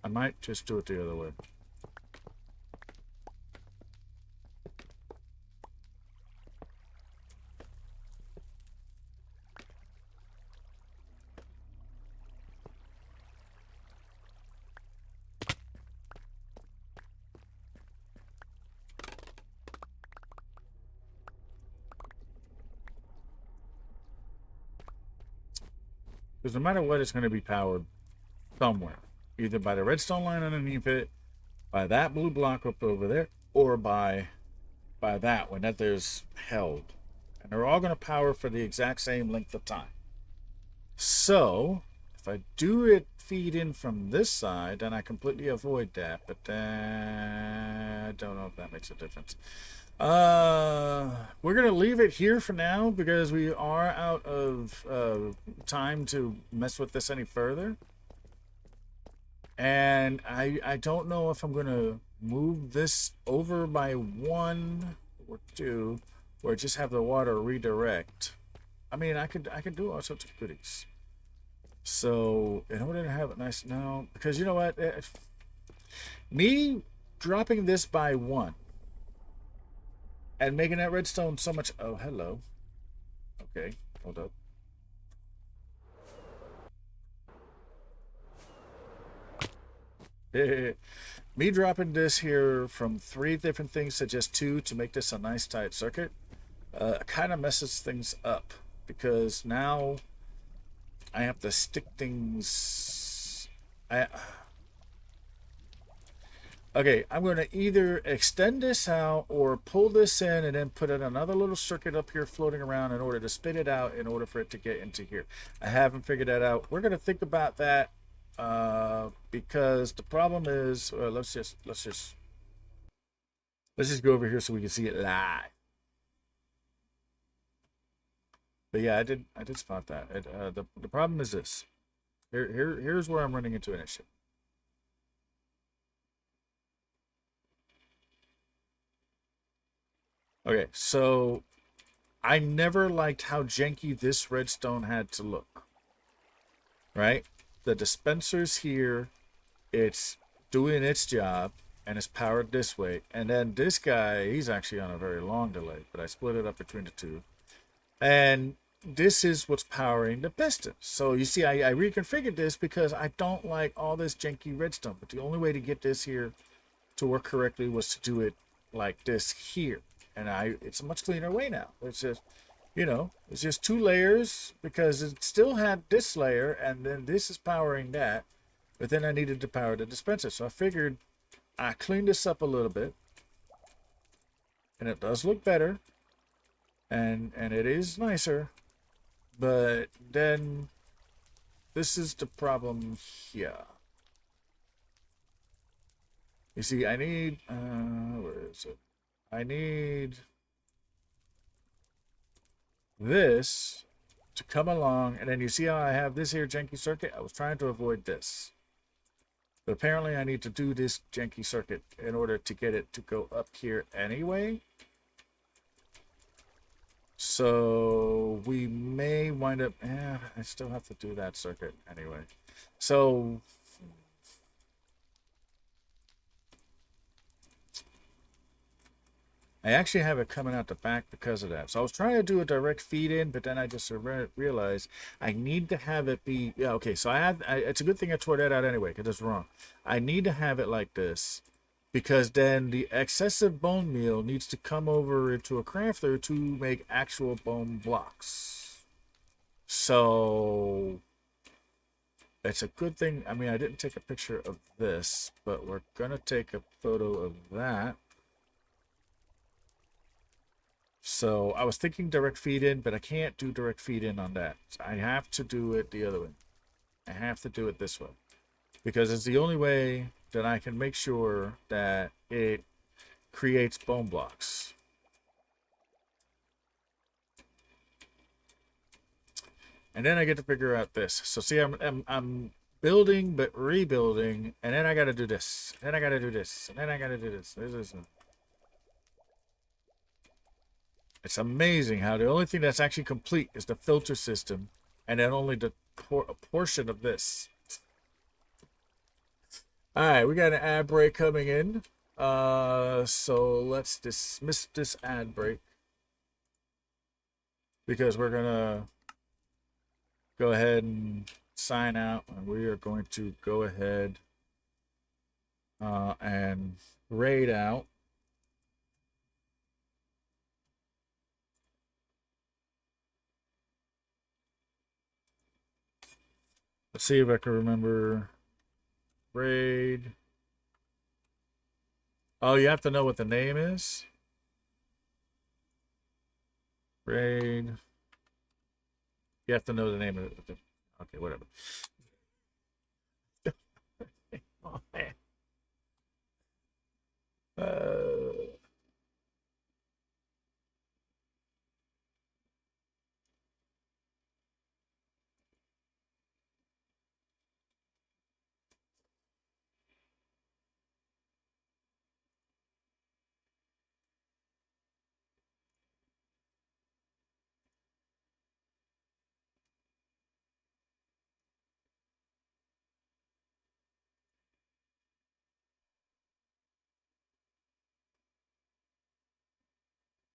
I might just do it the other way. Because no matter what, it's going to be powered somewhere. Either by the redstone line underneath it, by that blue block up over there, or by that one that there's held. And they're all going to power for the exact same length of time. So, if I do it feed in from this side, then I completely avoid that. But I don't know if that makes a difference. We're going to leave it here for now because we are out of time to mess with this any further. And I don't know if I'm going to move this over by 1 or 2 or just have the water redirect. I mean, I could do all sorts of goodies. So, in order to have it nice now, because you know what? Me dropping this by 1 and making that redstone so much... Oh, hello. Okay, hold up. Me dropping this here from 3 different things to just 2 to make this a nice tight circuit kind of messes things up, because now I have to stick things... Okay, I'm going to either extend this out or pull this in and then put in another little circuit up here floating around in order to spit it out in order for it to get into here. I haven't figured that out. We're going to think about that because the problem is let's just go over here so we can see it live. But yeah, I did spot that. The problem is this. Here's where I'm running into an issue. Okay, so I never liked how janky this redstone had to look. Right? The dispenser's here, it's doing its job, and it's powered this way. And then this guy, he's actually on a very long delay, but I split it up between the two. And this is what's powering the piston. So you see, I reconfigured this because I don't like all this janky redstone. But the only way to get this here to work correctly was to do it like this here. And it's a much cleaner way now. It's just, you know, it's just 2 layers because it still had this layer and then this is powering that. But then I needed to power the dispenser. So I figured I cleaned this up a little bit. And it does look better. And it is nicer. But then this is the problem here. You see, I need, where is it? I need this to come along, and then you see how I have this here janky circuit? I was trying to avoid this. But apparently I need to do this janky circuit in order to get it to go up here anyway. So we may wind up... I still have to do that circuit anyway. So... I actually have it coming out the back because of that. So I was trying to do a direct feed in, but then I just realized I need to have it be... Yeah, okay, so it's a good thing I tore that out anyway, because it's wrong. I need to have it like this. because then the excessive bone meal needs to come over into a crafter to make actual bone blocks. So it's a good thing. I mean, I didn't take a picture of this, but we're gonna take a photo of that. So I was thinking direct feed in, but I can't do direct feed in on that. I have to do it the other way. I have to do it this way, because it's the only way that I can make sure that it creates bone blocks. And then I get to figure out this. So see, I'm building but rebuilding, and then I got to do this. Then I got to do this. And then I got to do this. It's amazing how the only thing that's actually complete is the filter system, and then only a portion of this. All right, we got an ad break coming in. So let's dismiss this ad break because we're gonna go ahead and sign out, and we are going to go ahead and raid out. Let's see if I can remember. Raid. Oh, you have to know what the name is? Raid. You have to know the name of it. Okay, whatever. Oh, man.